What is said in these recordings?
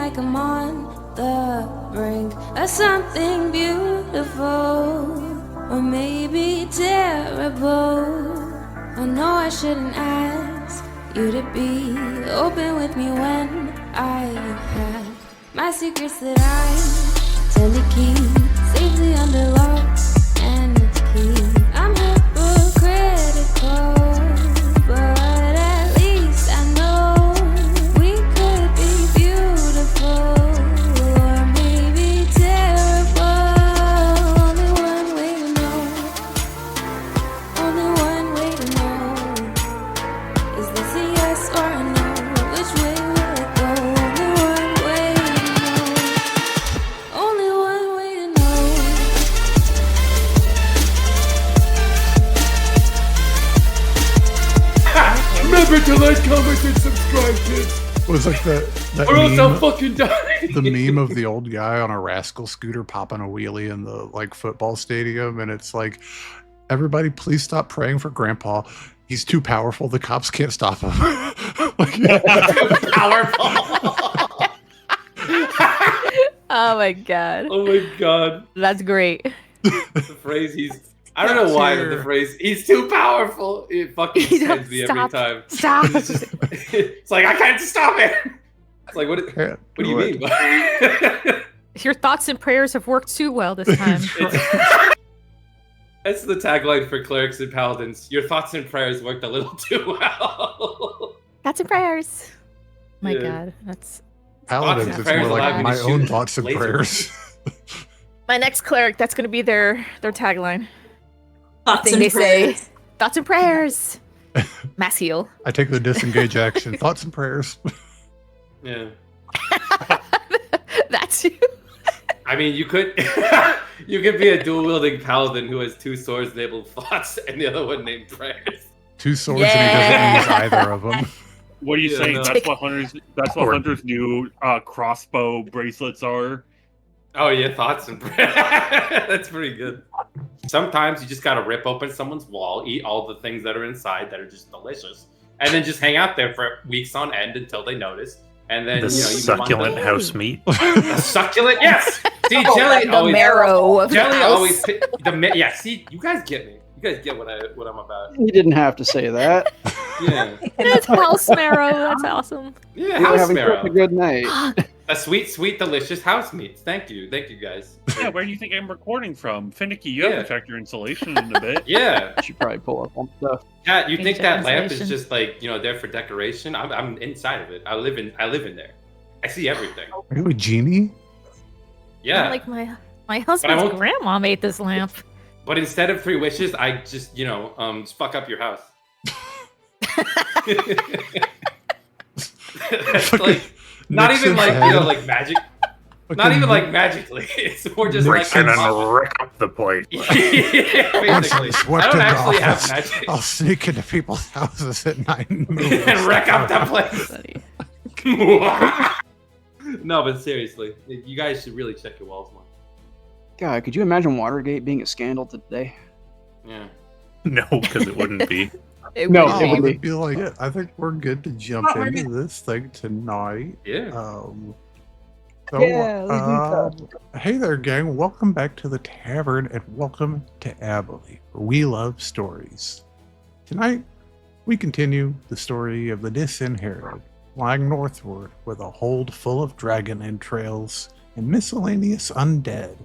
like I'm on the brink of something beautiful, or maybe terrible. I know I shouldn't ask you to be open with me when I have my secrets that I tend to keep safely under lock and key. I'm hypocritical, but at least I know we could be beautiful, or maybe terrible. Only one way to know. Only one way to know. Is this a yes or a no? Which way will it go? Only one way to know. Only one way to know. Remember to like, comment, and subscribe, kids. It was like that Or else I'll meme, fucking die. the meme of the old guy on a rascal scooter popping a wheelie in the like football stadium, and it's like, everybody, please stop praying for Grandpa. He's too powerful. The cops can't stop him. Powerful. Oh my god. Oh my god. That's great. The phrase I don't know why, but the phrase "he's too powerful" it fucking sends me every time. Stop. It's like I can't stop it. It's like what do you mean? Your thoughts and prayers have worked too well this time. That's the tagline for clerics and paladins. Your thoughts and prayers worked a little too well. Thoughts and prayers. My Yeah. god, that's Paladins, and it's prayers more allow like me to my shoot own thoughts and lasers. prayers. my next cleric. That's gonna be their tagline. Thoughts Thing and they say. prayers. Thoughts and prayers. Mass heal. I take the disengage action. Thoughts and prayers. Yeah. That's you. I mean, you could you could be a dual wielding paladin who has two swords enabled thoughts and the other one named prayers. Two swords and he doesn't use either of them. What are you Yeah, saying? no. That's what Hunter's new crossbow bracelets are. Oh yeah, thoughts and prayers. That's pretty good. Sometimes you just gotta rip open someone's wall, eat all the things that are inside that are just delicious, and then just hang out there for weeks on end until they notice. And then The you succulent house meat. The succulent, yes. See, jelly the always. marrow of Jelly the house. always. Yeah. See, you guys get me. You guys get what I'm about. You didn't have to say that. Yeah. It's house marrow. That's awesome. Yeah. You were House having such marrow. a good night. A sweet, delicious house meat. Thank you, guys. Yeah, where do you think I'm recording from? Finicky, you Yeah. have to check your insulation in a bit. Yeah. You should probably pull up on stuff. Yeah. You think that lamp is Insulation. just like there for decoration? I'm inside of it. I live in there. I see everything. Are you a genie? Yeah. Like my husband's won't- grandma made this lamp. But instead of 3 wishes, I just just fuck up your house. It's like not even like like magic. Not even like magically. It's more just Break like in and wreck up the place. Yeah, Once basically. I'm swept I don't into actually have office, magic. I'll sneak into people's houses at night and move And wreck up that place. Buddy. No, but seriously, you guys should really check your walls more. God, could you imagine Watergate being a scandal today? Yeah. No, because it wouldn't be. It No, would Oh, it be. would it'd be like, I think we're good to jump into this thing tonight. Yeah. So, Yeah, let's do hey there, gang. Welcome back to the Tavern and welcome to Abhaiile, where we love stories. Tonight, we continue the story of the Disinherited, flying northward with a hold full of dragon entrails and miscellaneous undead,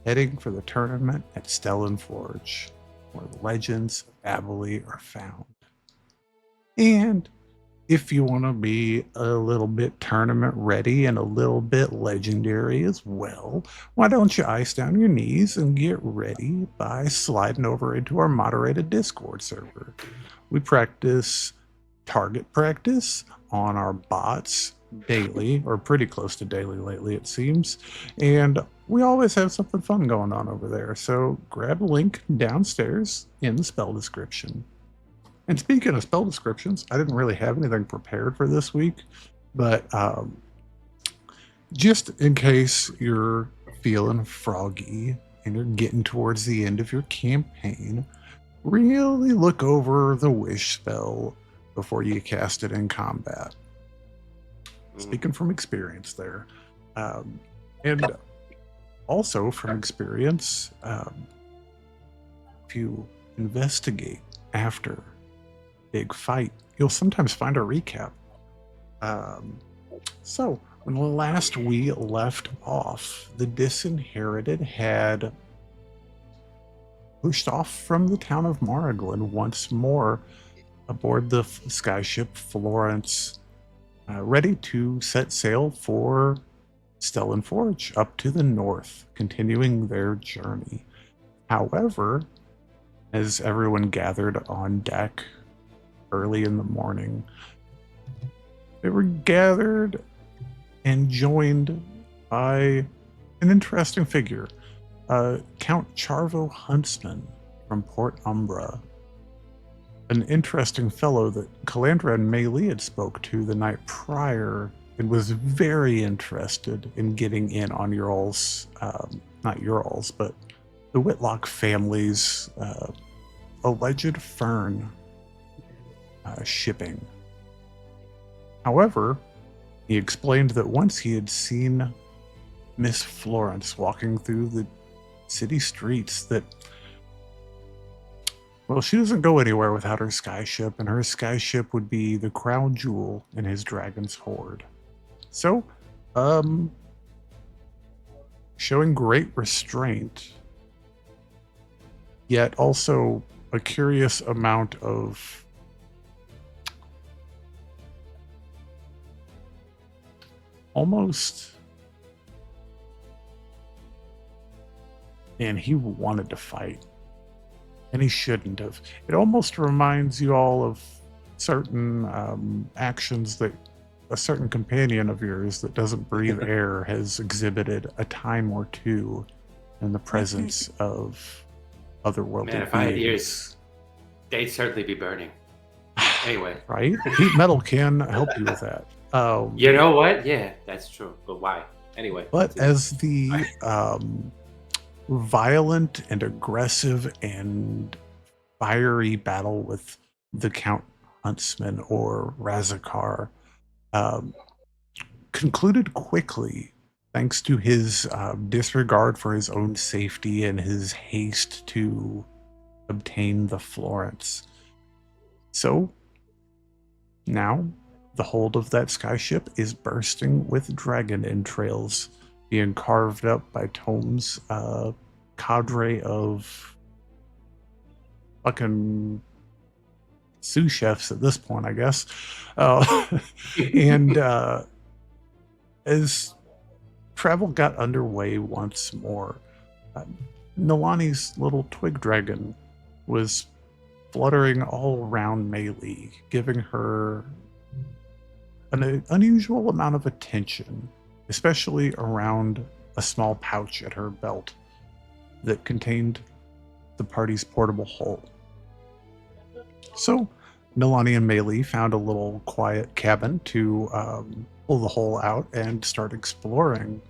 heading for the tournament at Stellan Forge, where the legends of Abhaiile are found. And if you want to be a little bit tournament ready and a little bit legendary as well, why don't you ice down your knees and get ready by sliding over into our moderated Discord server. We practice target practice on our bots daily, or pretty close to daily lately it seems, and we always have something fun going on over there, so grab a link downstairs in the spell description. And speaking of spell descriptions, I didn't really have anything prepared for this week, but just in case you're feeling froggy and you're getting towards the end of your campaign, really look over the wish spell before you cast it in combat. Speaking from experience there. And also from experience, if you investigate after big fight, you'll sometimes find a recap. So, when last we left off, the Disinherited had pushed off from the town of Maraglan once more aboard the skyship Florence, ready to set sail for Stellan Forge up to the north, continuing their journey. However, as everyone gathered on deck early in the morning, they were gathered and joined by an interesting figure, Count Charvo Huntsman from Port Umbra, an interesting fellow that Calandra and Mei Li had spoke to the night prior and was very interested in getting in on your all's, not your all's, but the Whitlock family's alleged fern shipping. However, he explained that once he had seen Miss Florence walking through the city streets, that, well, she doesn't go anywhere without her skyship, and her skyship would be the crown jewel in his dragon's hoard. So, showing great restraint, yet also a curious amount of almost, and he wanted to fight, and he shouldn't have. It almost reminds you all of certain actions that a certain companion of yours that doesn't breathe air has exhibited a time or two in the presence of otherworldly Man, if I had beings. ears, they'd certainly be burning. Anyway. Right? Heat metal can help you with that. You know what? Yeah, that's true. But why? Anyway. But as the violent and aggressive and fiery battle with the Count Huntsman or Razakar concluded quickly, thanks to his disregard for his own safety and his haste to obtain the Florence. So now the hold of that skyship is bursting with dragon entrails, being carved up by Tome's cadre of fucking sous chefs at this point, I guess. And as travel got underway once more, Nalani's little twig dragon was fluttering all around Mei Li, giving her an unusual amount of attention, especially around a small pouch at her belt that contained the party's portable hull. So Nalani and Mei Li found a little quiet cabin to pull the hull out and start exploring.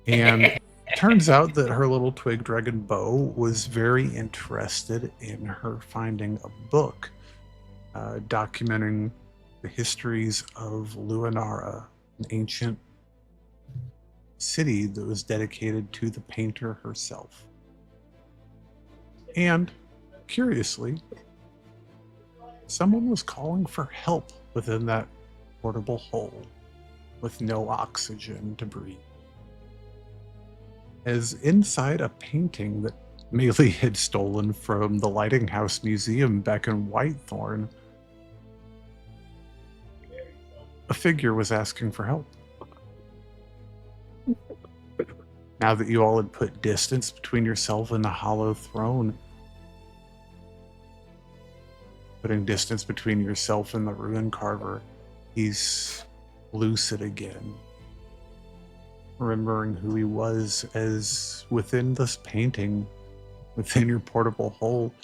And turns out that her little twig dragon Bo was very interested in her finding a book documenting the histories of Luanara, an ancient city that was dedicated to the painter herself. And curiously, someone was calling for help within that portable hull with no oxygen to breathe. As inside a painting that Mei Li had stolen from the Lighting House Museum back in Whitethorn, a figure was asking for help. Now that you all had put distance between yourself and the Hollow Throne, putting distance between yourself and the Ruin Carver, he's lucid again, remembering who he was, as within this painting, within your portable hull,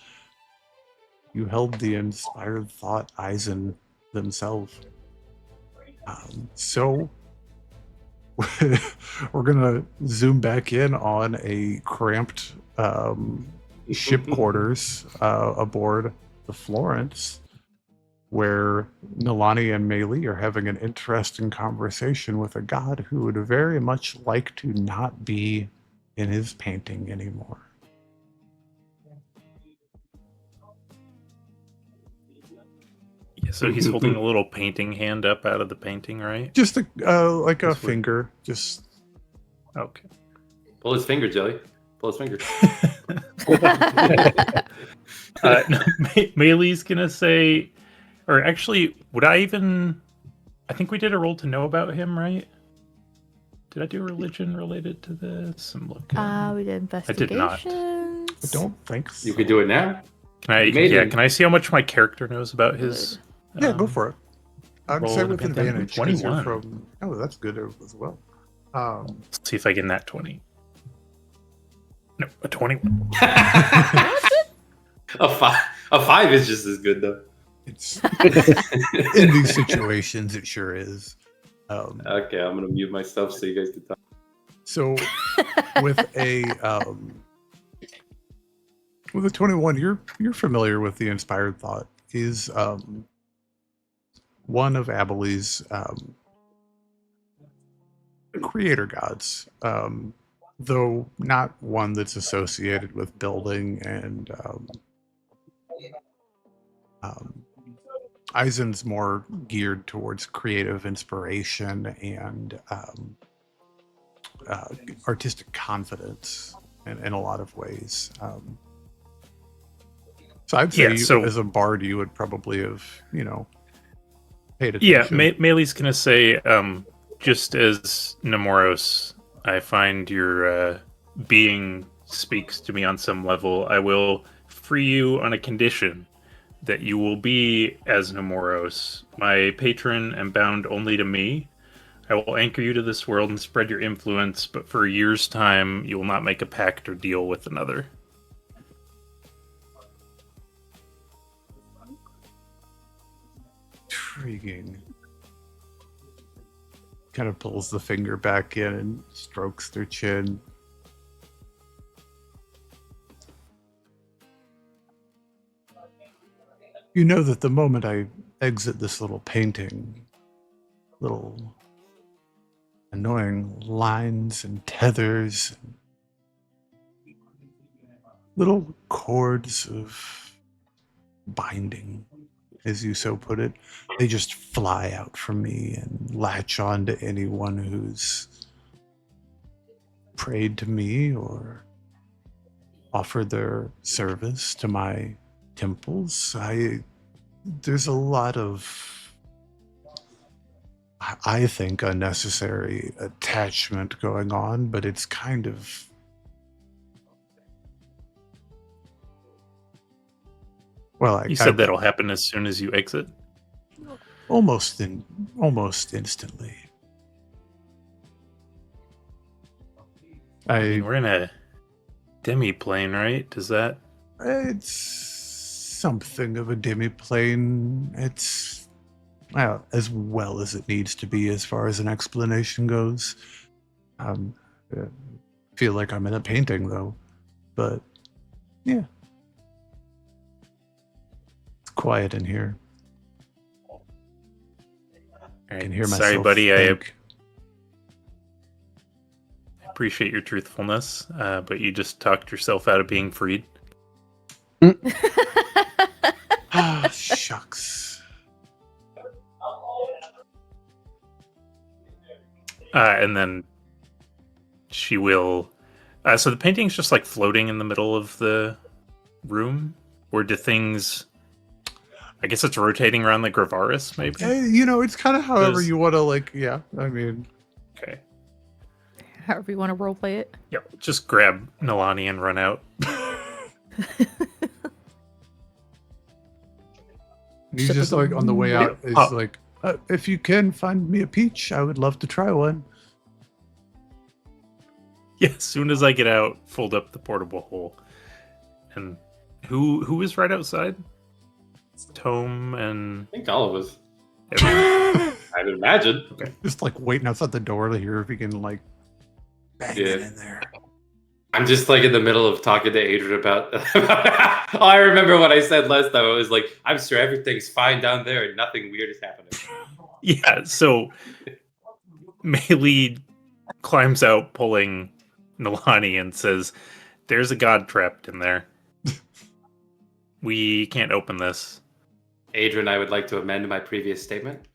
you held the inspired thought Eisen themselves. So we're gonna zoom back in on a cramped ship quarters aboard the Florence, where Nalani and Meili are having an interesting conversation with a god who would very much like to not be in his painting anymore. Yeah, so he's holding a little painting hand up out of the painting, right? Just like a That's weird. finger, just Okay. Pull his finger, Jelly. Pull his finger. No, Meili's gonna say, or actually, would I even? I think we did a roll to know about him, right? Did I do religion related to this? I'm looking. We did I did not. investigations. I don't think so. You could do it now. Can I? You made Yeah. it. Can I see how much my character knows about his? Yeah, go for it. I'd roll say the with pandemic. advantage. 'Cause you're 21. from. Oh, that's good as well. Let's see if I get that 20. No, a 21. A five is just as good though. It's in these situations, it sure is. Okay, I'm gonna mute myself so you guys can talk. So with a 21, you're familiar with the inspired thought. Is one of Abhaile's creator gods, though not one that's associated with building and Eisen's more geared towards creative inspiration and artistic confidence in a lot of ways. So I'd say as a bard, you would probably have, paid attention. Yeah, Meili's gonna say, just as Nemoros, I find your being speaks to me on some level. I will free you on a condition that you will be as Nemoros, my patron and bound only to me. I will anchor you to this world and spread your influence, but for a year's time, you will not make a pact or deal with another. Intriguing. Kind of pulls the finger back in and strokes their chin. You know that the moment I exit this little painting, little annoying lines and tethers, and little cords of binding, as you so put it, they just fly out from me and latch on to anyone who's prayed to me or offered their service to my temples. There's a lot of, I think, unnecessary attachment going on, but it's kind of, well, You said that'll happen as soon as you exit? almost instantly. I mean, we're in a demi-plane, right? Does that... It's something of a demi-plane. It's, well, as well as it needs to be as far as an explanation goes. I feel like I'm in a painting, though. But, yeah. It's quiet in here. I can hear myself. Sorry, buddy. I think. appreciate your truthfulness, but you just talked yourself out of being freed. Ah, shucks. And then she will... so the painting's just like floating in the middle of the room? Or do things... I guess it's rotating around the Gravaris, maybe? It's kind of however There's- you want to, like, yeah, I mean... Okay. However you want to roleplay it. Yeah, just grab Nalani and run out. He's just like on the way out. He's Oh. like, if you can find me a peach, I would love to try one. Yeah, as soon as I get out, fold up the portable hole. And who is right outside? Tome and... I think all of us. everyone? I would imagine. Okay. Just like waiting outside the door to hear if he can like bang Yeah. it in there. I'm just like in the middle of talking to Adran about. Oh, I remember what I said last time. I was like, I'm sure everything's fine down there and nothing weird is happening. Yeah, so Melee climbs out pulling Nalani and says, there's a god trapped in there. We can't open this. Adran, I would like to amend my previous statement.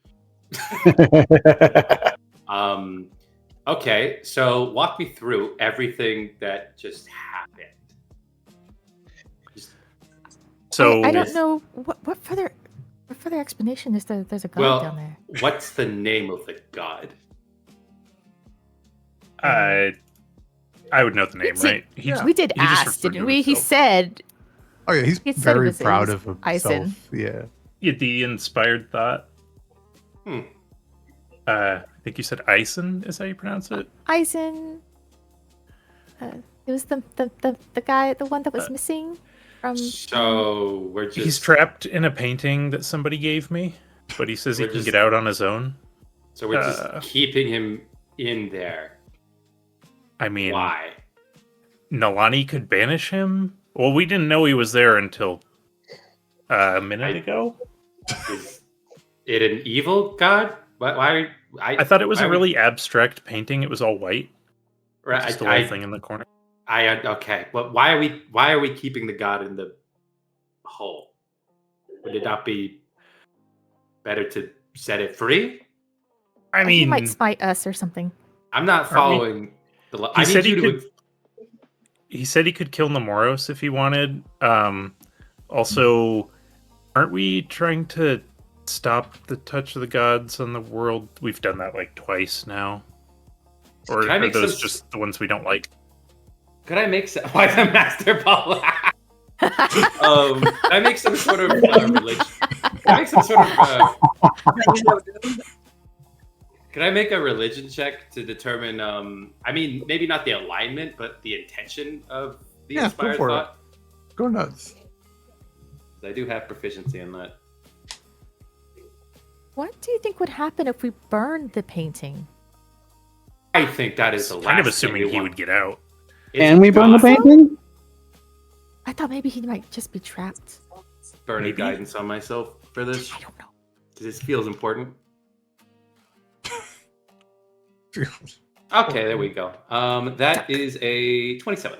Okay, so walk me through everything that just happened. So I don't know what further explanation is there. There's a god down there. What's the name of the god? I would know the name, right? We did he just ask, referred didn't to we? He himself. said Oh yeah, he's He said it very was- it proud was of himself. Eisen. Yeah. Yeah, the inspired thought. I think you said Eisen is how you pronounce it. Eisen. It was the guy, the one that was missing from. So we're just He's trapped in a painting that somebody gave me, but he says he We're can just- get out on his own. so we're just keeping him in there. I mean, Why? Nalani could banish him? Well, we didn't know he was there until a minute ago. Is it an evil god? Why? I thought it was why a really abstract painting. It was all white. Right, Just a little thing in the corner. Okay, but why are we keeping the god in the hole? Would it not be better to set it free? I He mean, might spite us or something. I'm not following the. I said need he you could- to. he said he could kill Nemoros if he wanted. Also, aren't we trying to stop the touch of the gods on the world? We've done that like twice now. Or Can I are make those some- just the ones we don't like? Could I make some? Why the master ball? Can I make some sort of religion? Can I make some sort of? Can I make a religion check to determine? I mean, maybe not the alignment, but the intention of the Yeah, go inspired for it. thought. Go nuts. I do have proficiency in that. What do you think would happen if we burned the painting? I think that is the last. Kind of thing assuming we he want. would get out. It's And we burn the God. painting? I thought maybe he might just be trapped. Burn a Maybe. guidance on myself for this I don't know. because this feels important. Okay, there we go. That is a 27.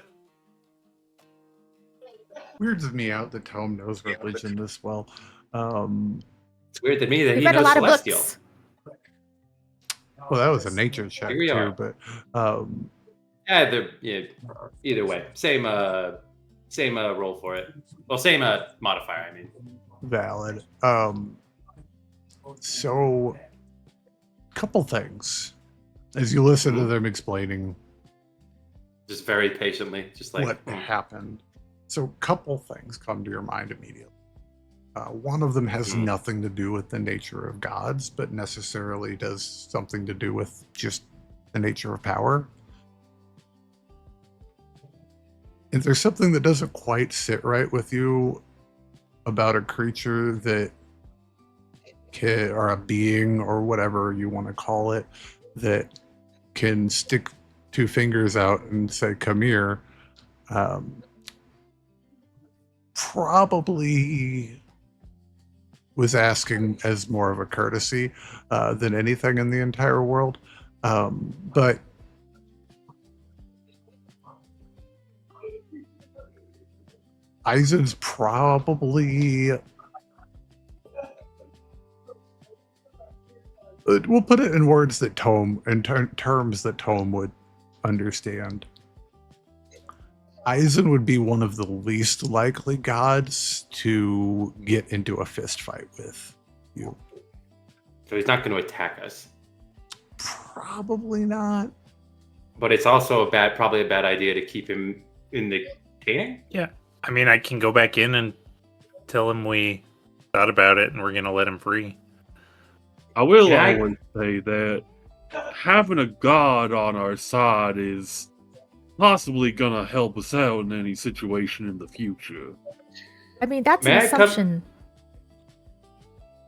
Weirds me out that Tome knows religion this well. It's weird to me that We he read a knows lot Celestial. of books. Well, that was a nature check Here we too, are. but Either way, same roll for it. Well, same modifier. I mean, valid. So, couple things as you listen to them explaining just very patiently, just like what happened. So, couple things come to your mind immediately. One of them has nothing to do with the nature of gods, but necessarily does something to do with just the nature of power. If there's something that doesn't quite sit right with you about a creature that can, or a being, or whatever you want to call it, that can stick two fingers out and say, "Come here," probably was asking as more of a courtesy than anything in the entire world. But Eisen's probably... we'll put it in words that Tome, in terms that Tome would understand. Eisen would be one of the least likely gods to get into a fist fight with you. so he's not going to attack us. Probably not. But it's also probably a bad idea to keep him in the painting. Yeah. I mean, I can go back in and tell him we thought about it and we're going to let him free. I will Yeah, always say that having a god on our side is possibly gonna help us out in any situation in the future. I mean, that's May an I come- assumption.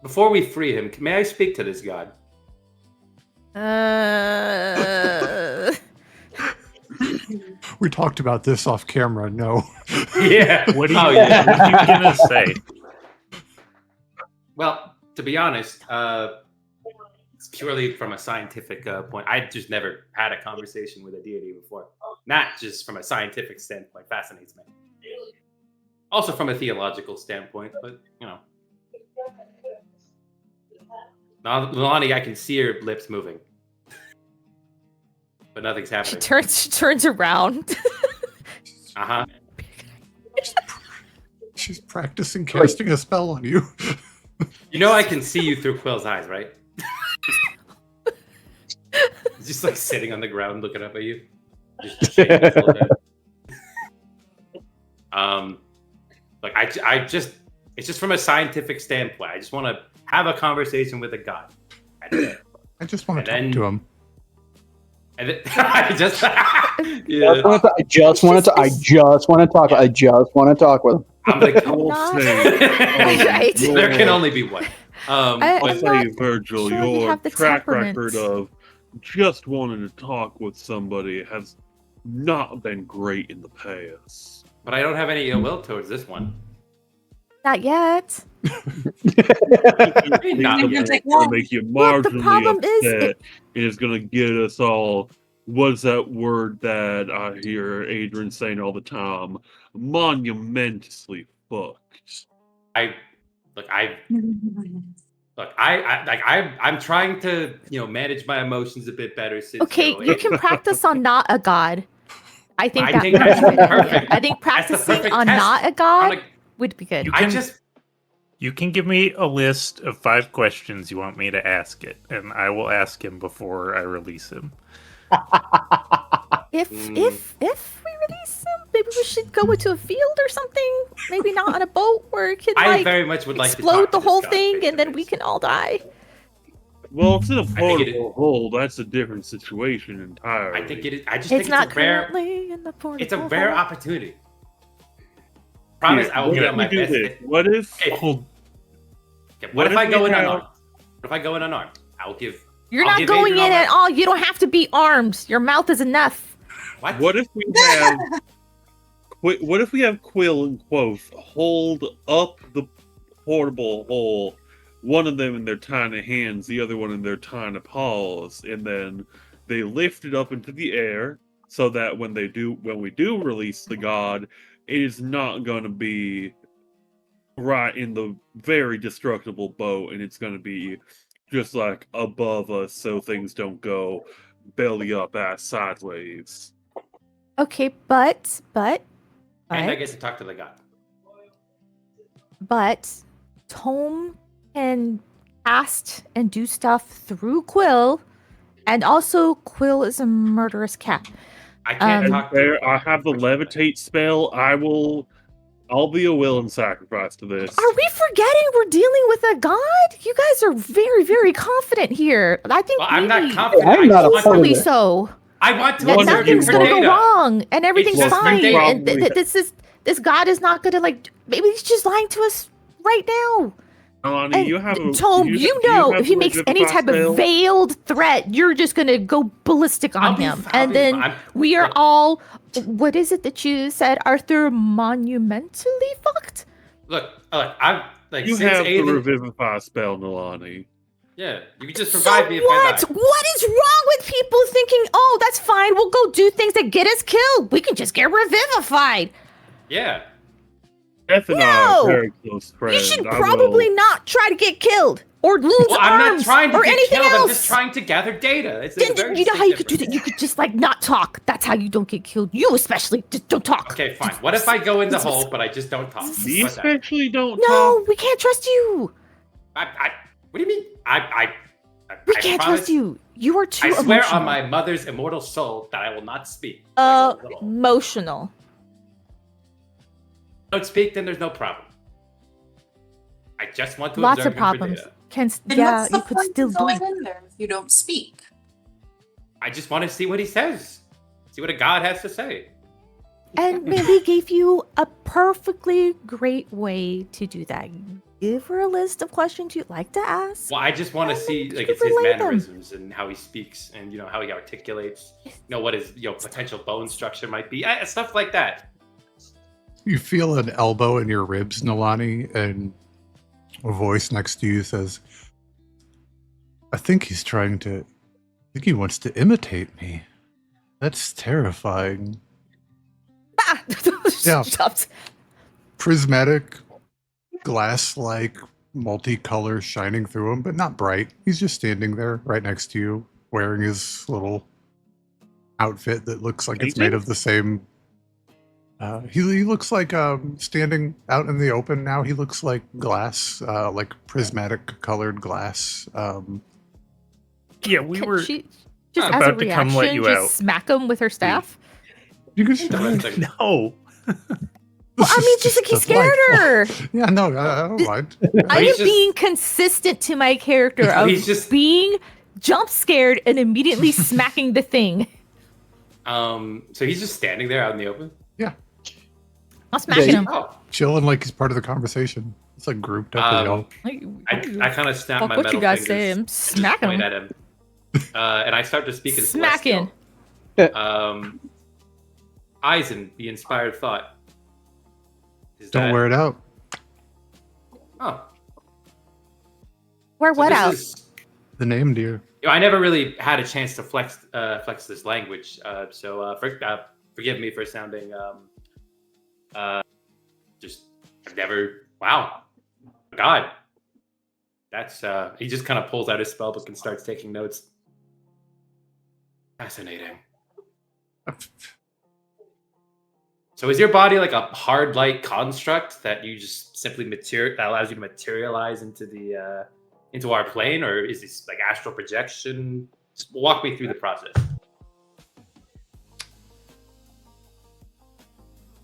Before we free him, may I speak to this god? We talked about this off camera. No. Yeah. What are you, Oh, yeah. what are you gonna say? Well, to be honest, it's purely from a scientific point. I just never had a conversation with a deity before. Not just from a scientific standpoint, fascinates me. Also from a theological standpoint, but you know. Now, Nalani, I can see her lips moving, but nothing's She happening. turns around. Uh huh. She's practicing casting a spell on you. You know I can see you through Quill's eyes, right? He's just like sitting on the ground looking up at you. Just shaking his little head. Like I just, it's just from a scientific standpoint. I just want to have a conversation with a god. I just want to talk to him. And then, I just, yeah. I just want to talk with him. I'm like, I will Not- say, Right. there can only be one. I'll I'm say, not Virgil, sure you your have the track temperament. record of just wanting to talk with somebody has not been great in the past. But I don't have any ill will towards this one. Not yet. Not It's like, It's gonna make you Well, the marginally problem is upset. It is gonna get us all. What's that word that I hear Adran saying all the time? Monumentally fucked. I'm trying to, manage my emotions a bit better. Since, Okay, you can practice on not a god. I think I that think would be that's good. perfect. I think That's the practicing perfect on test. not a I'm god like, would be good. You I can- just, You can give me a list of 5 questions you want me to ask it, and I will ask him before I release him. If we release him, maybe we should go into a field or something. Maybe not on a boat where it can I very much would like to explode talk the to this whole guy thing, face and to then we face. can all die. Well, it's in a think it portable hole. That's a different situation entirely. I think it is. I just It's think not it's a rare. currently in the portable It's a rare hole. opportunity. Promise, I will What be if on my we do best. this? What if? Okay, Hold. what if I we go in have- unarmed? What if I go in unarmed? I'll give. You're I'll not give going Adrian in all at my- all. You don't have to be armed. Your mouth is enough. What? What if we have? What if we have Quill and Quoth hold up the portable hole, one of them in their tiny hands, the other one in their tiny paws, and then they lift it up into the air so that when we do release the god, it is not going to be right in the very destructible boat, and it's going to be just like above us, so things don't go belly up ass sideways. Okay, but And I get to talk to the god. Tome can cast and do stuff through Quill, and also Quill is a murderous cat. I can't Um, talk to There, him. I have the levitate spell. I'll be a willing sacrifice to this. Are we forgetting we're dealing with a god? You guys are very, very confident here. I think Well, I'm not maybe confident. I'm I not just want to- Really so. I want to That One of observe you nothing's for gonna go data. wrong, and everything's just for fine. data. And this god is not gonna maybe he's just lying to us right now. Nalani, And you have a Tome, do you do know, have if he a makes revivify any type spell? of veiled threat, you're just gonna go ballistic on I'll be- him. I'll And be then fine. we are Look. all. What is it that you said, Arthur? Monumentally fucked. Look, I'm like You since have the Aiden. revivify spell, Nalani. Yeah, you can just So revive me if what? I die. What is wrong with people thinking, oh, that's fine, we'll go do things that get us killed. We can just get revivified. Yeah. Death and I No! are very close friends. You should I probably will- not try to get killed or lose Well, I'm arms not trying to or get anything killed. else. I'm just trying to gather data. It's a Then very you know how you distinct could do that? difference. You could just not talk. That's how you don't get killed. You especially, just don't talk. Okay, fine. What if I go in the hole, but I just don't talk? Me What's that? especially don't No, talk. we can't trust you. What do you mean? I We I can't promise- trust you. You are too I swear emotional. on my mother's immortal soul that I will not speak. when I go in the hole. Emotional. Don't speak, then there's no problem. I just want to Lots observe of him for problems. data. Then Yeah, what's the you could point still of do going it. in there if you don't speak? I just want to see what he says. See what a god has to say. And Mandy gave you a perfectly great way to do that. Give her a list of questions you'd like to ask. Well, I just want to and see then like you it's his relay them. mannerisms and how he speaks, and how he articulates. What his potential bone structure might be, stuff like that. You feel an elbow in your ribs, Nalani, and a voice next to you says, I think he wants to imitate me. That's terrifying. Ah! Yeah. Stopped. Prismatic, glass-like, multicolor shining through him, but not bright. He's just standing there right next to you, wearing his little outfit that looks like it's made of the same... he looks like standing out in the open now. He looks like glass, like prismatic colored glass. Yeah, we were She just as a about to come reaction, let you just out. smack him with her staff. You can No. Well, I mean, just like he scared her. Yeah, no, I don't mind. I am He's just- being consistent to my character of He's just- being jump scared and immediately smacking the thing. So he's just standing there out in the open. I'm smacking him. Oh, Chilling like he's part of the conversation. It's like grouped up with y'all. Like, I kind of snap fuck my what metal you guys fingers say. I'm and just smacking point him. at him, and I start to speak in Smacking. Celestial. Eisen, the inspired thought. Don't wear it out. Oh, Wear so what this out? is- The name, dear. I never really had a chance to flex this language, so forgive me for sounding just I've never. Wow, God, that's he just kind of pulls out his spellbook and starts taking notes. Fascinating. So is your body like a hard light construct that you just simply that allows you to materialize into the into our plane, or is this like astral projection? Just walk me through the process.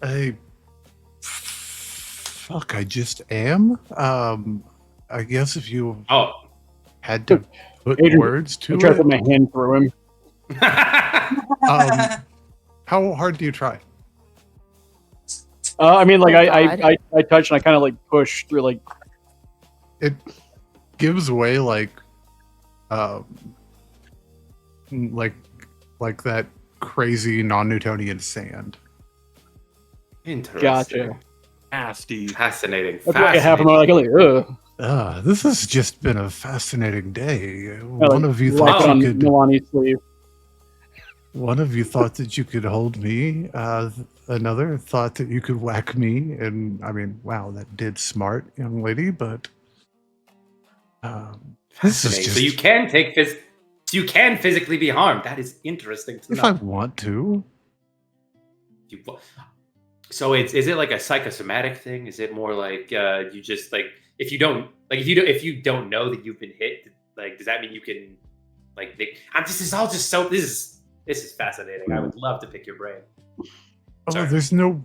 I just am. I guess if you Oh, had to put Adrian, words to I tried to it, put my hand through him. how hard do you try? I mean, like Oh, I touch and I kind of like push through, like It gives way like that crazy non-Newtonian sand. interesting. Gotcha. Nasty. Fascinating. That's like a half an hour. Like, This has just been a fascinating day. like, One of you like thought on you could. Nalani's sleeve. One of you thought that you could hold me. Another thought that you could whack me. And I mean, wow, that did smart, young lady. But this is Fascinating. just. So you can you can physically be harmed. That is interesting to if know. I want to. So is it like a psychosomatic thing? Is it more like you just like if you don't know that you've been hit, like does that mean you can like this is all just so this is fascinating. I would love to pick your brain. Oh, Sorry. there's no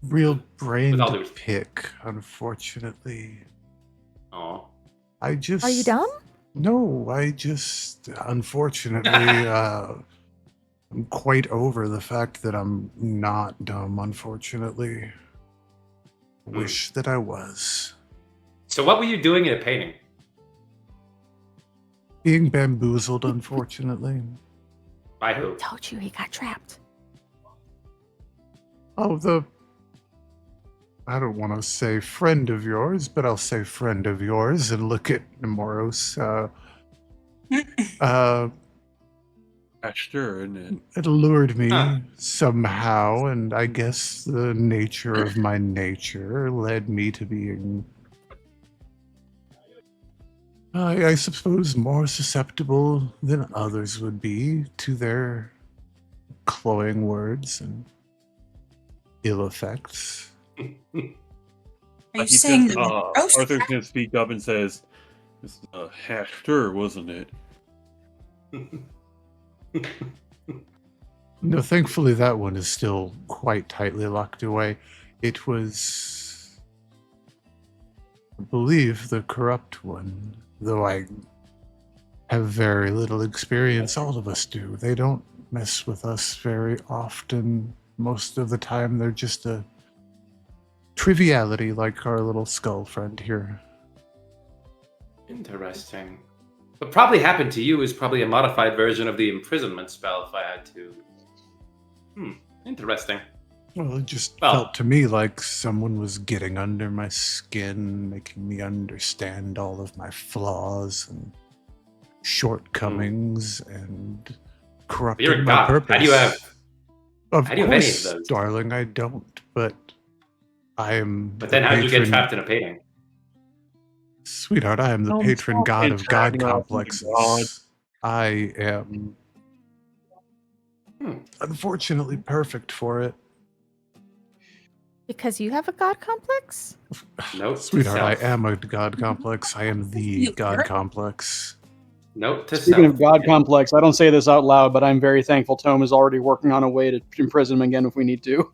real brain With all to due respect. pick, unfortunately. Oh, I just. Are you dumb? No, I just unfortunately I'm quite over the fact that I'm not dumb, unfortunately. Wish that I was. so what were you doing in a painting? Being bamboozled, unfortunately. By who? Told you he got trapped. Oh, I don't want to say friend of yours, but I'll say friend of yours and look at Nemoros. Sure, isn't it? It lured me Huh. somehow, and I guess the nature of my nature led me to being, I suppose, more susceptible than others would be to their cloying words and ill effects. Are you He saying says, that roast Arthur's gonna speak up and says, "This is a Hector, wasn't it?" No, thankfully that one is still quite tightly locked away. It was, I believe, the corrupt one, though I have very little experience. All of us do. They don't mess with us very often. most of the time they're just a triviality, like our little skull friend here. Interesting. What probably happened to you is probably a modified version of the imprisonment spell, if I had to. Interesting. Well, it just Well- felt to me like someone was getting under my skin, making me understand all of my flaws and shortcomings and corrupting You're a my god. purpose. How do you have Of how do you have any of course, those? darling, I don't, but I am. But the then how did you get patron- trapped in a painting? Sweetheart, I am the Don't patron stop god of god interacting with God. complexes. I am Hmm. unfortunately perfect for it. Because you have a god complex? Note Sweetheart, to I self. am a god complex. I am the You god are? complex. Note to Speaking self. of God Okay. complex, I don't say this out loud, but I'm very thankful Tome is already working on a way to imprison him again if we need to.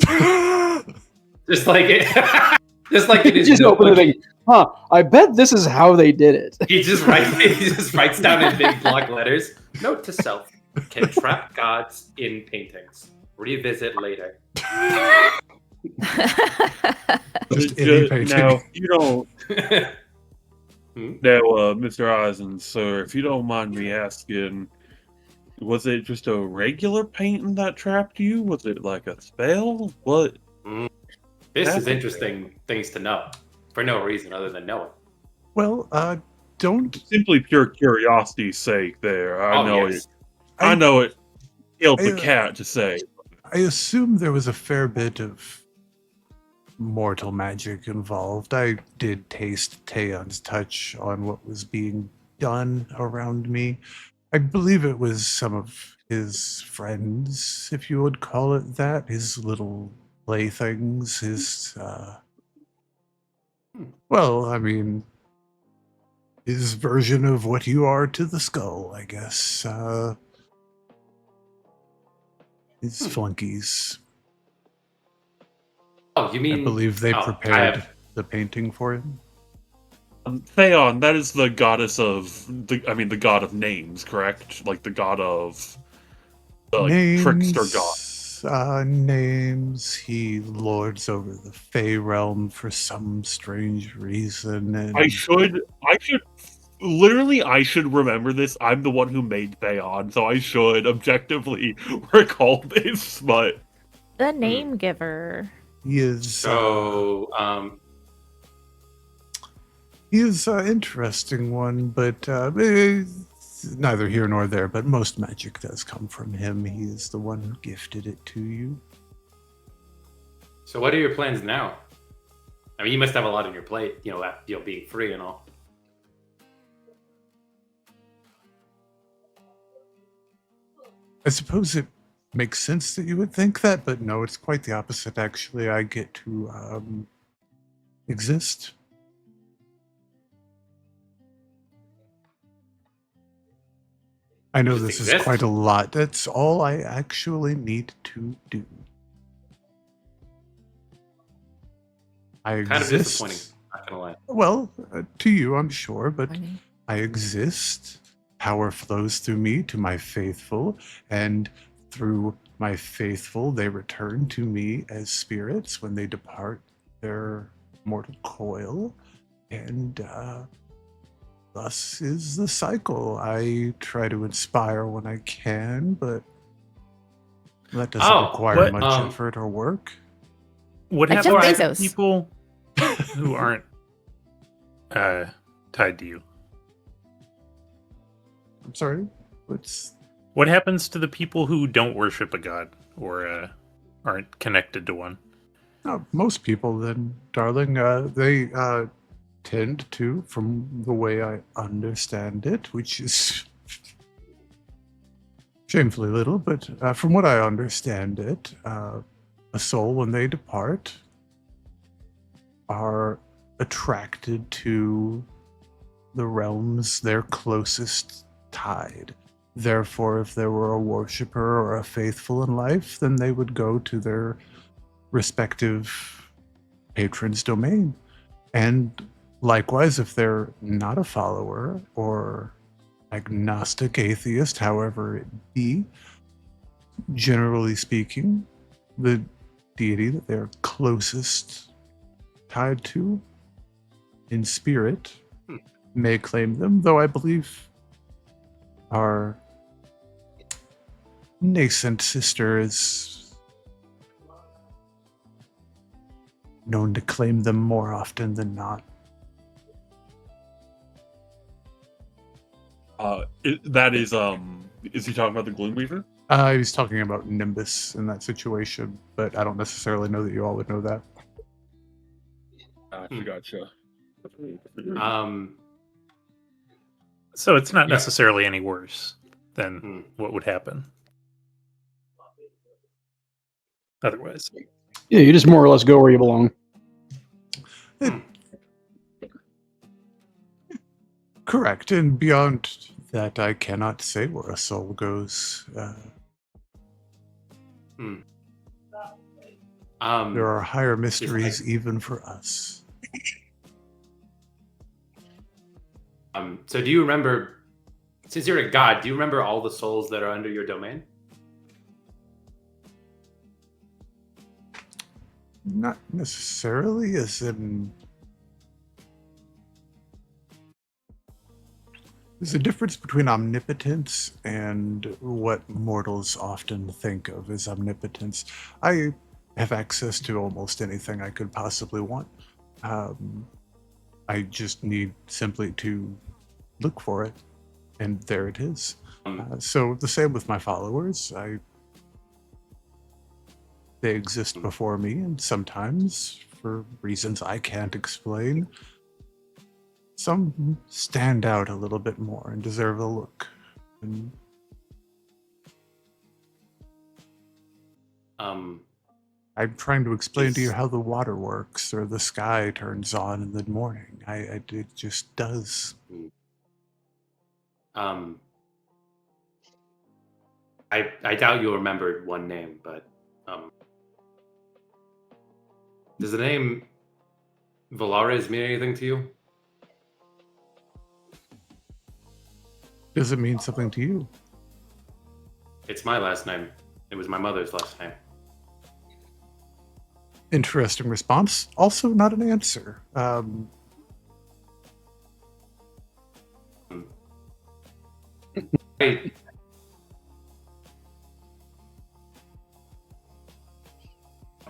Just like it. Just like it is. Just open the thing. Huh, I bet this is how they did it. He just writes down in big block letters. Note to self: can trap gods in paintings. Revisit later. Just any painting. Now, you don't. Hmm? Now, Mr. Eisen, sir, if you don't mind me asking, was it just a regular painting that trapped you? Was it like a spell? What? This is That's interesting things to know for no reason other than knowing. Well, don't. Simply pure curiosity's sake. There, I Oh, know yes. it. I know it. Killed the I, cat to say. I assume there was a fair bit of mortal magic involved. I did taste Taeon's touch on what was being done around me. I believe it was some of his friends, if you would call it that, his little playthings, his, well, I mean, his version of what you are to the skull, I guess. His flunkies. Oh, you mean? I believe they oh, I prepared have- the painting for him. Theon, that is the goddess of the god of names, correct? Like the god of the trickster god. Names. He lords over the Fey realm for some strange reason. And I should remember this. I'm the one who made Theon, so I should objectively recall this, but The name giver. he is So, he is an interesting one, but it's neither here nor there. But most magic does come from him. He is the one who gifted it to you. so what are your plans now? I mean, you must have a lot on your plate. Being free and all. I suppose it makes sense that you would think that, but no, it's quite the opposite, actually. I get to exist. I know Just this is exist? quite a lot. That's all I actually need to do. I exist. Kind of disappointing. Not gonna lie. Well, to you, I'm sure, but Funny. I exist. Power flows through me to my faithful, and through my faithful, they return to me as spirits when they depart their mortal coil. And thus is the cycle. I try to inspire when I can, but that doesn't Oh, require what, much um, effort or work. What I just happens think to those. people who aren't tied to you? I'm sorry. What's What happens to the people who don't worship a god or aren't connected to one? most people then, darling, they tend to, from the way I understand it, which is shamefully little, but from what I understand it, a soul, when they depart, are attracted to the realms they're closest tied. Therefore, if there were a worshiper or a faithful in life, then they would go to their respective patron's domain. And likewise, if they're not a follower or agnostic, atheist, however it be, generally speaking, the deity that they're closest tied to in spirit may claim them, though I believe our nascent sister is known to claim them more often than not. That is he talking about the Gloomweaver? I was talking about Nimbus in that situation, but I don't necessarily know that you all would know that. Gotcha. So it's not Yeah. necessarily any worse than what would happen otherwise. Yeah, you just more or less go where you belong. Correct, and beyond that, I cannot say where a soul goes. There are higher mysteries even for us. So do you remember, since you're a god, do you remember all the souls that are under your domain? Not necessarily, as in... There's a difference between omnipotence and what mortals often think of as omnipotence. I have access to almost anything I could possibly want. I just need simply to look for it, and there it is. So the same with my followers. They exist before me, and sometimes, for reasons I can't explain, some stand out a little bit more and deserve a look. And I'm trying to explain to you how the water works or the sky turns on in the morning. It just does. I doubt you'll remember one name, but does the name Volarus mean anything to you? Does it mean something to you? It's my last name. It was my mother's last name. Interesting response. Also not an answer. I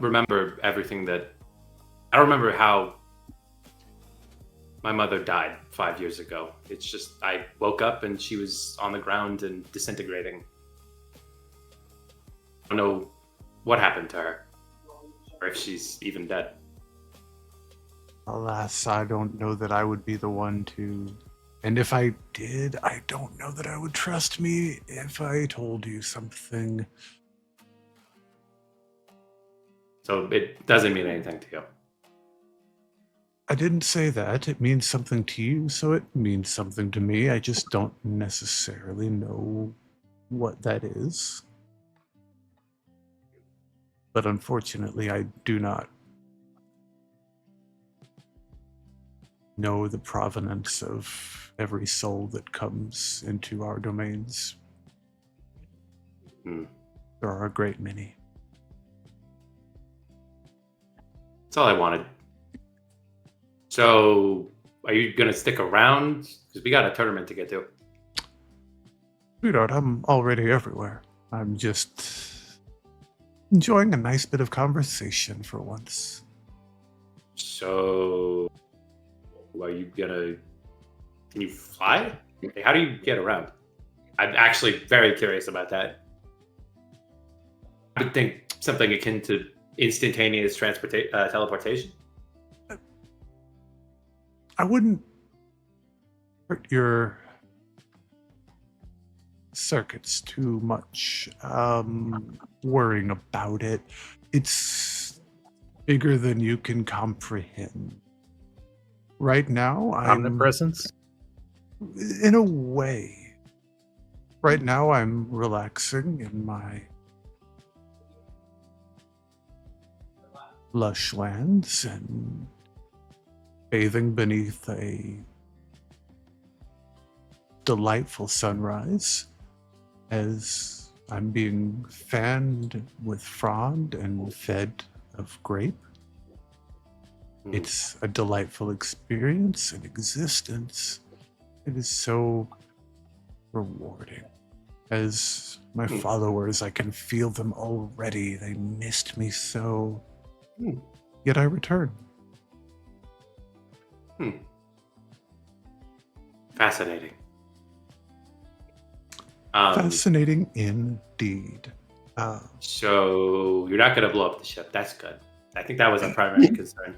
remember everything that... I don't remember how my mother died 5 years ago. It's just I woke up and she was on the ground and disintegrating. I don't know what happened to her, or if she's even dead. Alas, I don't know that I would be the one to... And if I did, I don't know that I would trust me if I told you something. So it doesn't mean anything to you. I didn't say that. It means something to you, so it means something to me. I just don't necessarily know what that is. But unfortunately, I do not know the provenance of every soul that comes into our domains. There are a great many. That's all I wanted. So, are you going to stick around? Because we got a tournament to get to. Sweetheart, I'm already everywhere. I'm just enjoying a nice bit of conversation for once. So, are you gonna... Can you fly? How do you get around? I'm actually very curious about that. I would think something akin to instantaneous teleportation. I wouldn't hurt your circuits too much, worrying about it. It's bigger than you can comprehend. Right now, Omnipresence? In a way. Right now, I'm relaxing in my lush lands and bathing beneath a delightful sunrise as I'm being fanned with frond and fed of grape. It's a delightful experience and existence. It is so rewarding. As my followers, I can feel them already. They missed me so. Yet I return. Fascinating. Fascinating indeed. So you're not going to blow up the ship. That's good. I think that was our primary concern.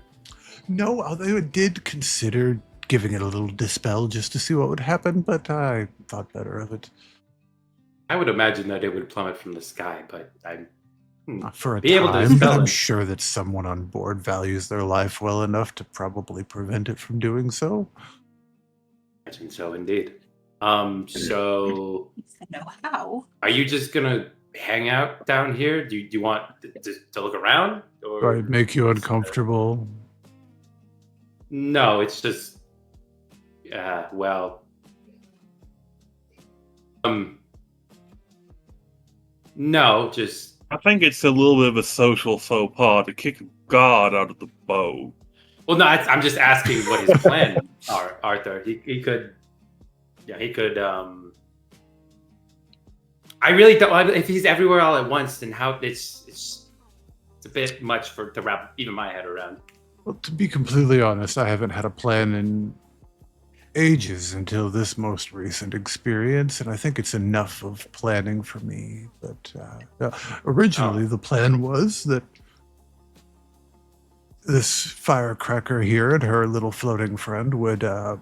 No, although I did consider giving it a little dispel just to see what would happen, but I thought better of it. I would imagine that it would plummet from the sky, but I'm Not for a Be able to time, but dispel I'm it. sure that someone on board values their life well enough to probably prevent it from doing so. imagine so indeed. So No, how? are you just gonna hang out down here? Do you want to look around? Do Or I make you uncomfortable? no, it's just well. No, just I think it's a little bit of a social faux pas to kick a god out of the boat. well. No, I'm just asking what his plan are, Arthur. He could, yeah, he could. I really don't. If he's everywhere all at once, then how it's a bit much to wrap even my head around. Well, to be completely honest, I haven't had a plan in ages until this most recent experience, and I think it's enough of planning for me. But originally, the plan was that this firecracker here and her little floating friend would have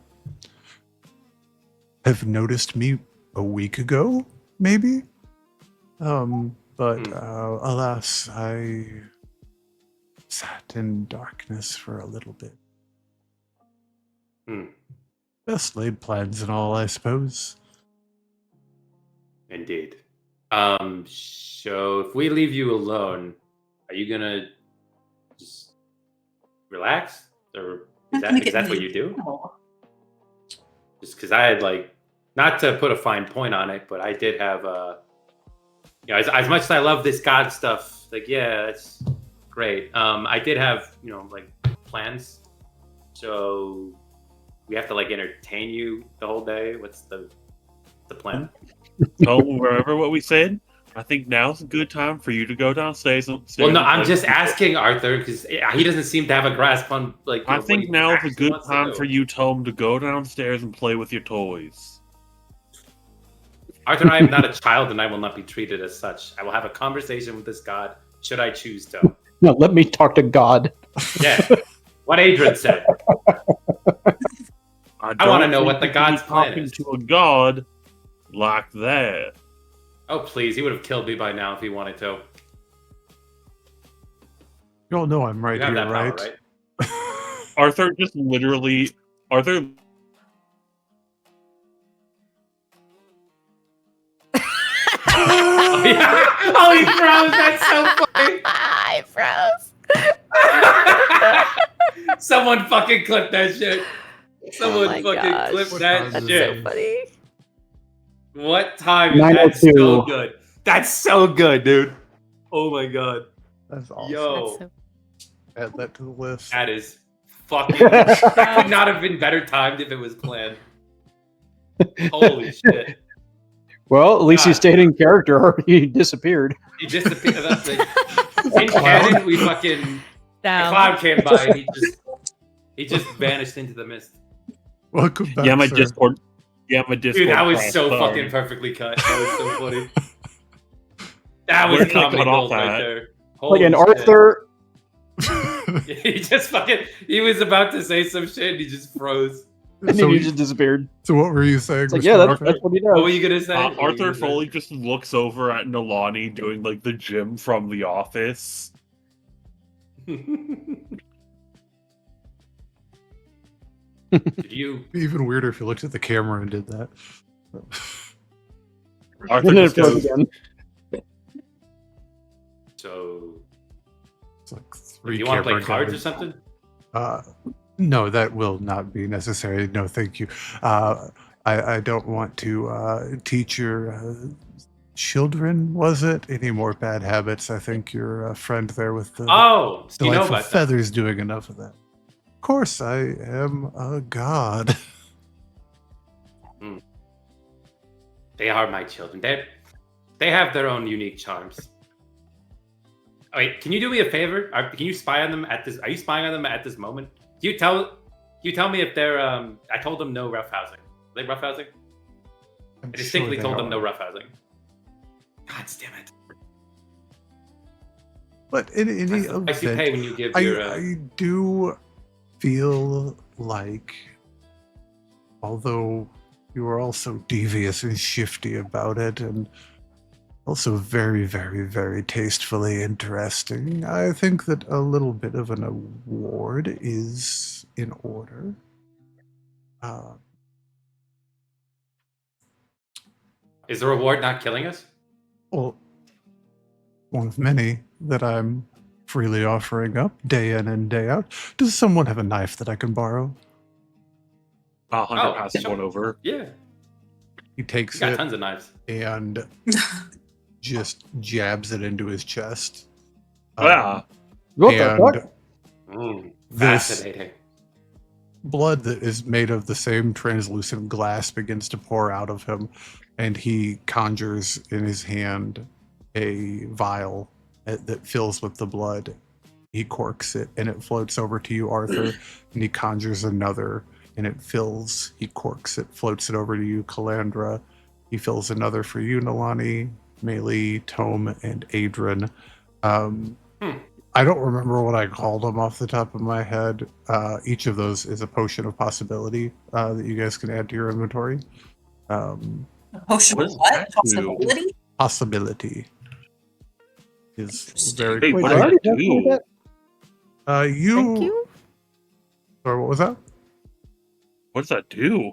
noticed me a week ago, maybe. But alas, I sat in darkness for a little bit. Best laid plans and all, I suppose. Indeed. So if we leave you alone, are you gonna just relax, or is that what you do? Just because I had not to put a fine point on it, but I did have as much as I love this God stuff, yeah, it's great. I did have plans, so we have to entertain you the whole day. What's the plan? So remember what we said? I think now's a good time for you to go downstairs. Well, no, I'm just asking Arthur because he doesn't seem to have a grasp on I think now's a good time for you, Tome, to go downstairs and play with your toys. Arthur, I am not a child, and I will not be treated as such. I will have a conversation with this god, should I choose to. No, let me talk to God. Yeah, what Adran said. I want to know what the god's plan is. To a god like that. Oh, please, he would have killed me by now if he wanted to. You all know I'm right You have here, that right? power, right? Arthur just literally... Arthur... Oh, yeah. Oh, he froze. That's so funny. I froze. Someone fucking clip that shit. Someone my fucking gosh. clip What that time is shit. it? Funny. What time? That's 9:02. so good. That's so good, dude. Oh my god. That's awesome. Yo, That's Add that to the list. that is fucking. That could not have been better timed if it was planned. Holy shit. Well, at least he God. stayed in character or he disappeared. He disappeared. In canon, we fucking. A cloud came by and he just vanished into the mist. Welcome back, Yeah, my sir. Discord... Yeah, my Discord... Dude, that was crashed, so sorry. fucking perfectly cut. That was so funny. That was Where did I comedy cut off gold right at? there. Like, Holy and shit. Arthur... He just fucking. He was about to say some shit and he just froze. And so, he just disappeared. so what were you saying? It's like, Mr. yeah, Arthur? that's what he What were does. you gonna say? What were you Arthur gonna say? Foley just looks over at Nalani doing the gym from The Office. Did you? It'd be even weirder if you looked at the camera and did that. Arthur And then it just froze goes, again. So, It's like do three you want to play camera cards or guys. something? No, that will not be necessary. No, thank you. I don't want to teach your children, was it? Any more bad habits? I think your friend there with the Oh, so you know delightful about that. feathers doing enough of that. Of course, I am a god. They are my children. They have their own unique charms. Wait, can you do me a favor? Can you spy on them at this? Are you spying on them at this moment? Can you tell me if they're? I told them no roughhousing. Are they roughhousing? I I'm distinctly sure they told them are. no roughhousing. God damn it! But in any That's the price you event, pay when you give your. I do feel like, although you are also devious and shifty about it, and also very, very, very tastefully interesting, I think that a little bit of an award is in order. Is the reward not killing us? Well, one of many that I'm freely offering up day in and day out. Does someone have a knife that I can borrow? Hunter passes one over. Yeah, He takes we got it tons of knives. and just jabs it into his chest. Ah. What the and fuck? this Fascinating. blood that is made of the same translucent glass begins to pour out of him, and he conjures in his hand a vial that fills with the blood. He corks it, and it floats over to you, Arthur, and he conjures another, and it fills. He corks it, floats it over to you, Calandra. He fills another for you, Nalani, Melee, Tome, and Adran. I don't remember what I called them off the top of my head. Each of those is a potion of possibility that you guys can add to your inventory. Potion What of does what? that do? Possibility? Possibility is Interesting. very Wait, quick. what I does already it have to do do? that? Thank you. Sorry, what was that? What does that do?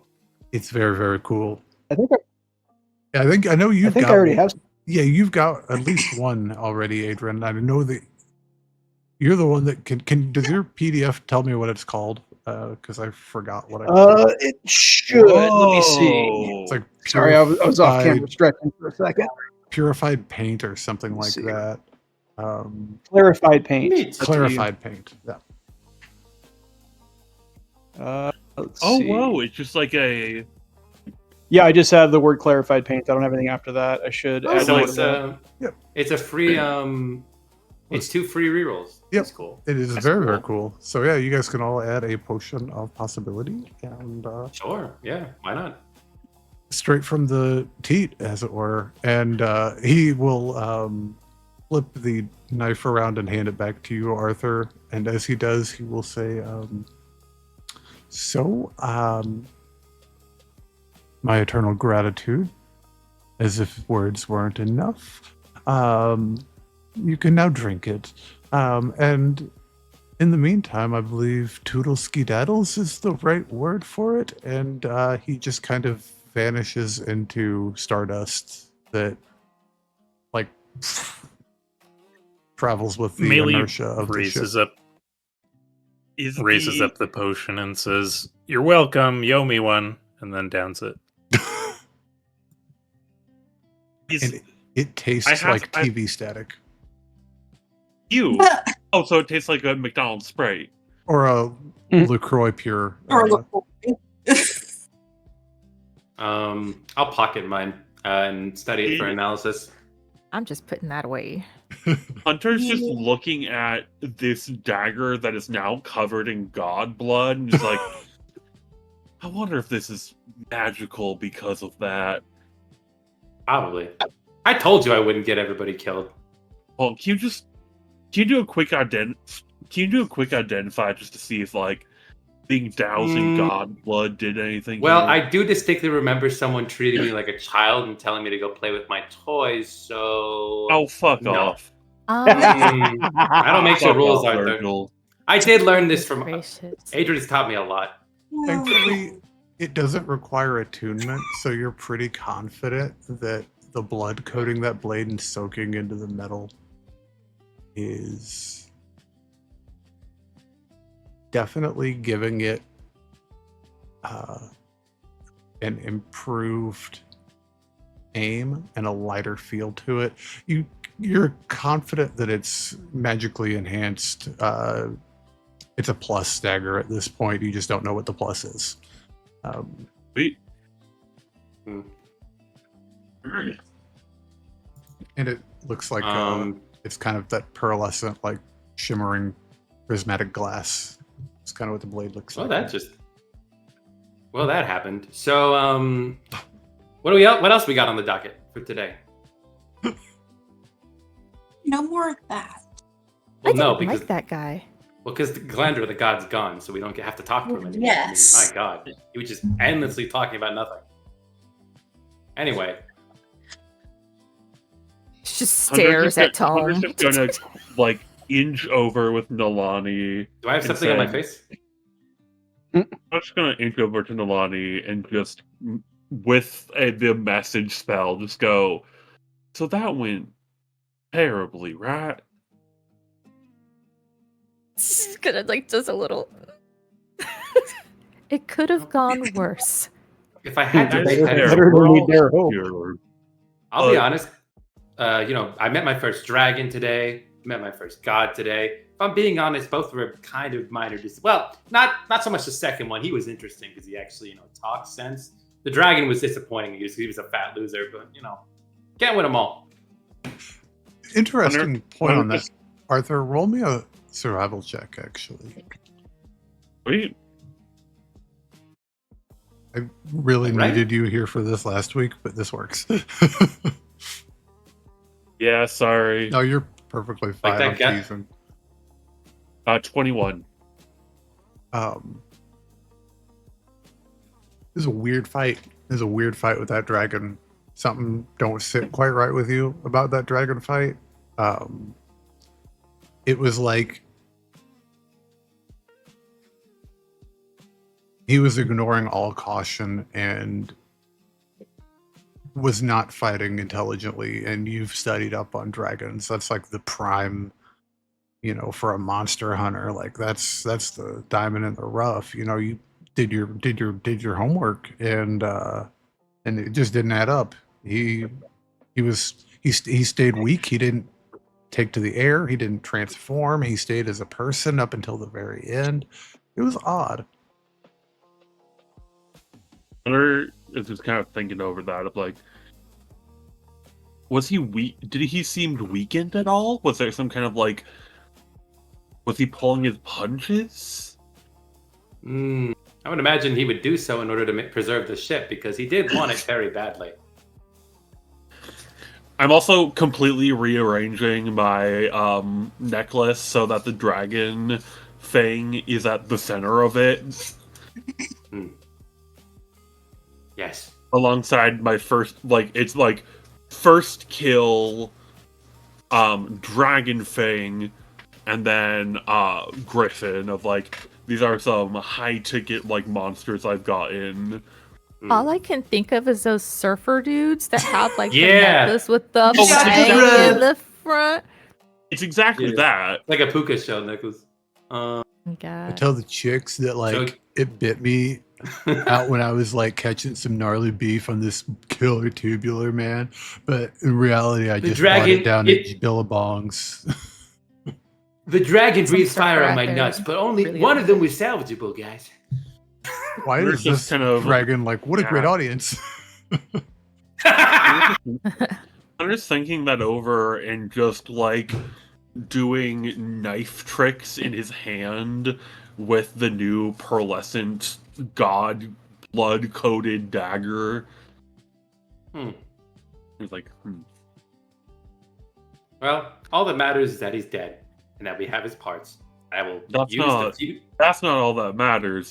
It's very, very cool. I think I know you've I got already have. Yeah, you've got at least one already, Adrian. I know that you're the one that can. Does your PDF tell me what it's called? Because I forgot what I called it. It should. Let me see. Whoa. It's like Sorry, I was off camera purified- stretching for a second. purified paint or something like see. that. Clarified paint. Neat. That's what Clarified paint. Yeah. let's Oh, see. whoa. It's just like a. Yeah, I just have the word clarified paint. I don't have anything after that. I should add So more it's to that. Yep. it's a free it's 2 free rerolls. Yep. That's cool. It is That's very, very cool. So yeah, you guys can all add a potion of possibility, and Sure. Yeah. Why not? straight from the teat, as it were. And he will flip the knife around and hand it back to you, Arthur. And as he does, he will say, my eternal gratitude, as if words weren't enough. You can now drink it. And in the meantime, I believe Toodle Skedaddles is the right word for it. And he just kind of vanishes into stardust that, like, travels with the Melee inertia of the ship. raises up the potion and says, "You're welcome, you owe me one," and then downs it. And it tastes like TV static. You. Oh, so it tastes like a McDonald's Sprite. Or a LaCroix Pure. I'll pocket mine and study it for analysis. I'm just putting that away. Hunter's just looking at this dagger that is now covered in god blood and just like, I wonder if this is magical because of that. Probably. I told you I wouldn't get everybody killed. Well, can you do a quick identify just to see if like being doused in god blood did anything? Well, to you? I do distinctly remember someone treating me like a child and telling me to go play with my toys, so... Oh, fuck No. off. I don't make the Fuck rules, off, Arthur. Virgil. I did learn this from... Gracious. Adrian's taught me a lot. Thankfully, it doesn't require attunement, so you're pretty confident that the blood coating that blade and soaking into the metal is definitely giving it an improved aim and a lighter feel to it. You're confident that it's magically enhanced. It's a plus dagger at this point. You just don't know what the plus is. Sweet. Hmm. And it looks like it's kind of that pearlescent, like shimmering prismatic glass. It's kind of what the blade looks like. That happened. So, what else we got on the docket for today? No more of that. Well, I no, didn't because like that guy. because Calandra, the god's gone, so we don't have to talk to him anymore. Yes. I mean, my God, he was just endlessly talking about nothing. Anyway, Just stares at Tome. I'm just gonna like inch over with Nalani. do I have And something on my say- face? I'm just gonna inch over to Nalani and just with the message spell, just go. So that went terribly, right? Just gonna like just a little. It could have gone worse. If I had to, Better pick, better than we We're dare all hope. here. I'll be honest. I met my first dragon today. Met my first god today. If I'm being honest, both were kind of minor. Well, not so much the second one. He was interesting because he actually, talks sense. The dragon was disappointing. He was a fat loser, but can't win them all. Interesting point on that. just- Arthur, roll me a survival check, actually. Sweet. I really Right. needed you here for this last week, but this works. Yeah, sorry. No, you're perfectly fine. that I'm guy. teasing. 21. This is a weird fight. There's a weird fight with that dragon. Something don't sit quite right with you about that dragon fight. It was like he was ignoring all caution and was not fighting intelligently. And you've studied up on dragons. That's like the prime, for a monster hunter. Like that's the diamond in the rough. You did your homework, and it just didn't add up. He stayed weak. He didn't take to the air. He didn't transform. He stayed as a person up until the very end. It was odd. Hunter is just kind of thinking over that of like, was he weak? Did he seemed weakened at all? Was there some kind of like, was he pulling his punches? I would imagine he would do so in order to preserve the ship because he did want it very badly. I'm also completely rearranging my necklace so that the dragon thing is at the center of it. Yes. Alongside my first, it's like first kill, dragon fang, and then griffin of like these are some high ticket monsters I've gotten. All I can think of is those surfer dudes that have the Yeah. necklace with the Oh, fang in the front. It's exactly Yeah. that. Like a puka shell necklace. I God. tell the chicks that it bit me out when I was catching some gnarly beef on this killer tubular man, but in reality I The just bought dragon- it down it- at Billabongs. The dragon Some breathes fire on surfer my out there nuts, but only really one of them like was salvageable, guys. Why We're is just this kind of- dragon what a great audience? I'm just thinking that over and just doing knife tricks in his hand with the new pearlescent god blood coated dagger. He's like, Well, all that matters is that he's dead and that we have his parts. I will That's use not- the few. that's not all that matters.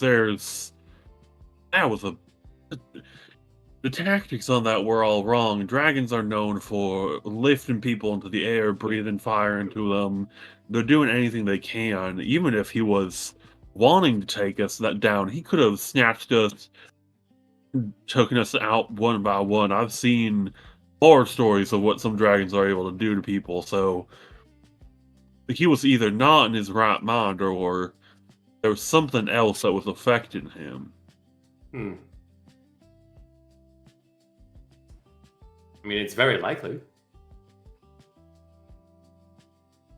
The tactics on that were all wrong. Dragons are known for lifting people into the air, breathing fire into them. They're doing anything they can. Even if he was wanting to take us down, he could have snatched us, taken us out one by one. I've seen horror stories of what some dragons are able to do to people, so he was either not in his right mind or there was something else that was affecting him. I mean, it's very likely.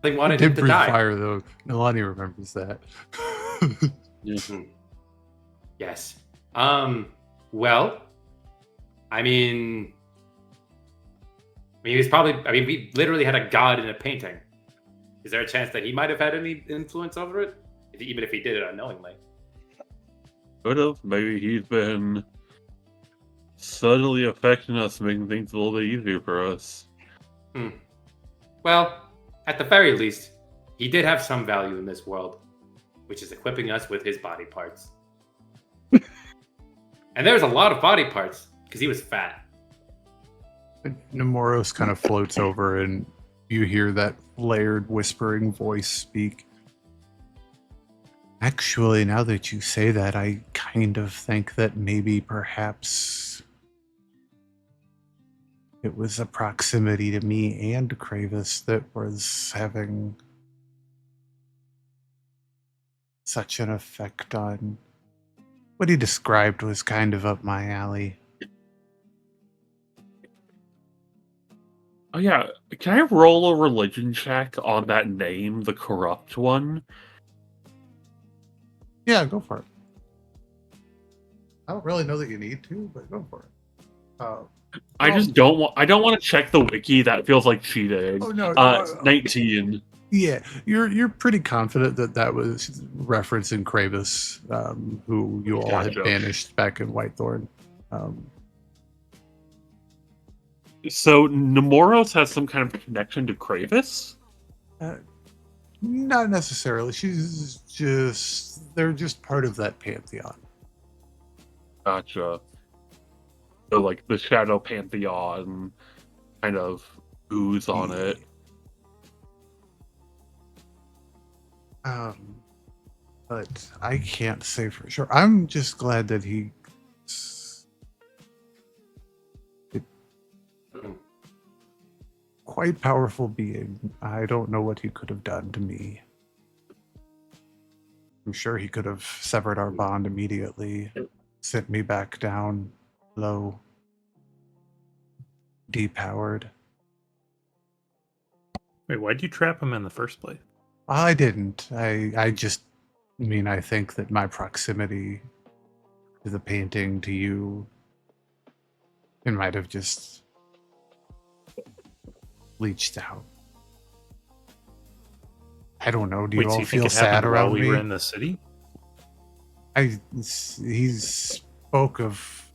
They wanted Did him to breathe die. fire though. Nalani remembers that. Mhm. Yes. Well, I mean, he was probably. I mean, we literally had a god in a painting. Is there a chance that he might have had any influence over it, even if he did it unknowingly? Could have. Maybe he's been subtly affecting us, making things a little bit easier for us. Well, at the very least, he did have some value in this world, which is equipping us with his body parts. And there's a lot of body parts because he was fat. Nemoros kind of floats over, and you hear that layered, whispering voice speak. Actually, now that you say that, I kind of think that maybe perhaps it was a proximity to me and Kravis that was having such an effect on what he described was kind of up my alley. Oh yeah, can I roll a religion check on that name, the corrupt one? Yeah, go for it. I don't really know that you need to, but go for it. I just don't want. I don't want to check the wiki. That feels like cheating. Oh no, 19. Yeah, you're pretty confident that that was referencing Kravis, who you all had Gotcha. banished back in Whitethorn. So Nemoros has some kind of connection to Kravis? Not necessarily. She's just they're just part of that pantheon. Gotcha. So like the Shadow Pantheon kind of ooze on it. But I can't say for sure. I'm just glad that he quite powerful being. I don't know what he could have done to me. I'm sure he could have severed our bond immediately, sent me back down low, depowered. Wait, why'd you trap him in the first place? I didn't. I just mean I think that my proximity to the painting, to you, it might have just leached out. I don't know. Do you Wait, so all you think feel it sad happened while around we me? were in the city? He spoke of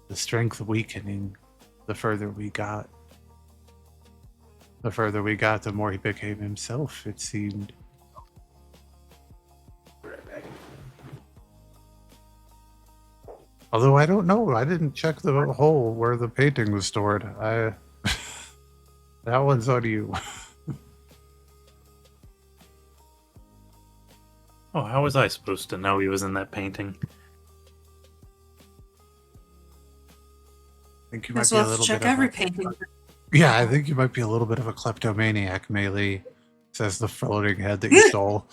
the strength weakening the further we got. The further we got, the more he became himself, it seemed. Although I don't know. I didn't check the hole where the painting was stored. That one's on you. Oh, how was I supposed to know he was in that painting? I think you might Guess be we'll a have to little check bit of every a, painting. yeah, I think you might be a little bit of a kleptomaniac, Melee, says the floating head that you stole.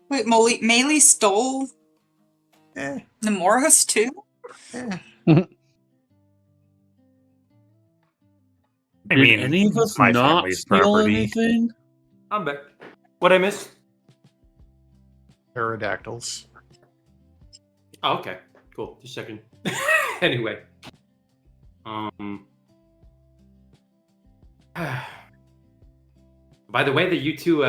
Wait, Melee stole Nemoros too? I Did mean, any of us my not family's steal property. anything? I'm back. What I missed? Pterodactyls. Oh, okay. Cool. Just checking. Anyway. By the way that you two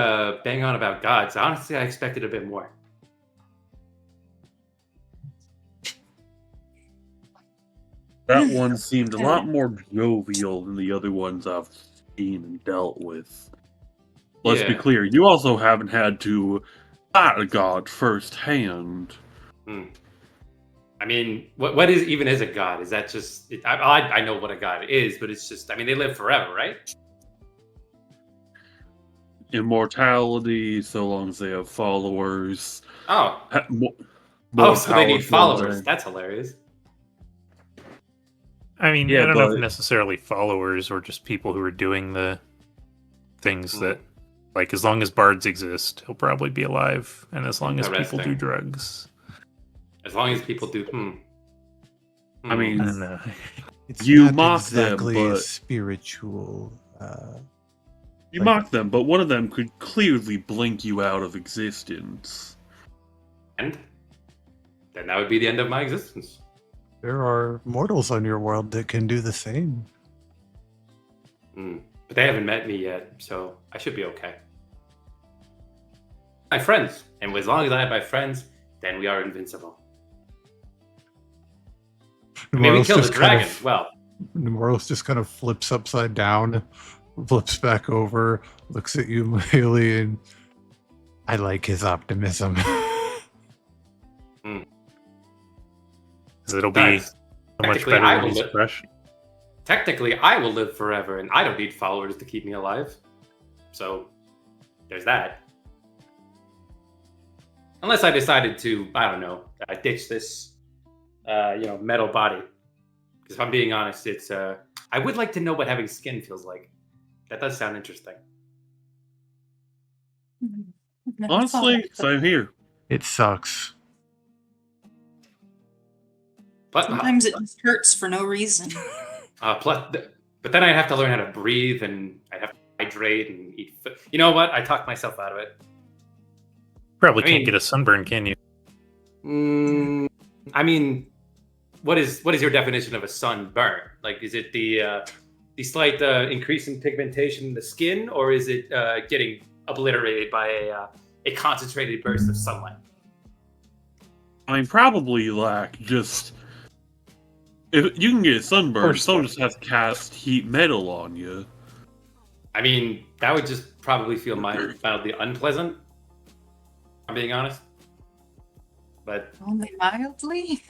bang on about gods, honestly, I expected a bit more. That one seemed a lot more jovial than the other ones I've seen and dealt with. Let's be Yeah. clear, you also haven't had to fight a god firsthand. I mean, what is even is a god? Is that just? I know what a god is, but it's just. I mean, they live forever, right? Immortality, so long as they have followers. Oh, More so they need powerful followers. than- That's hilarious. I mean, Yeah, I don't know but- if necessarily followers or just people who are doing the things that, like, as long as bards exist, he'll probably be alive, and as long as people do Interesting. drugs. As long as people do. I mean, I don't know. It's You not mock them, exactly but- spiritual. you Like- mock them, but one of them could clearly blink you out of existence. And then that would be the end of my existence. There are mortals on your world that can do the same. But they haven't met me yet, so I should be okay. My friends, and as long as I have my friends, then we are invincible. Maybe Moros kill the just kind dragon. of- Well, Moros just kind of flips upside down, flips back over, looks at you, Haley, and I like his optimism. Because it'll be Guys, so much technically, better I when will he's li- fresh. technically, I will live forever, and I don't need followers to keep me alive. So, there's that. Unless I decided to, I don't know, ditch this, metal body. Because if I'm being honest, it's, I would like to know what having skin feels like. That does sound interesting. Honestly, same here. It sucks. But Sometimes it just hurts for no reason. but then I'd have to learn how to breathe, and I'd have to hydrate and eat food. You know what? I talked myself out of it. Probably I mean- can't get a sunburn, can you? I mean, what is your definition of a sunburn? Like, is it the slight increase in pigmentation in the skin, or is it getting obliterated by a concentrated burst of sunlight? I mean, probably like just if you can get a sunburn, someone just has to cast heat metal on you. I mean, that would just probably feel mildly unpleasant. I'm being honest. But, Only mildly?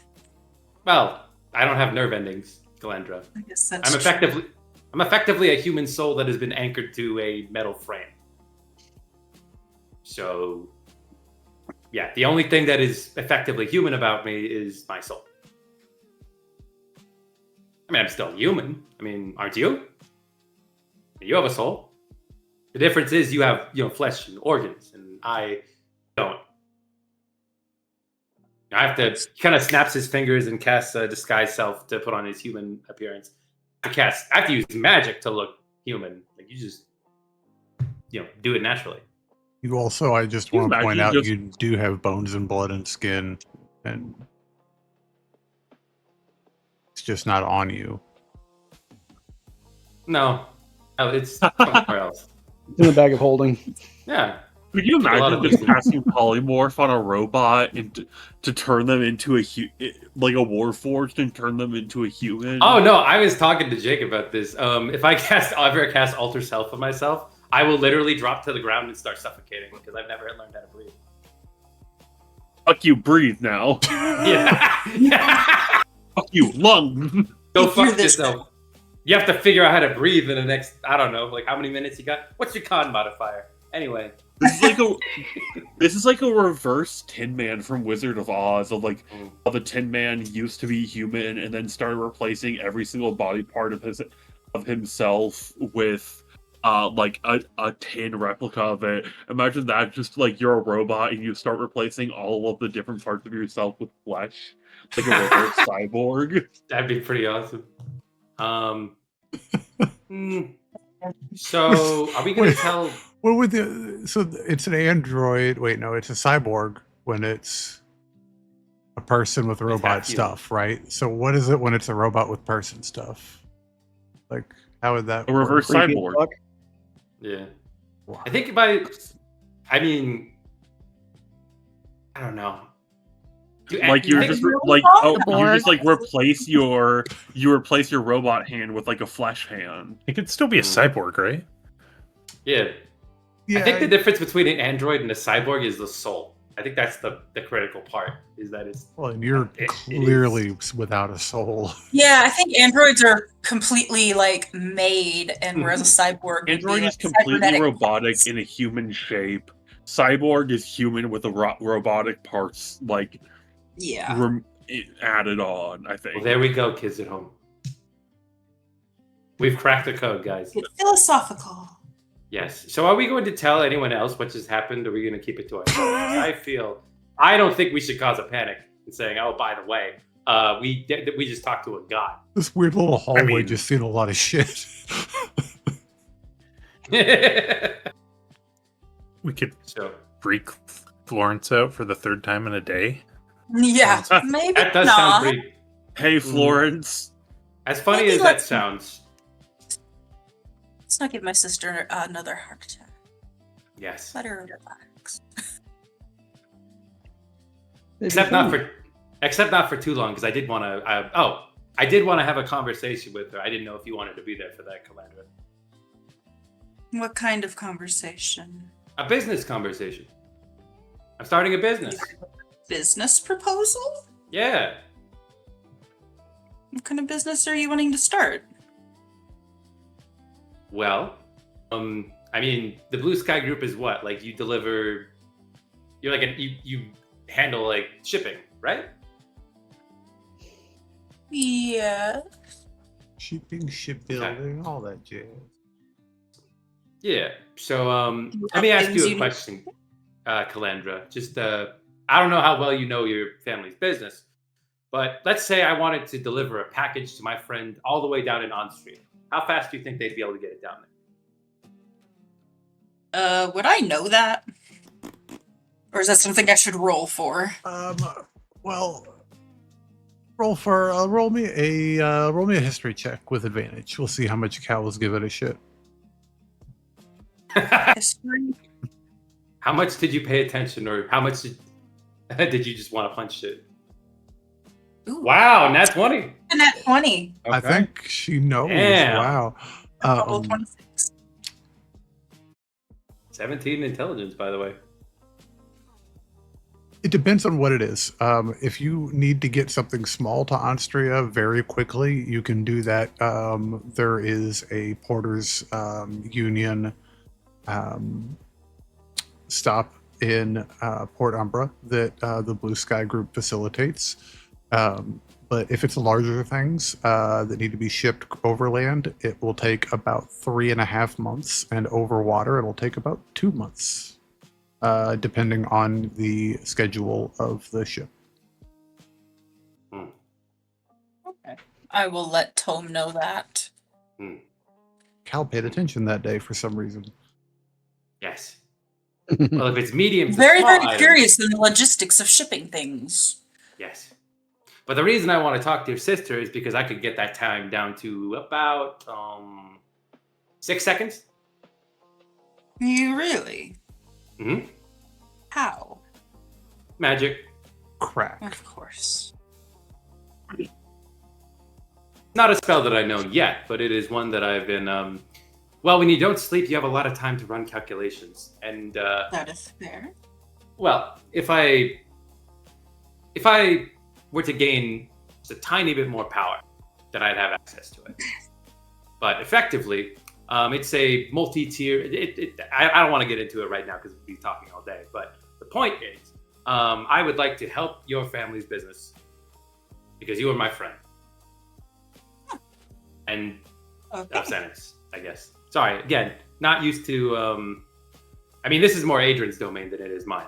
well, I don't have nerve endings, Calandra. I guess that's I'm effectively a human soul that has been anchored to a metal frame. So, yeah, the only thing that is effectively human about me is my soul. I mean, I'm still human. I mean, aren't you? You have a soul. The difference is you have, flesh and organs, and I don't. I have to. He kind of snaps his fingers and casts a disguise self to put on his human appearance. I have to use magic to look human. Like you just, do it naturally. You also, I just You want to imagine point out, just- you do have bones and blood and skin, and it's just not on you. No, it's somewhere else. In the bag of holding. Yeah. Could you A lot imagine of just people- casting polymorph on a robot and to turn them into like a warforged and turn them into a human? Oh no, I was talking to Jake about this. If I ever cast alter self of myself, I will literally drop to the ground and start suffocating because I've never learned how to breathe. Fuck you, breathe now. Yeah. Fuck you, lung. Go You hear fuck this- yourself. You have to figure out how to breathe in the next, I don't know, like how many minutes you got? What's your con modifier? Anyway. This is like a reverse Tin Man from Wizard of Oz of like how the Tin Man used to be human and then started replacing every single body part of himself with like a tin replica of it. Imagine that, just like you're a robot and you start replacing all of the different parts of yourself with flesh, like a reverse cyborg. That'd be pretty awesome. So are we gonna Wait. tell What would so it's an android? Wait, no, it's a cyborg when it's a person with robot half human. stuff, right? So what is it when it's a robot with person stuff? Like, how would that A reverse work? Creepy cyborg. fuck. Yeah. Wow. I think I don't know. Like you're I just think- you just like replace your robot hand with like a flesh hand. It could still be a cyborg, right? Yeah. Yeah, I think the difference between an android and a cyborg is the soul. I think that's the critical part. Is that it's well, and you're it clearly without a soul. Yeah, I think androids are completely like made, and whereas a cyborg would Android be, is like, completely cybernetic robotic parts. in a human shape. Cyborg is human with the robotic parts like Yeah. added on. I think. well, there we go, kids at home. We've cracked the code, guys. It's philosophical. Yes. So are we going to tell anyone else what just happened, or are we going to keep it to ourselves? I don't think we should cause a panic. and saying, "Oh, by the way, we just talked to a god." This weird little hallway mean- just seen a lot of shit. We could So freak Florence out for the third time in a day. Yeah, maybe that does not. sound pretty. Hey, Florence. As funny Maybe as that let's- sounds, Let's not give my sister another heart attack. yes. Let her relax. Except not for too long, because I did want to. I did want to have a conversation with her. I didn't know if you wanted to be there for that, Calandra. What kind of conversation? A business conversation. I'm starting a business. Business proposal? Yeah. What kind of business are you wanting to start? Well, I mean, the Blue Sky Group is what? Like, you deliver. You're like you handle like shipping, right? Yeah. Shipping, shipbuilding, all that jazz. Yeah. So, let me ask you a question, Calandra. Just, I don't know how well you know your family's business, but let's say I wanted to deliver a package to my friend all the way down in On Street. How fast do you think they'd be able to get it down there? Would I know that? Or is that something I should roll for? Well, roll me a history check with advantage. We'll see how much Cal was giving a shit. History? How much did you pay attention, or how much did you just want to punch it? Ooh. Wow, nat 20. And at 20. I think she knows. Damn. Wow. Roll 26. 17 intelligence, by the way. It depends on what it is. If you need to get something small to Onstria very quickly, you can do that. There is a Porter's Union stop in Port Umbra that the Blue Sky Group facilitates. But if it's larger things that need to be shipped overland, it will take about 3.5 months, and over water, it'll take about 2 months, depending on the schedule of the ship. Okay. I will let Tome know that. Cal paid attention that day for some reason. Yes. Well, if it's medium to Very, small very items- curious in the logistics of shipping things. Yes. But the reason I want to talk to your sister is because I could get that time down to about 6 seconds. You really? Mm-hmm. How? Magic. Crack. Of course. Not a spell that I know yet, but it is one that I've been. Well, when you don't sleep, you have a lot of time to run calculations, and That is fair. well, if I were to gain just a tiny bit more power, then I'd have access to it. But effectively, it's a multi-tier. I don't want to get into it right now because we'll be talking all day. But the point is, I would like to help your family's business because you are my friend. And Okay. of sentence, I guess. Sorry, again, not used to. I mean, this is more Adran's domain than it is mine.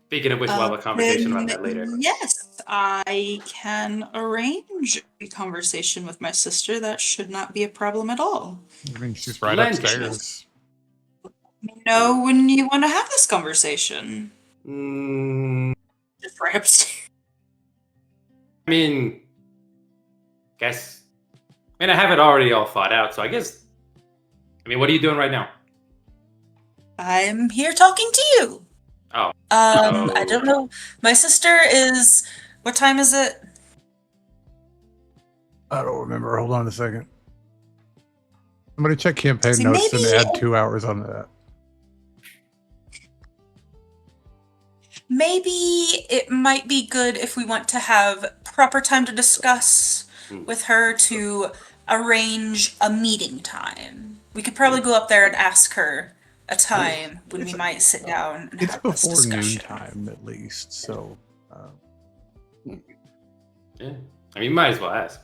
Speaking of which, we'll have a conversation about that later. Yes, I can arrange a conversation with my sister. That should not be a problem at all. I mean, she's right Splendid. upstairs. You know when you want to have this conversation. Just right upstairs. I mean, I have it already all thought out, so I guess. I mean, what are you doing right now? I'm here talking to you. Oh. I don't know. My sister is. What time is it? I don't remember. Hold on a second. I'm going to check campaign See, notes and maybe- add 2 hours on that. Maybe it might be good if we want to have proper time to discuss with her to arrange a meeting time. We could probably go up there and ask her a time when we might sit down and It's have this before noon discussion. time, at least. So, Yeah. I mean, you might as well ask.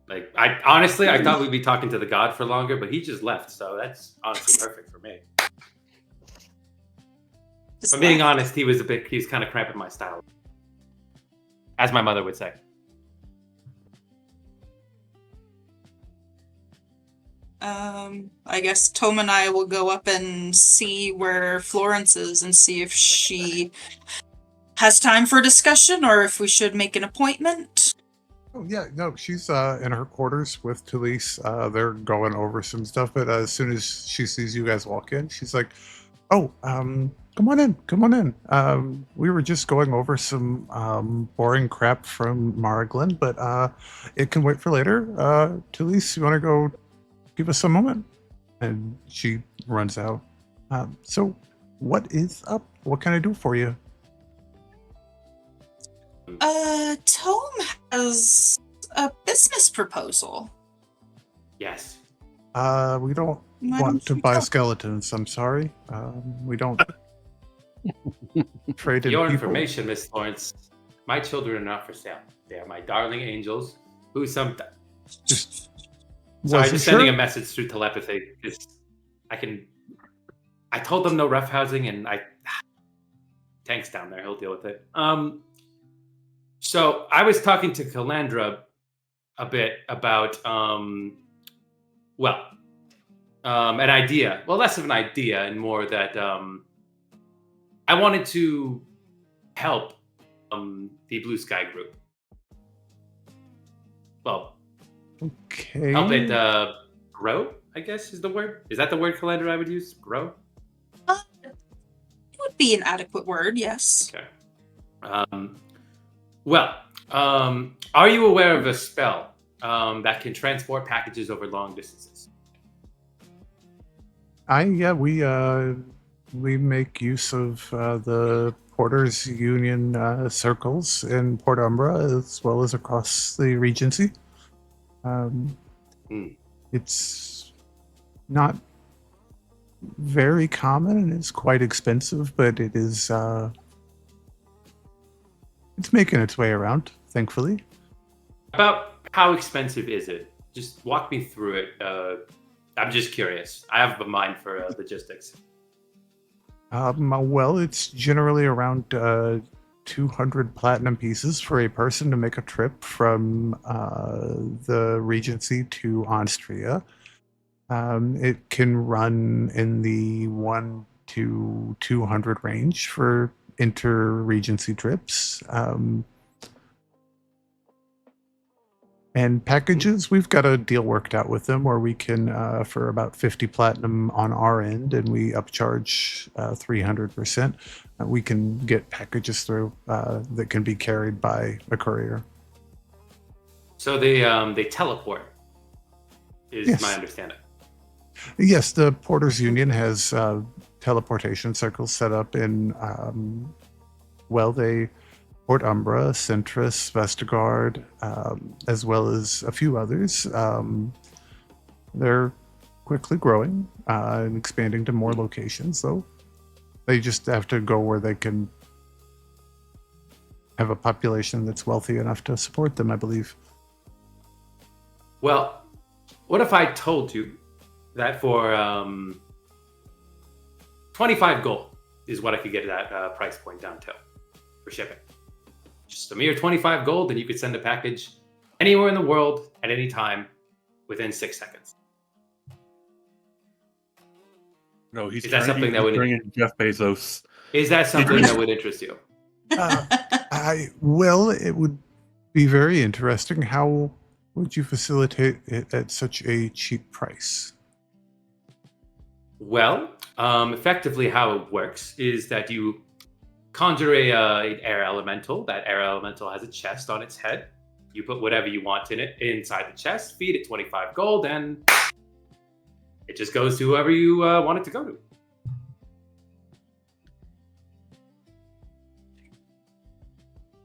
Like, I honestly, I thought we'd be talking to the god for longer, but he just left, so that's honestly perfect for me. Just I'm being laugh. honest, he was kind of cramping my style. As my mother would say. I guess Tome and I will go up and see where Florence is and see if she has time for discussion or if we should make an appointment. Oh yeah, no, she's in her quarters with Talise. They're going over some stuff, but as soon as she sees you guys walk in, she's like, "Oh, come on in. We were just going over some boring crap from Maraglen, but it can wait for later. Talise, you want to go give us a moment?" And she runs out. So, what is up? What can I do for you? Tome has a business proposal. Yes. We don't Why want don't to you buy tell- skeletons. I'm sorry. We don't trade in Your people. information, Miss Lawrence. My children are not for sale. They are my darling angels who sometimes. Just Sorry, wasn't just sending sure. a message through telepathy because I told them no roughhousing, and Tank's down there. He'll deal with it. So I was talking to Calandra a bit about an idea. Well, less of an idea and more that I wanted to help the Blue Sky group. Well, Okay. help it grow, I guess is the word. Is that the word, Calandra, I would use? Grow? It would be an adequate word, yes. Okay. Are you aware of a spell that can transport packages over long distances? We make use of the Porters Union circles in Port Umbra as well as across the Regency. It's not very common and it's quite expensive, but it is it's making its way around, thankfully. About how expensive is it? Just walk me through it. I'm just curious. I have a mind for logistics. Well, it's generally around 200 platinum pieces for a person to make a trip from the Regency to Austria. It can run in the 1 to 200 range for inter-Regency trips. And packages, we've got a deal worked out with them where we can, for about 50 platinum on our end, and we upcharge 300%, we can get packages through that can be carried by a courier. So they teleport, is Yes. my understanding. Yes, the Porters Union has teleportation circles set up in, Port Umbra, Centris, Vestergaard, as well as a few others. They're quickly growing and expanding to more locations, though. They just have to go where they can have a population that's wealthy enough to support them, I believe. Well, what if I told you that for 25 gold is what I could get that price point down to for shipping? Just a mere 25 gold, and you could send a package anywhere in the world at any time within 6 seconds. No, he's Is that something that would- bringing Jeff Bezos. Is that something that would interest you? Well, it would be very interesting. How would you facilitate it at such a cheap price? Well, effectively how it works is that you conjure an air elemental. That air elemental has a chest on its head. You put whatever you want in it inside the chest, feed it 25 gold, and it just goes to whoever you want it to go to.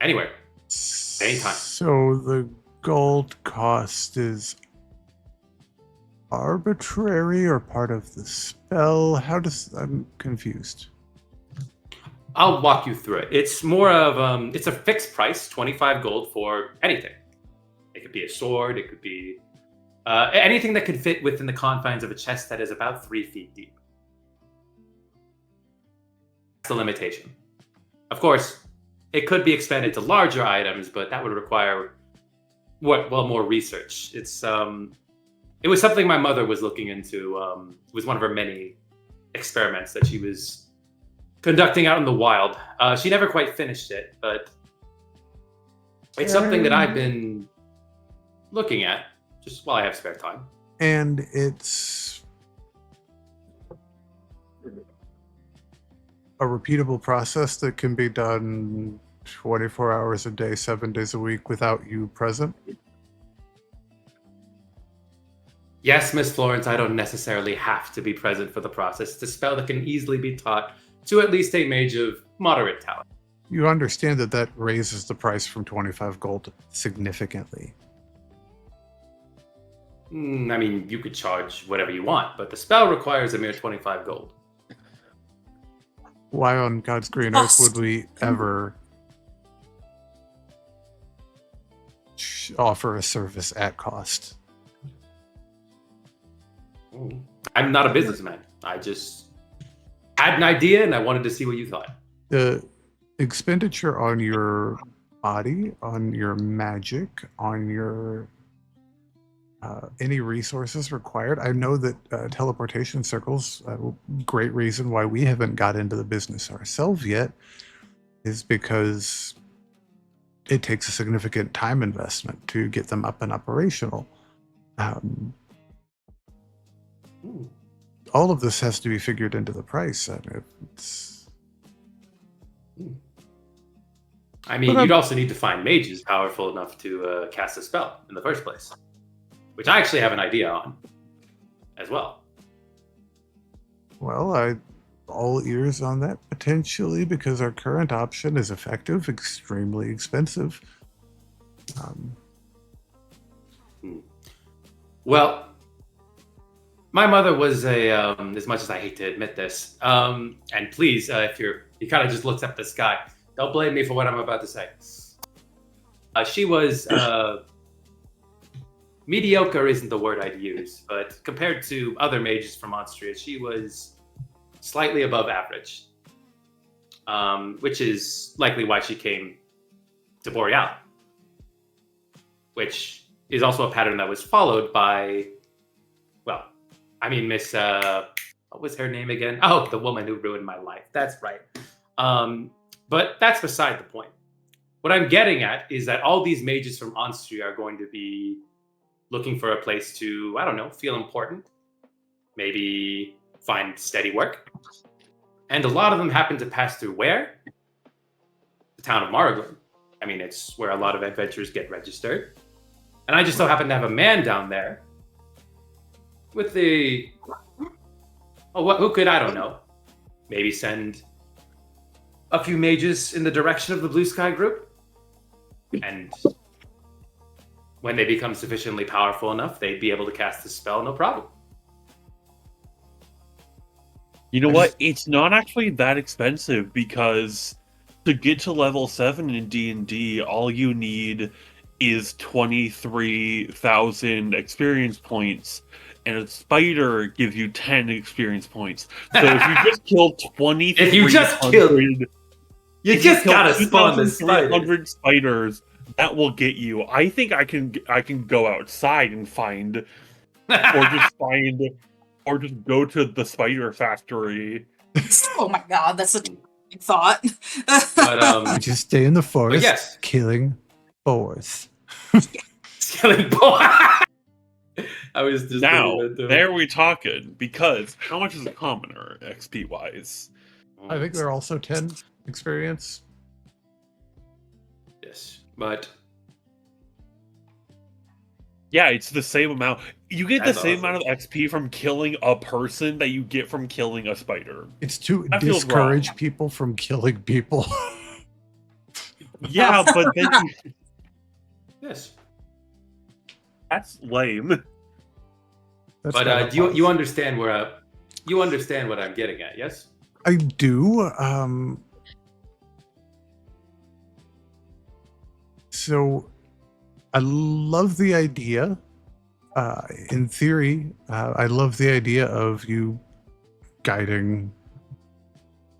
Anywhere. Anytime. So the gold cost is arbitrary or part of the spell? I'm confused. I'll walk you through it. It's more of it's a fixed price, 25 gold for anything. It could be a sword. It could be anything that could fit within the confines of a chest that is about 3 feet deep. the limitation. Of course, it could be expanded to larger items, but that would require more research. It was something my mother was looking into. It was one of her many experiments that she was conducting out in the wild. She never quite finished it, but it's something that I've been looking at just while I have spare time. And it's a repeatable process that can be done 24 hours a day, 7 days a week without you present. Yes, Miss Florence, I don't necessarily have to be present for the process. It's a spell that can easily be taught to at least a mage of moderate talent. You understand that that raises the price from 25 gold significantly. I mean, you could charge whatever you want, but the spell requires a mere 25 gold. Why on God's green earth would we ever offer a service at cost? I'm not a businessman. I just had an idea and I wanted to see what you thought. The expenditure on your body, on your magic, on your any resources required. I know that teleportation circles, a great reason why we haven't got into the business ourselves yet, is because it takes a significant time investment to get them up and operational. All of this has to be figured into the price. I mean, you'd also need to find mages powerful enough to cast a spell in the first place, which I actually have an idea on as well. Well, I all ears on that potentially, because our current option is effective, extremely expensive. Well, my mother was a, as much as I hate to admit this, and please, if he kind of just looks up at the sky, don't blame me for what I'm about to say. She was, mediocre isn't the word I'd use, but compared to other mages from Monstria, she was slightly above average, which is likely why she came to Boreala, which is also a pattern that was followed by, well, I mean, Miss, what was her name again? Oh, the woman who ruined my life. That's right. But that's beside the point. What I'm getting at is that all these mages from Onstria are going to be looking for a place to, I don't know, feel important, maybe find steady work. And a lot of them happen to pass through where? The town of Maragorn. I mean, it's where a lot of adventurers get registered. And I just so happen to have a man down there with the... Oh, who could, I don't know, maybe send a few mages in the direction of the Blue Sky group? And when they become sufficiently powerful enough, they'd be able to cast the spell, no problem. You know what? It's not actually that expensive, because to get to level 7 in D&D, all you need is 23,000 experience points, and a spider gives you 10 experience points. So if you just kill 23,000... If you just killed... You just gotta spawn the spider. Spiders, that will get you. I think I can go outside and find, or just go to the spider factory. Oh my god, that's a thought. But, just stay in the forest, yes. killing boars. Killing boars. I was just now there we talking, because how much is a commoner XP wise? I think they're also 10 experience. Yes, but yeah, it's the same amount. You get That's the same awesome. amount of XP from killing a person that you get from killing a spider. It's to That feels discourage wrong. people from killing people. Yeah, but then yes. that's lame. That's But not a do you policy. understand where you understand what I'm getting at? Yes. I do. So I love the idea. In theory, I love the idea of you guiding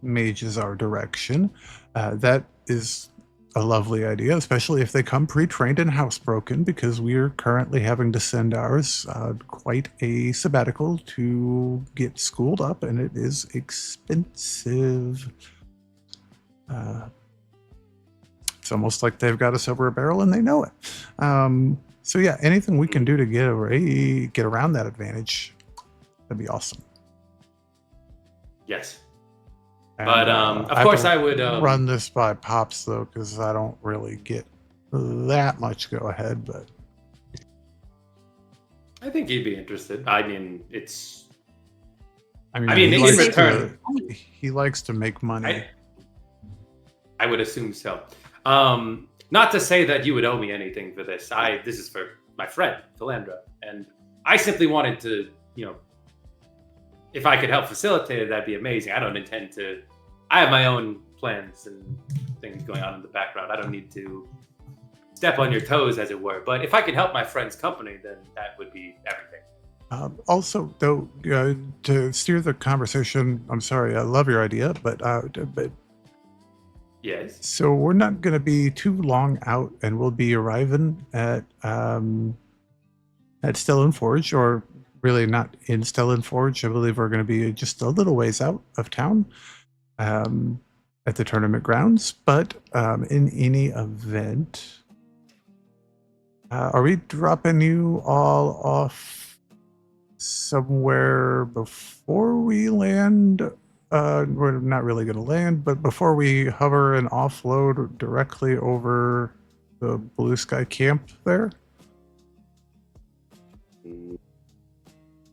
mages our direction, that is a lovely idea, especially if they come pre-trained and housebroken, because we are currently having to send ours quite a sabbatical to get schooled up, and it is expensive. It's almost like they've got us over a barrel and they know it. So yeah, anything we can do to get around that advantage, that'd be awesome. Yes. And, But of course, I would run this by Pops though, because I don't really get that much go ahead. But I think he'd be interested. I mean, it's. I mean, in return, he likes to make money. I would assume so. Not to say that you would owe me anything for this. This is for my friend Calandra, and I simply wanted to, if I could help facilitate it, that'd be amazing. I don't intend to. I have my own plans and things going on in the background. I don't need to step on your toes, as it were. But if I could help my friend's company, then that would be everything. Also, though, to steer the conversation, I'm sorry, I love your idea, but yes. So we're not going to be too long out, and we'll be arriving at Stellan Forge, or really not in Stellan Forge. I believe we're going to be just a little ways out of town at the tournament grounds. But in any event, are we dropping you all off somewhere before we land? We're not really going to land, but before we hover and offload directly over the Blue Sky camp there?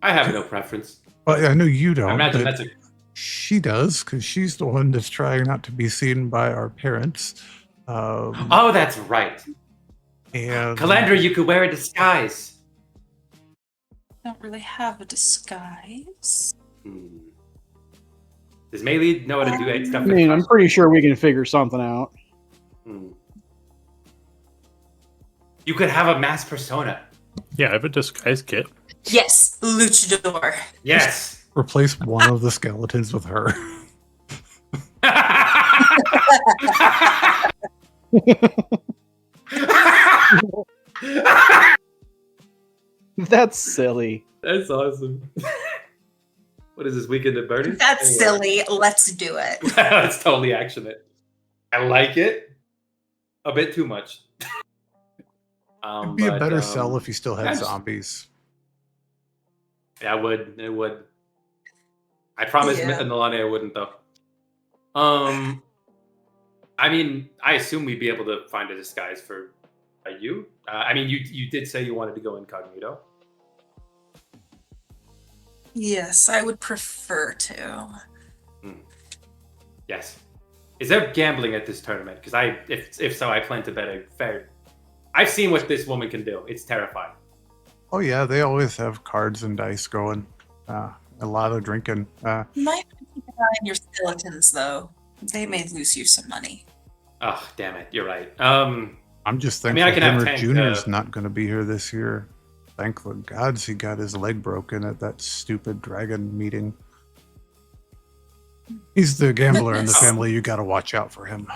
I have no preference. Well, I know you don't. I imagine but that's she does, because she's the one that's trying not to be seen by our parents. Oh, that's right. And Calandra, you could wear a disguise. Don't really have a disguise. Does Maylee know how to do stuff? I mean, I'm pretty sure we can figure something out. You could have a mass persona. Yeah, I have a disguise kit. Yes, luchador. Yes. replace one of the skeletons with her. That's silly. That's awesome. What is this, weekend at Bernie's? That's silly. Let's do it. Let's totally action it. I like it. A bit too much. It'd be a better sell if you still had zombies. Yeah, it would. I promise Nalani I wouldn't, though. I mean, I assume we'd be able to find a disguise for you. I mean, you did say you wanted to go incognito. Yes, I would prefer to. Yes. Is there gambling at this tournament? Because if so, I plan to bet a fair. I've seen what this woman can do. It's terrifying. Oh yeah, they always have cards and dice going. A lot of drinking. You might keep an eye on your skeletons, though. They may lose you some money. Oh, damn it! You're right. I'm just thinking I can have Henrik Tank, Jr.'s not going to be here this year. Thank the gods he got his leg broken at that stupid dragon meeting. He's the gambler in the family. You got to watch out for him.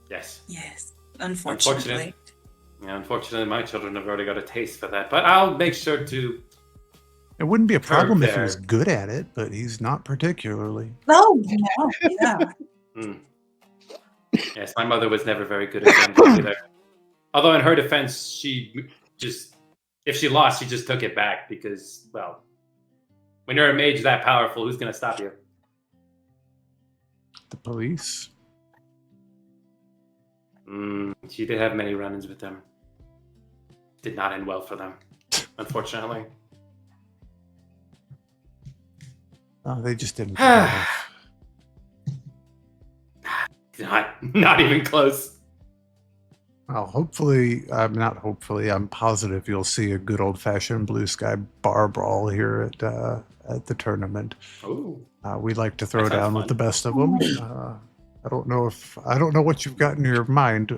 Yes. Yes. Unfortunately. Yeah, unfortunately, my children have already got a taste for that. But I'll make sure to. It wouldn't be a problem if he was good at it, but he's not particularly. Oh, no. Yeah. Yes, my mother was never very good at gambling either. Although in her defense, if she lost, she just took it back because, well, when you're a mage that powerful, who's going to stop you? The police. She did have many run-ins with them. Did not end well for them, unfortunately. Oh, they just didn't. Not even close. Well, hopefully, I'm positive you'll see a good old-fashioned blue sky bar brawl here at the tournament. Ooh. We like to throw down with the best of them. I don't know what you've got in your mind,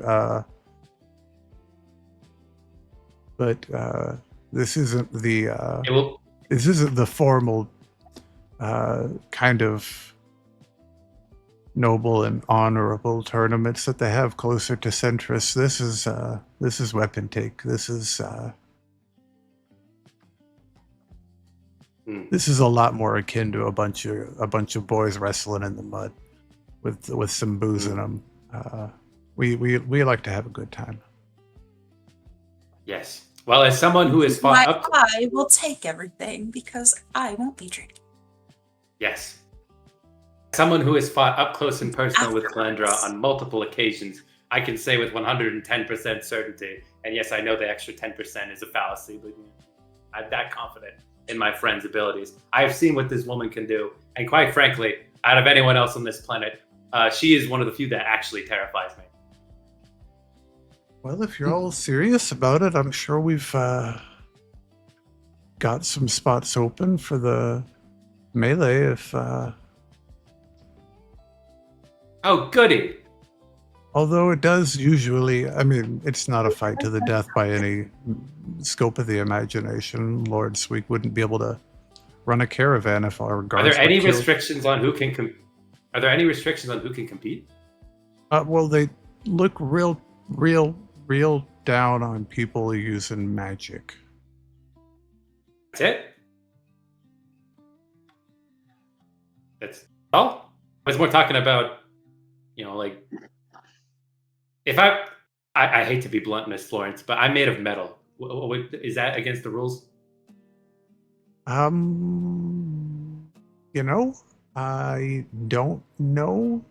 but this isn't the formal kind of noble and honorable tournaments that they have closer to Centris. This is weapon take. This is a lot more akin to a bunch of boys wrestling in the mud with some booze in them. We like to have a good time. Yes. Well, as someone who has fought up, I will take everything because I won't be drinking. yes, someone who has fought up close and personal with Calandra on multiple occasions, I can say with 110% certainty. And yes, I know the extra 10% is a fallacy, but I'm that confident in my friend's abilities. I have seen what this woman can do, and quite frankly, out of anyone else on this planet, she is one of the few that actually terrifies me. Well, if you're all serious about it, I'm sure we've got some spots open for the melee if... Oh, goody! Although it does usually, I mean, it's not a fight to the death by any scope of the imagination. Lord Sweek wouldn't be able to run a caravan if our guards Are there any were killed. restrictions on who can Are there any restrictions on who can compete? Well, they look real down on people using magic. That's it? That's all? I was more talking about, like, if I hate to be blunt, Miss Florence, but I'm made of metal. Is that against the rules? I don't know,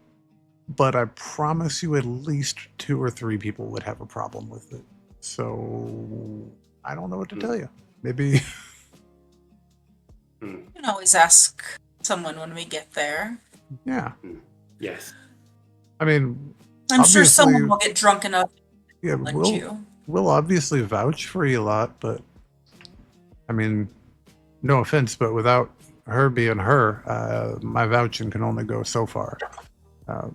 but I promise you at least 2 or 3 people would have a problem with it. So I don't know what to tell you. Maybe. You can always ask someone when we get there. Yeah. Yes. I mean, I'm sure obviously- someone will get drunk enough Yeah, to let you. we'll obviously vouch for you a lot, but I mean, no offense, but without her being her, my vouching can only go so far. Oh,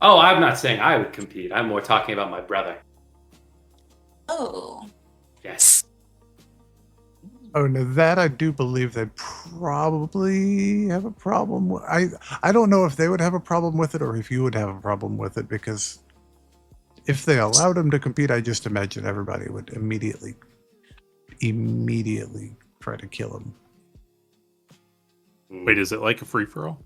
I'm not saying I would compete. I'm more talking about my brother. Oh. Yes. Oh, no, that I do believe they probably have a problem with. I don't know if they would have a problem with it or if you would have a problem with it, because if they allowed him to compete, I just imagine everybody would immediately try to kill him. Wait, is it like a free-for-all?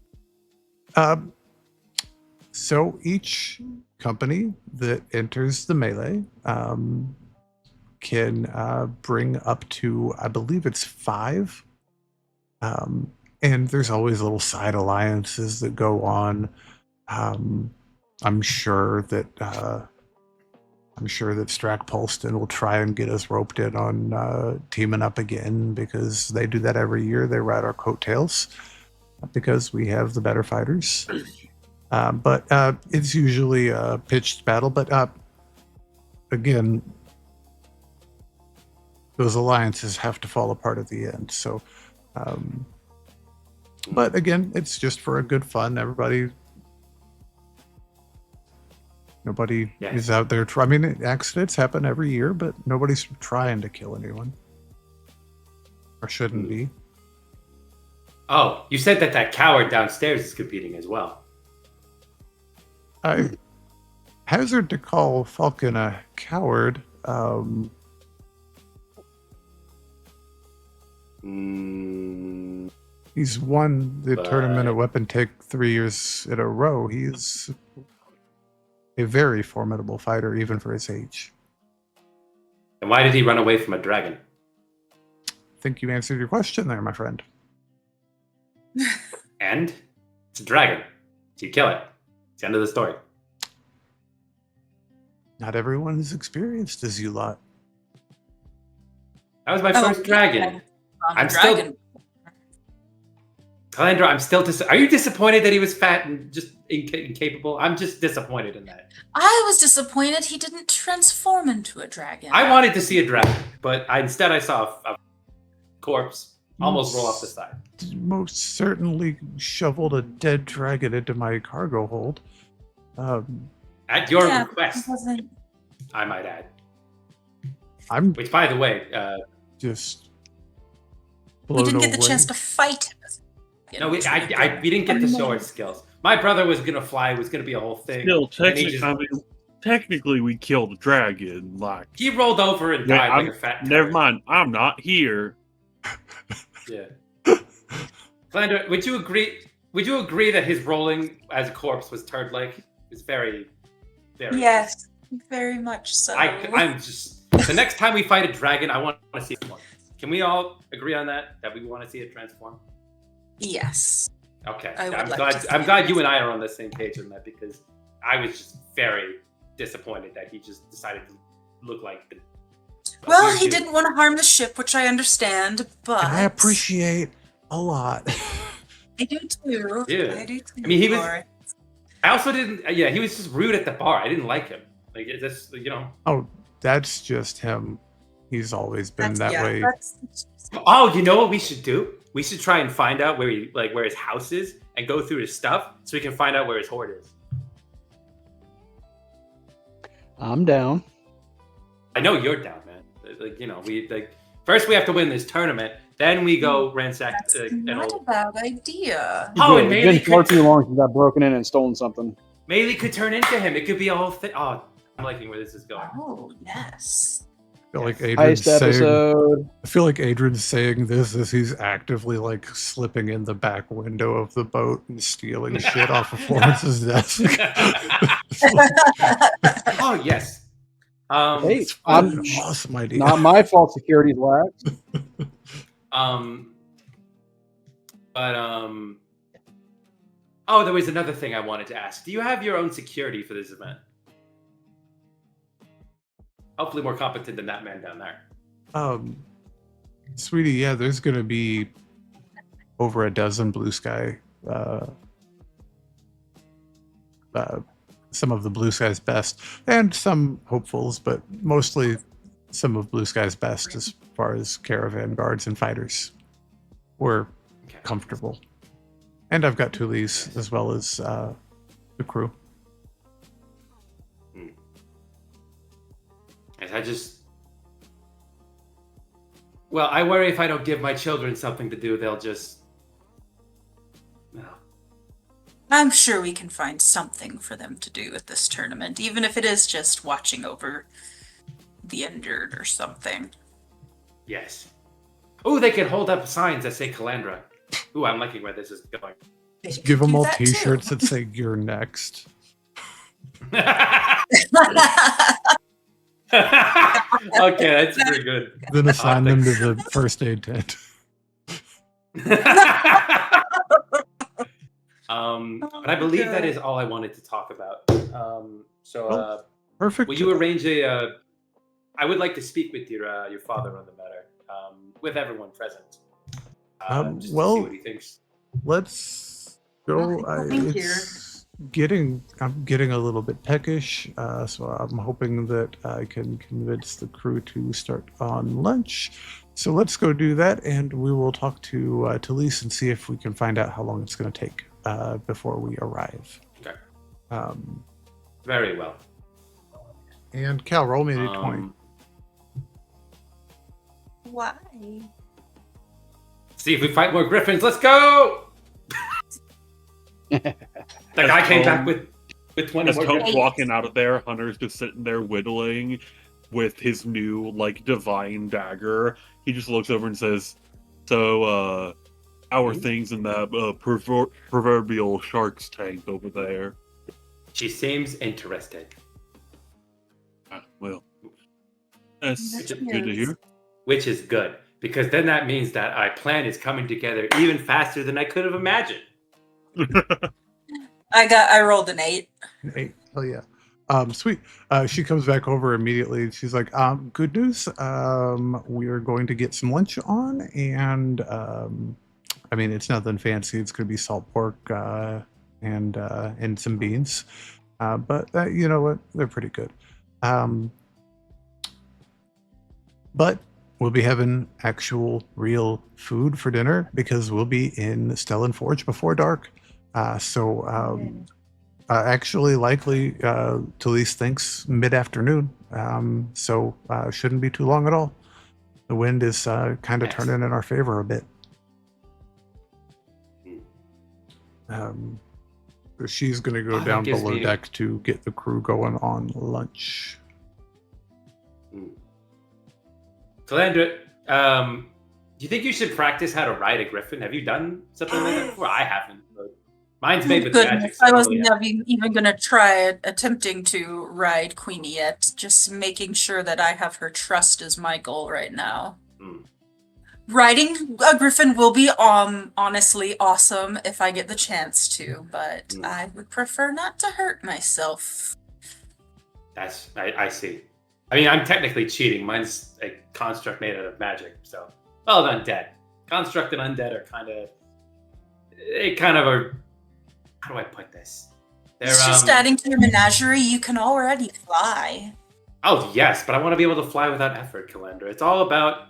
So each company that enters the melee can bring up to, I believe it's 5. And there's always little side alliances that go on. I'm sure that Strack Polston will try and get us roped in on teaming up again, because they do that every year. They ride our coattails because we have the better fighters. But it's usually a pitched battle. But again, those alliances have to fall apart at the end. So, but again, it's just for a good fun. Nobody is out there. I mean, accidents happen every year, but nobody's trying to kill anyone, or shouldn't be. Oh, you said that coward downstairs is competing as well. I hazard to call Falcon a coward. He's won the tournament at Weapon Take 3 years in a row. He's a very formidable fighter, even for his age. And why did he run away from a dragon? I think you answered your question there, my friend. And it's a dragon. So you kill it. It's the end of the story. Not everyone is experienced as you lot. That was my first dragon. I'm still... Calandra, I'm still Are you disappointed that he was fat and just incapable? I'm just disappointed in that. I was disappointed he didn't transform into a dragon. I wanted to see a dragon, but instead I saw a corpse almost roll off the side. Most certainly shoveled a dead dragon into my cargo hold. At your request, I might add. I'm Which, by the way, just We didn't get blown the chance away. to fight him. No, we didn't get to show our skills. My brother was gonna fly. It was gonna be a whole thing. Still, and he just- technically, we killed the dragon. Like, he rolled over and died like a fat. never turd. mind. I'm not here. Yeah. Calandra, would you agree? Would you agree that his rolling as a corpse was turd-like? It's very, very. Yes, very much so. I'm just. The next time we fight a dragon, I want to see one. Can we all agree on that? That we want to see it transform? Yes. Okay. I would I'm like glad. to see I'm it glad you and I are on the same page on that because I was just very disappointed that he just decided to look like. Well, weird he dude. didn't want to harm the ship, which I understand, but And I appreciate a lot. I do too. Yeah. I do too. I mean, he was- Laura. I also didn't. Yeah, he was just rude at the bar. I didn't like him. Like it's just, you know. Oh, that's just him. He's always been that way. Oh, you know what we should do? We should try and find out where where his house is and go through his stuff so we can find out where his hoard is. I'm down. I know you're down, man. Like, you know, first we have to win this tournament, then we go ransack. That's not a bad idea. Oh, Good. and It's been Maylee far too could, long since I've broken in and stolen something. Maylee could turn into him. It could be a whole thing. Oh, I'm liking where this is going. Oh, yes. I feel like Yes. Adrian's Heist saying. episode. I feel like Adrian's saying this as he's actively like slipping in the back window of the boat and stealing shit off of Florence's desk. Oh yes. Hey, It's I'm an awesome idea. not my fault. Security's lax. Oh, there was another thing I wanted to ask. Do you have your own security for this event? Hopefully more competent than that man down there. Sweetie, yeah, there's gonna be over a dozen Blue Sky. Some of the Blue Sky's best, and some hopefuls, but mostly some of Blue Sky's best as far as caravan guards and fighters. We're Okay. comfortable. And I've got Tulis as well as the crew. Well, I worry if I don't give my children something to do, they'll just. No. I'm sure we can find something for them to do at this tournament, even if it is just watching over the injured or something. Yes. Oh, they can hold up signs that say Calandra. Ooh, I'm liking where this is going. They could Give them do all that too. T-shirts that say "You're next." Okay, that's pretty good. Then assign them to thanks. the first aid tent. But I believe that is all I wanted to talk about. Perfect. Will you arrange a? I would like to speak with your father on the matter, with everyone present. Just to see well, what he thinks. Let's go. Thank you. I'm getting a little bit peckish, so I'm hoping that I can convince the crew to start on lunch. So let's go do that, and we will talk to Talise and see if we can find out how long it's going to take before we arrive. Okay. Very well. And Cal, roll me a 20. Why? See if we fight more griffins. Let's go! That guy came back with 20 As more Tome's griffins. walking out of there, Hunter's just sitting there whittling with his new, like, divine dagger. He just looks over and says, "So, how are things in that proverbial shark's tank over there?" She seems interested. Well, that's Yes, good she to is. hear. Which is good, because then that means that our plan is coming together even faster than I could have imagined. I rolled an 8. 8. Oh yeah. Sweet. She comes back over immediately. She's like, good news. We are going to get some lunch on, and I mean, it's nothing fancy. It's going to be salt pork and some beans. But you know what? They're pretty good. But we'll be having actual real food for dinner because we'll be in Stellan Forge before dark. Actually, likely, Talise thinks mid-afternoon. So shouldn't be too long at all. The wind is kind of Nice. turning in our favor a bit. So she's going to go that down gives below me- deck to get the crew going on lunch. Calandra, do you think you should practice how to ride a griffin? Have you done something like that before? I haven't. But mine's made with magic. Goodness, So I don't wasn't really even gonna try attempting to ride Queenie yet. Just making sure that I have her trust is my goal right now. Hmm. Riding a griffin will be honestly awesome if I get the chance to, but I would prefer not to hurt myself. I see. I mean, I'm technically cheating. Mine's a construct made out of magic. So, well, undead. Construct and undead are kind of are. How do I put this? They're It's just adding to your menagerie. You can already fly. Oh yes, but I want to be able to fly without effort, Calandra. It's all about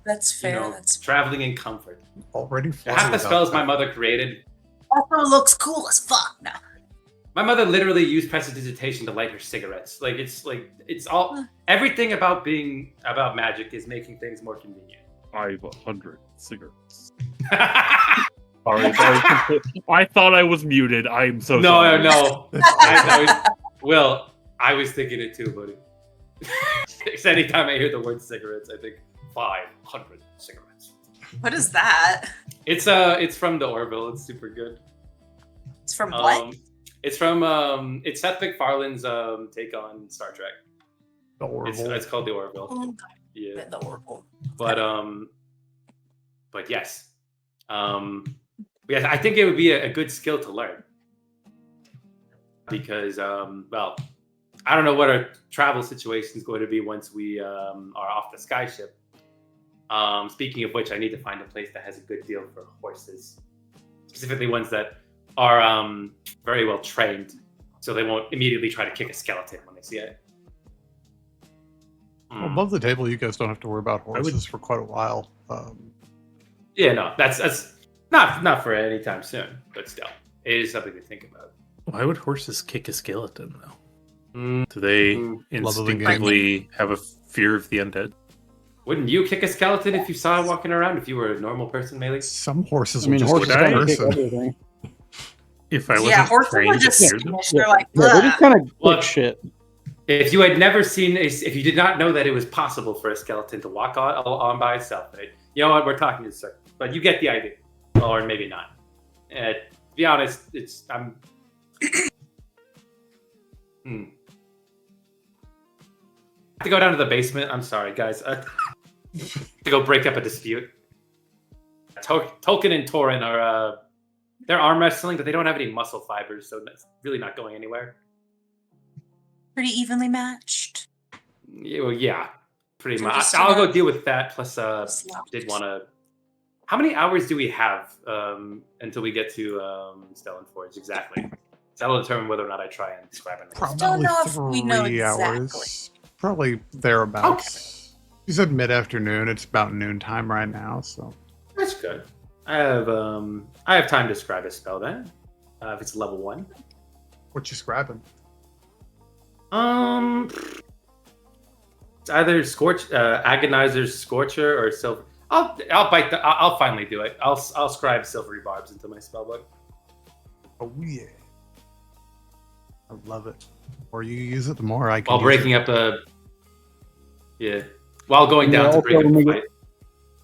That's fair. that's traveling in comfort. Already Half the spells my mother created. Also looks cool as fuck now. My mother literally used prestidigitation to light her cigarettes. It's all everything about magic is making things more convenient. 500 cigarettes. Sorry, I thought I was muted. I'm so sorry. No. Will, I was thinking it too, buddy. Anytime I hear the word cigarettes, I think 500 cigarettes. What is that? It's from the Orville. It's super good. It's from what? It's from it's Seth MacFarlane's take on Star Trek. The Orville. It's called the Orville. Oh, Yeah. the Orville. But yes. Yes, I think it would be a good skill to learn. Because well, I don't know what our travel situation is going to be once we are off the sky ship. Speaking of which, I need to find a place that has a good deal for horses. Specifically ones that are very well trained, so they won't immediately try to kick a skeleton when they see it. Well, above the table, you guys don't have to worry about horses for quite a while. Yeah, no, that's not for any time soon, but still, it is something to think about. Why would horses kick a skeleton, though? Do they Love of the game. instinctively have a fear of the undead? Wouldn't you kick a skeleton if you saw it walking around, if you were a normal person, Melee? Some horses I mean, will horses just kind of kick person. everything. If I wasn't Yeah, horses trained are to just fear them? squished. They're like, Yeah, they just kind of Well, kick shit. If you had never seen, if you did not know that it was possible for a skeleton to walk on by itself, right? You know what? We're talking in circles, but you get the idea, or maybe not. To be honest, I'm. I have to go down to the basement. I'm sorry, guys. To go break up a dispute. Tolkien and Torin are they're arm wrestling, but they don't have any muscle fibers, so that's really not going anywhere. pretty evenly matched. Yeah, pretty So much. just I'll go enough deal with that. Plus, slots. did want to. How many hours do we have until we get to Stellan Forge exactly? That'll determine whether or not I try and describe it. Probably Don't know if we know 3 exactly. hours. Probably thereabouts. You said mid-afternoon. It's about noontime right now, so. That's good. I have time to describe a spell then. If it's level 1. What you scribing? It's either Agonizer's Scorcher or Silver. I'll finally do it. I'll scribe Silvery Barbs into my spellbook. Oh yeah, I love it. The more you use it, the more I can. While use breaking it. up while going down to also break up when the we fight.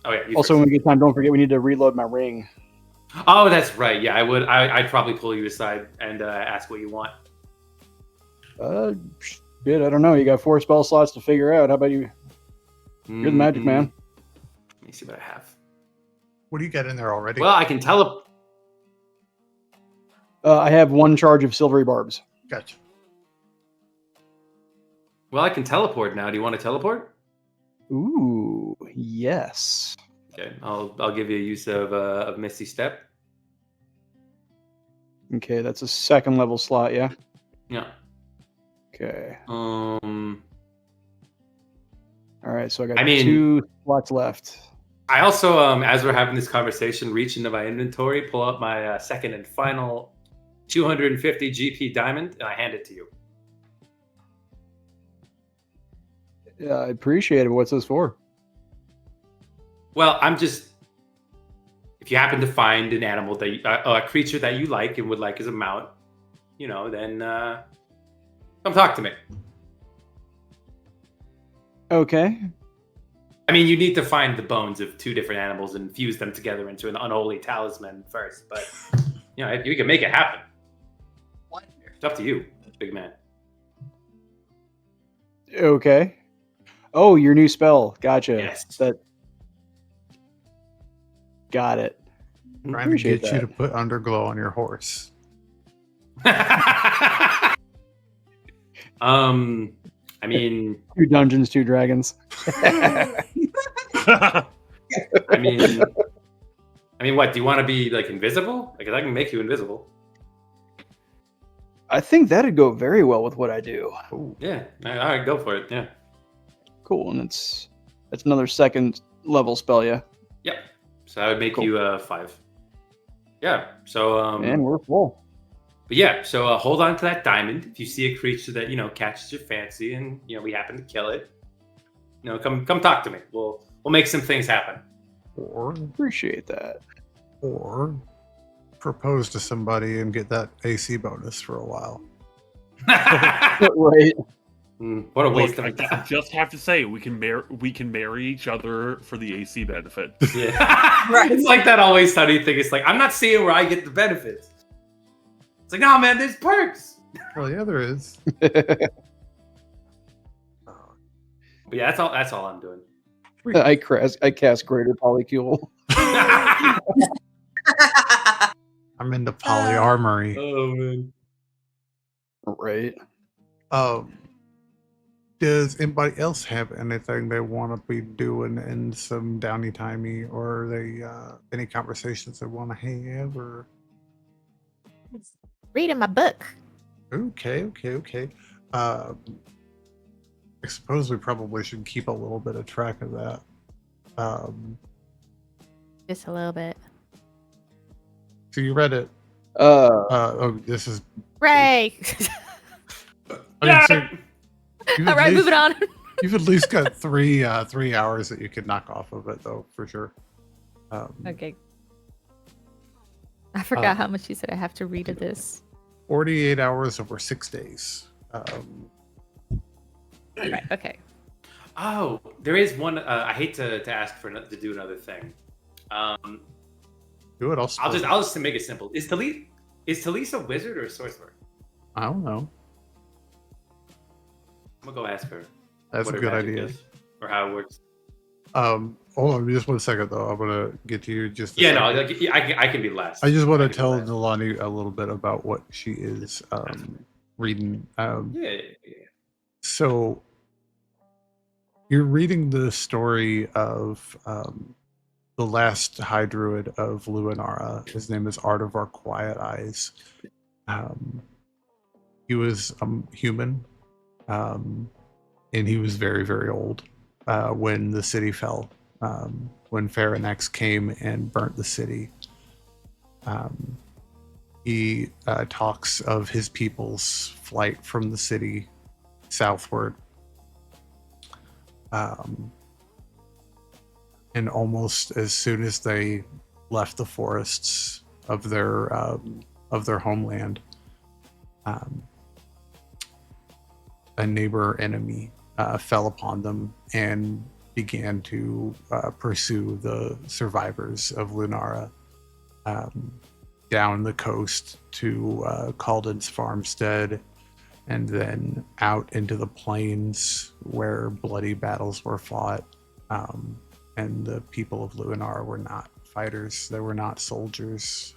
Oh yeah. Also, when we get time, don't forget we need to reload my ring. Oh, that's right. Yeah, I would. I'd probably pull you aside and ask what you want. Shit, I don't know. You got 4 spell slots to figure out. How about you? You're the magic man. Let me see what I have. What do you got in there already? Well, I can tele. I have 1 charge of silvery barbs. Gotcha. Well, I can teleport now. Do you want to teleport? Ooh, yes. Okay, I'll give you a use of Misty Step. Okay, that's a 2nd level slot, yeah? Yeah. Okay. Um. All right, so I got I mean- 2 slots left. I also, as we're having this conversation, reach into my inventory, pull out my second and final 250 GP diamond, and I hand it to you. Yeah, I appreciate it. What's this for? Well, if if you happen to find an animal that a creature that you like and would like as a mount, then come talk to me. Okay. I mean, you need to find the bones of 2 different animals and fuse them together into an unholy talisman first. But you can make it happen. It's up to you, big man. Okay. Oh, your new spell. Gotcha. Yes. Got it. Trying to Appreciate get you that. to put underglow on your horse. I mean, 2 dungeons, 2 dragons. I mean, what? Do you want to be like invisible? Because I can make you invisible. I think that'd go very well with what I do. Yeah. All right, go for it. Yeah. Cool, and it's another 2nd level spell, yeah. Yep. So I would make Cool. you 5. Yeah. So And we're full. But yeah, so hold on to that diamond. If you see a creature that catches your fancy, and we happen to kill it, come talk to me. We'll make some things happen. Or Appreciate that. propose to somebody and get that AC bonus for a while. Right. What a waste Look, of I time. just have to say, we can marry each other for the AC benefit. Yeah. Right. It's like that Always Sunny thing. It's like, I'm not seeing where I get the benefits. It's like, no, man, there's perks. Well, yeah, there is. But yeah, that's all I'm doing. I cast Greater Polycule. I'm into polyamory. Oh man. Right. Does anybody else have anything they want to be doing in some downy timey, or they any conversations they want to have? Or Reading my book. okay. I suppose we probably should keep a little bit of track of that. Just a little bit. So you read it. This is. Ray! I mean, so you've All at right, least- moving on. You've at least got 3 hours that you could knock off of it, though, for sure. Okay. I forgot how much you said I have to read of this. 48 hours over 6 days. Right, okay. Oh, there is one. I hate to ask to do another thing. Do it. I'll just make it simple. Is Talisa a wizard or a sorcerer? I don't know. I'm gonna go ask her. That's what a her good magic idea. is, or how it works. Hold on just 1 second, though. I'm gonna get to you just. Yeah, no, I can be last. I just want I to can be tell last. Nalani a little bit about what she is reading. Yeah. So you're reading the story of the last High Druid of Luinara. His name is Artivar Quiet Eyes. He was human, and he was very, very old when the city fell. When Pharanax came and burnt the city. He talks of his people's flight from the city southward. And almost as soon as they left the forests of their homeland, a neighbor enemy fell upon them and began to pursue the survivors of Lunara down the coast to Calden's farmstead, and then out into the plains where bloody battles were fought. And the people of Luinar were not fighters. They were not soldiers.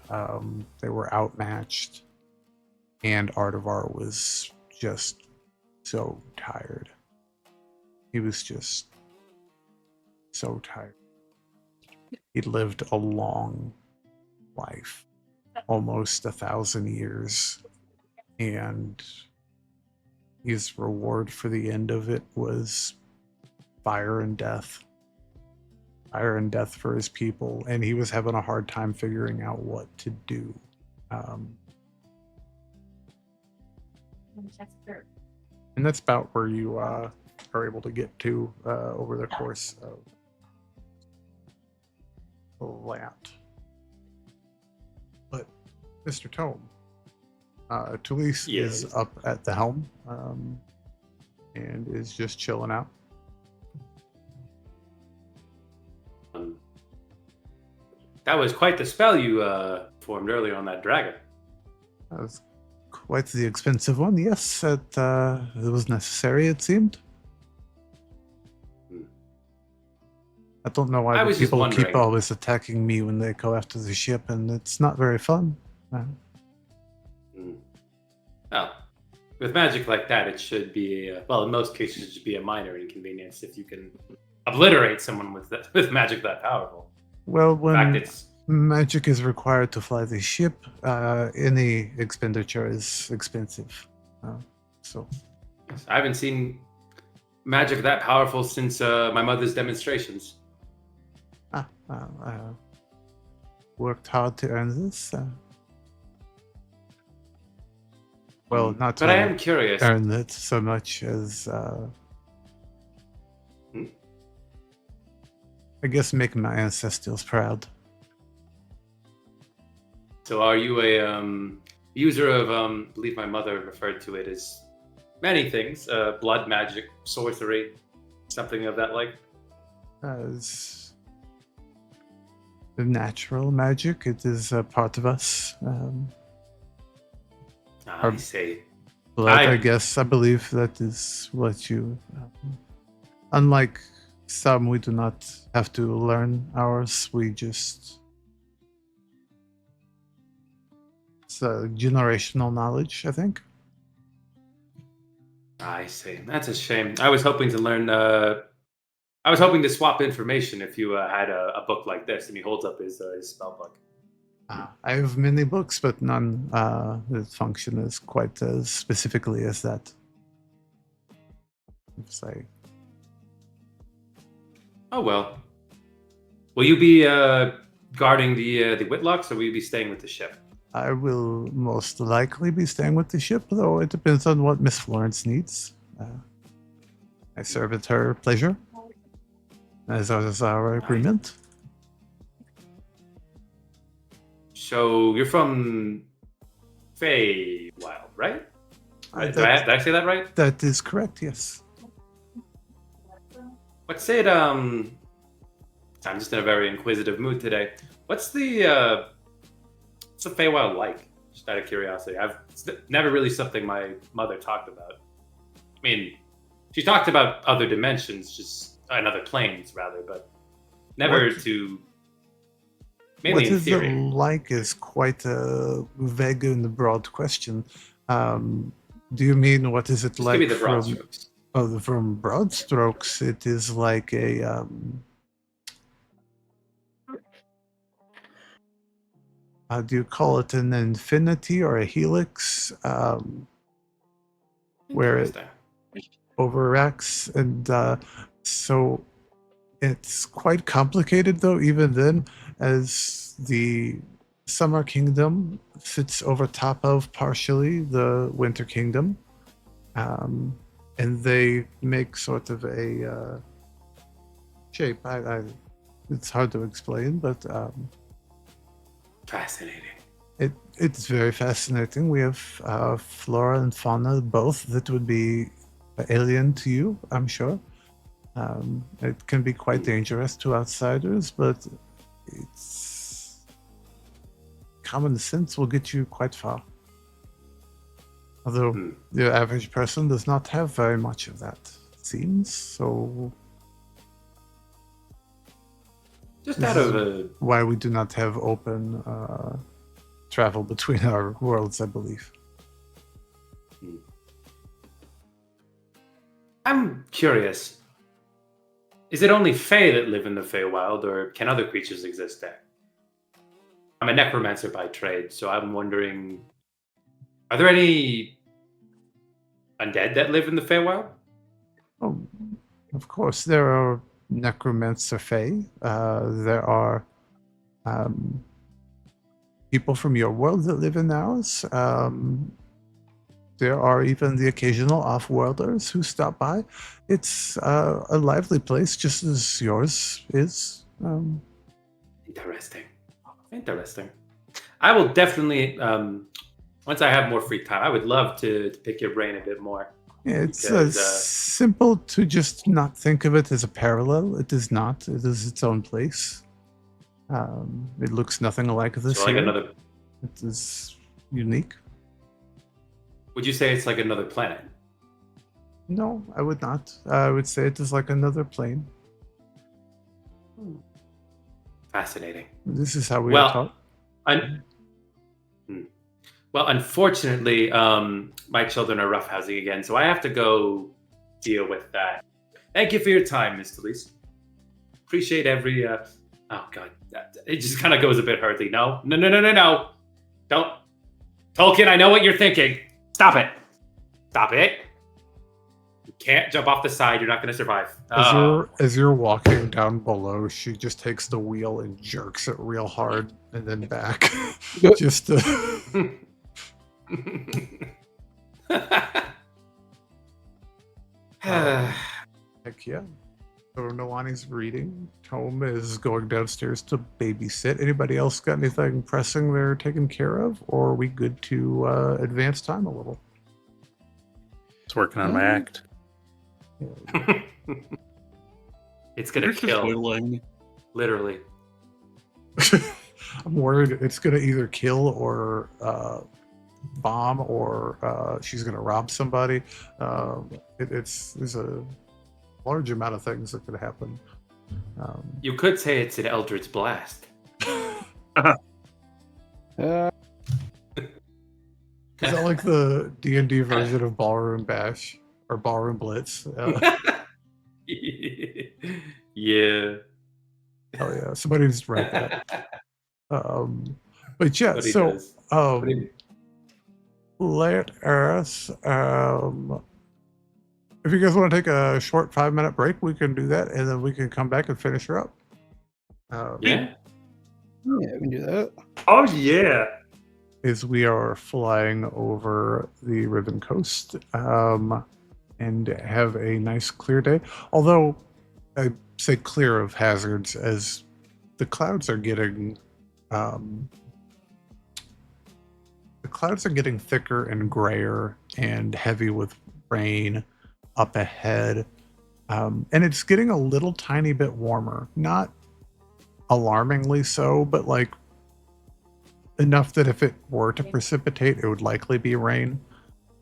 They were outmatched. And Artivar was just so tired. He was just so tired. He lived a long life, almost 1,000 years. And his reward for the end of it was fire and death. Fire and death for his people, and he was having a hard time figuring out what to do. And that's about where you are able to get to over the course of that. Mr. Tome. Tulise Yes. is up at the helm and is just chilling out. That was quite the spell you formed earlier on that dragon. That was quite the expensive one. Yes, it was necessary, it seemed. I don't know why I the was just people keep wondering. always attacking me when they go after the ship, and it's not very fun. Well, with magic like that, it should be, well, in most cases, it should be a minor inconvenience if you can obliterate someone with magic that powerful. Well, In when fact, it's magic is required to fly the ship, any expenditure is expensive. So, I haven't seen magic that powerful since my mother's demonstrations. worked hard to earn this. Well, not But I to am curious. earn it so much as, I guess, making my ancestors proud. So, are you a user of? I believe my mother referred to it as many things: blood magic, sorcery, something of that like. As the natural magic, it is a part of us. I see. Blood, I guess, I believe that is what you. Unlike some, we do not have to learn ours. We just. It's a generational knowledge, I think. I see. That's a shame. I was hoping to learn. I was hoping to swap information if you had a book like this, and he holds up his spell book. I have many books, but none that function as quite as specifically as that. Say. Oh well. Will you be guarding the Whitlocks, or will you be staying with the ship? I will most likely be staying with the ship, though it depends on what Miss Florence needs. I serve at her pleasure, as is our agreement. So you're from Feywild, right? Did I say that right? That is correct, yes. What's it? I'm just in a very inquisitive mood today. What's the Feywild like? Just out of curiosity, it's never really something my mother talked about. I mean, she talked about other dimensions, just other planes rather, but never to. Mainly What in is theory. it like is quite a vague and broad question. Do you mean what is it Just like give me the broad from? strokes. Oh, from broad strokes, it is like a. How do you call it? An infinity or a helix? Where it overacts, and so it's quite complicated, though, even then, as the Summer Kingdom sits over top of partially the Winter Kingdom. And they make sort of a shape. It's hard to explain, but Fascinating. It's very fascinating. We have flora and fauna, both that would be alien to you, I'm sure. It can be quite dangerous to outsiders, but it's common sense will get you quite far. Although the average person does not have very much of that, it seems. So Just this out is of why we do not have open travel between our worlds, I believe. I'm curious. Is it only Fae that live in the Feywild, or can other creatures exist there? I'm a necromancer by trade, so I'm wondering, are there any undead that live in the Feywild? Oh, of course, there are necromancer fae. There are people from your world that live in ours. There are even the occasional off-worlders who stop by. It's a lively place, just as yours is. Interesting. Interesting. I will definitely, once I have more free time, I would love to pick your brain a bit more. Yeah, it's Because, simple to just not think of it as a parallel. It is not. It is its own place. It looks nothing like this So like here. another, It is unique. would you say it's like another planet? No, I would not. I would say it is like another plane. Fascinating. This is how we Well, are taught. Well, unfortunately, my children are roughhousing again, so I have to go deal with that. Thank you for your time, Miss Talise. Appreciate every. Oh God, it just kind of goes a bit hurriedly. No. Don't, Tolkien. I know what you're thinking. Stop it. Stop it. You can't jump off the side. You're not going to survive. As you're walking down below, she just takes the wheel and jerks it real hard and then back. Just to... Heck yeah. So Nalani's reading. Tome is going downstairs to babysit. Anybody else got anything pressing they're taking care of? Or are we good to advance time a little? It's working on my act. It's going to You're just kill. whittling. Literally. I'm worried it's going to either kill or bomb or she's going to rob somebody. There's a large amount of things that could happen. You could say it's an Eldritch Blast. Is that like the D&D version of Ballroom Bash or Ballroom Blitz? Yeah. Oh yeah, somebody needs to write that. But yeah, But he so does. But he- let us. If you guys want to take a short 5-minute break, we can do that, and then we can come back and finish her up. Yeah. Yeah, we can do that. Oh yeah. Is we are flying over the Riven Coast and have a nice clear day. Although I say clear of hazards as the clouds are getting thicker and grayer and heavy with rain up ahead. And it's getting a little tiny bit warmer. Not alarmingly so, but like enough that if it were to precipitate, it would likely be rain,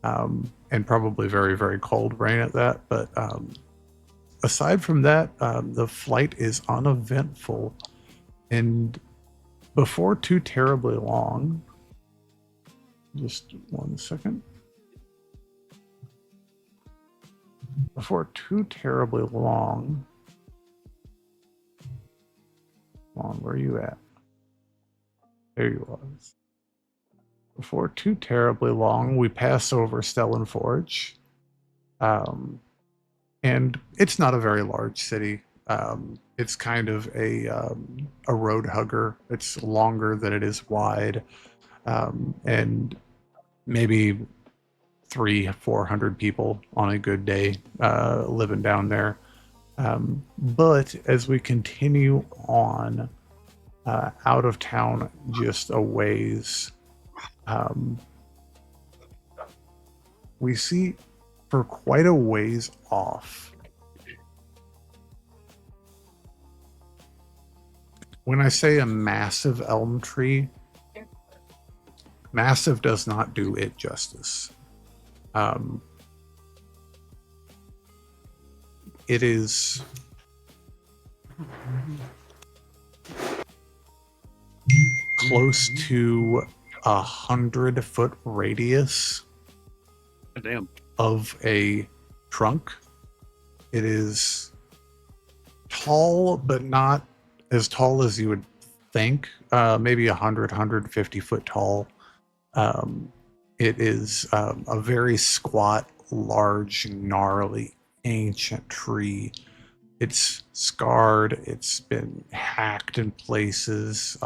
and probably very, very cold rain at that. But aside from that, the flight is uneventful, and before too terribly long, just 1 second. Before too terribly long, where are you at? There you was. Before too terribly long, we pass over Stellan Forge. And it's not a very large city. It's kind of a road hugger. It's longer than it is wide. And maybe 300-400 people on a good day living down there. But as we continue on out of town just a ways, we see for quite a ways off. When I say a massive elm tree, massive does not do it justice. It is close to 100-foot radius Damn. of a trunk. It is tall, but not as tall as you would think. Maybe 150 foot tall. It is a very squat, large, gnarly, ancient tree. It's scarred. It's been hacked in places.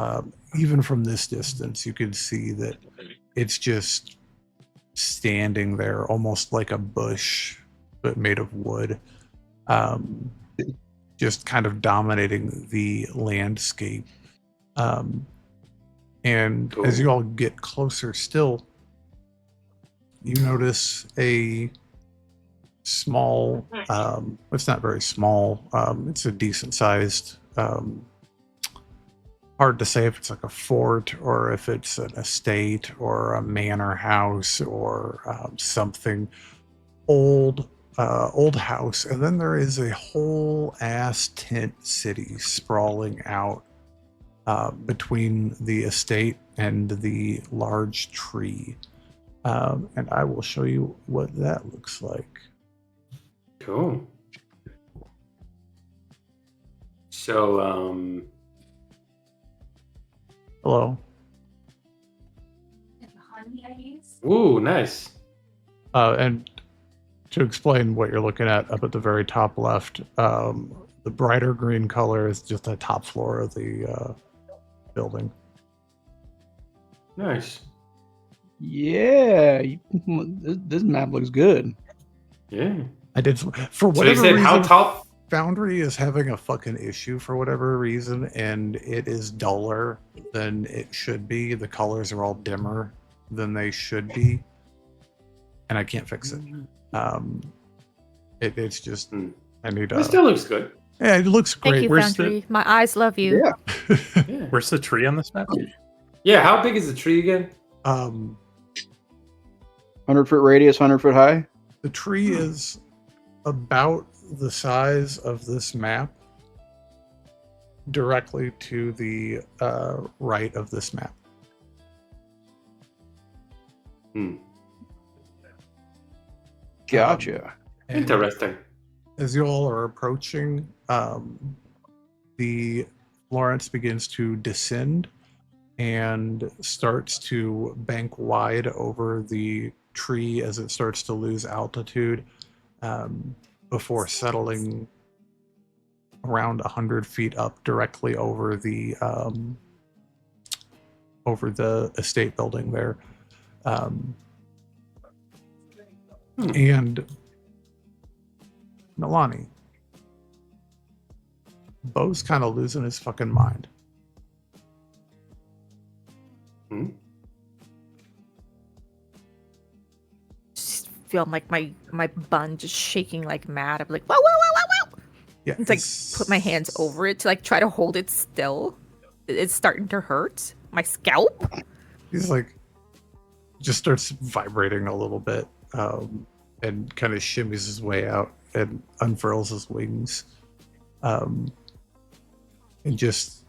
Even from this distance, you could see that it's just standing there, almost like a bush, but made of wood. Just kind of dominating the landscape. And Cool. as you all get closer still, you notice a small, it's not very small, it's a decent sized, hard to say if it's like a fort or if it's an estate or a manor house or something old house. And then there is a whole ass tent city sprawling out between the estate and the large tree. And I will show you what that looks like. Cool. So, Hello. ooh, nice. And to explain what you're looking at up at the very top left, the brighter green color is just the top floor of the building. Nice. Yeah, this map looks good. Yeah. I did for So you whatever said reason. how tall? Foundry is having a fucking issue for whatever reason, and it is duller than it should be. The colors are all dimmer than they should be, and I can't fix it. It's just I need. It still looks good. Yeah, it looks Thank great. you, Where's Foundry. My eyes love you. Yeah. Yeah. Where's the tree on this map? Yeah. How big is the tree again? 100-foot radius, 100-foot high. The tree is about the size of this map, directly to the right of this map. Gotcha. And Interesting. as you all are approaching, the Florence begins to descend and starts to bank wide over the tree as it starts to lose altitude, before settling around 100 feet up directly over the estate building there. And Nalani, Bo's kind of losing his fucking mind. Just feel like my bun just shaking like mad. I'm like, whoa, whoa, whoa, whoa, whoa. Yeah, It's like put my hands over it to like try to hold it still. It's starting to hurt. My scalp. He's like, just starts vibrating a little bit, and kind of shimmies his way out and unfurls his wings, and just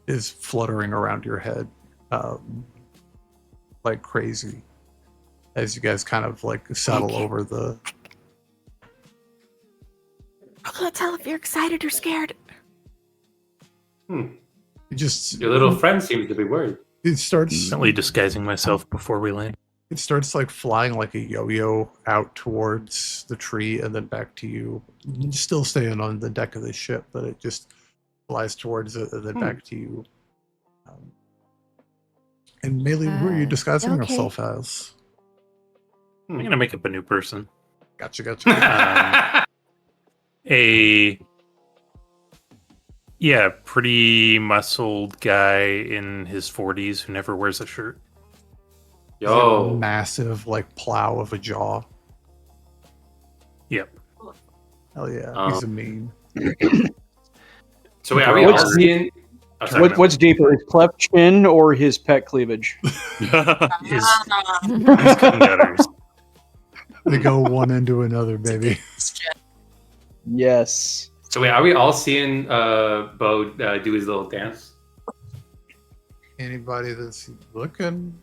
is fluttering around your head, like crazy, as you guys kind of like settle over the. I can't tell if you're excited or scared. Just Your little friend seems to be worried. it starts Instantly disguising myself before we land. it starts like flying like a yo-yo out towards the tree and then back to you. You're still staying on the deck of the ship, but it just flies towards it and then back to you. And Melee, who are you disguising okay. yourself as? I'm gonna make up a new person. Gotcha. Pretty muscled guy in his 40s who never wears a shirt. Yo. Massive like plow of a jaw. Yep. Hell yeah, he's a meme. So wait, are we all seeing? Oh, sorry, What's deeper, his cleft chin or his pet cleavage? His cutting gutters. They go one into another, baby. Yes. So wait, are we all seeing Bo do his little dance? Anybody that's looking.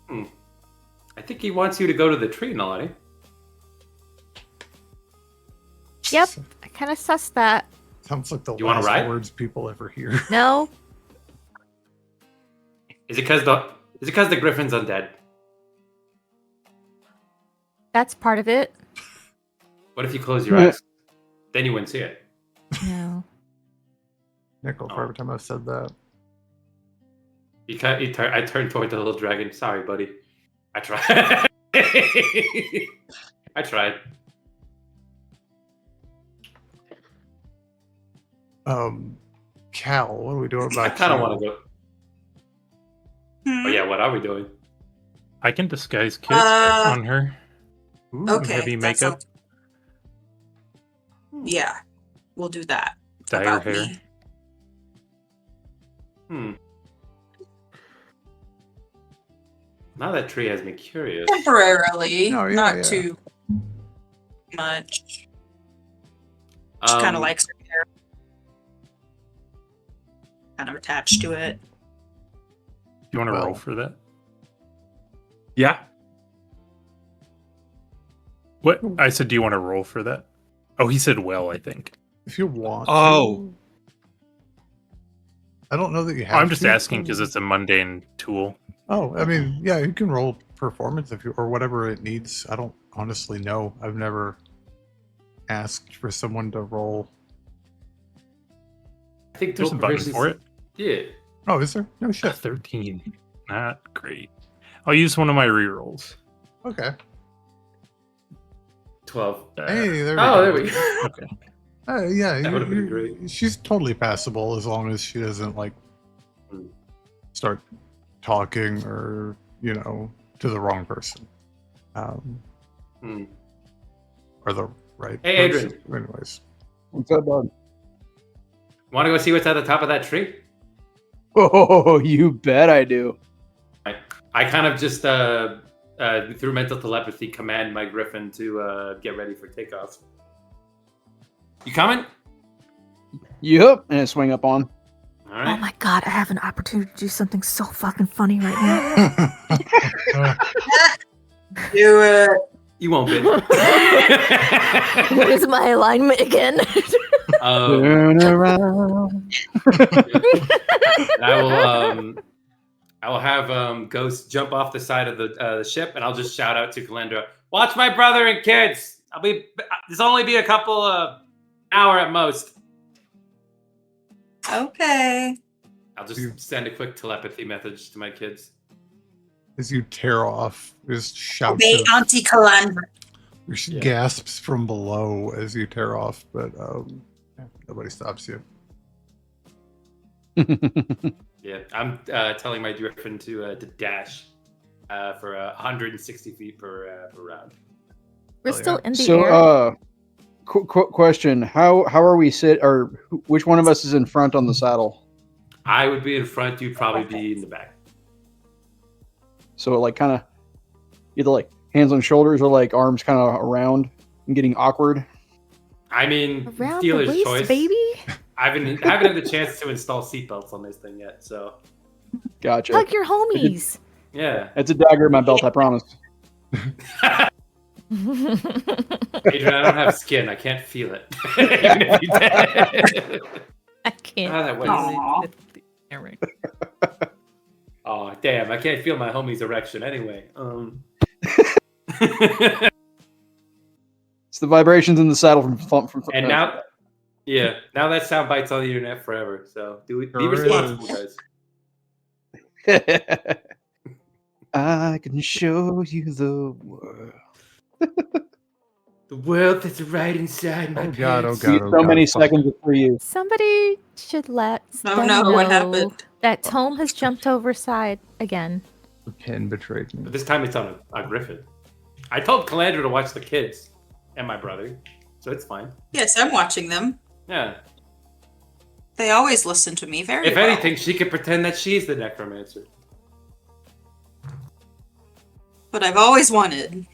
I think he wants you to go to the tree, Nalani. Yep, I kind of sussed that. Sounds like the You wanna last ride? words people ever hear. No, Is it because the griffin's undead? that's part of it. What if you close your eyes? Then you wouldn't see it. No. Nickel, for every time I've said that. I turned toward the little dragon. Sorry, buddy. I tried. I tried. Cal, what are we doing I about kind of you? want to go. Hmm? Oh yeah, what are we doing? I can disguise kit Uh, on her. Ooh, Okay, Heavy that makeup, sounds- Yeah, we'll do that. dye her About hair. me. Now that tree has me curious. Temporarily, No, yeah, not yeah. too much. She kind of likes her hair. Kind of attached to it. Do you want to Well. roll for that? Yeah. What? I said, do you want to roll for that? Oh, he said well, I think. If you want. Oh. to. I don't know that you Oh, have. I'm just to. asking because it's a mundane tool. Oh, I mean, yeah, you can roll performance if you or whatever it needs. I don't honestly know. I've never asked for someone to roll. I think There's a button for it. Yeah. Oh, is there? No Ah, shit. 13. Not great. I'll use one of my rerolls. Okay. 12. Hey, there we Oh, go. there we go. Okay. Yeah, That would've been great. She's totally passable as long as she doesn't like Hmm. start talking or to the wrong person, Hmm. or the right. Hey, person. Adran. Anyways, What's up, bud? Want to go see what's at the top of that tree? Oh, you bet I do. I kind of just through mental telepathy command my griffin to get ready for takeoff. You coming? Yep, and I swing up on. All Oh right. my god, I have an opportunity to do something so fucking funny right now. Do it. You won't be. What is my alignment again? Turn around. I will have Ghost jump off the side of the ship, and I'll just shout out to Calandra, "Watch my brother and kids. This will only be a couple hour at most." Okay. I'll just send a quick telepathy message to my kids. as you tear off, just shouts Obey of Auntie Calandra. Yeah. gasps from below as you tear off, but nobody stops you. Yeah, I'm telling my griffin to dash for 160 feet per round. We're Oh, still yeah. in the So, air. question: How are we which one of us is in front on the saddle? I would be in front. You'd probably be in the back. So, like, kind of either like hands on shoulders or like arms kind of around and getting awkward. I mean, Around the dealer's waist, choice. baby. I haven't had the chance to install seatbelts on this thing yet, so Gotcha. Hug your homies. yeah. It's a dagger in my belt, I promise. Adrian, I don't have skin. I can't feel it. Even if you did. I can't. Ah, that Aw. Oh, damn. I can't feel my homie's erection anyway. It's the vibrations in the saddle from And now that sound bites on the internet forever. So be Sure responsible, is. guys. I can show you the world. The world that's right inside my Oh god, oh pants. god, oh So god. many fuck. seconds for you. Somebody should let Oh them no, know what happened? that Tome has jumped over side again. The pen betrayed me. But this time it's on a griffin. I told Calandra to watch the kids and my brother, so it's fine. Yes, I'm watching them. Yeah. They always listen to me very If well. anything, she could pretend that she's the necromancer. But I've always wanted.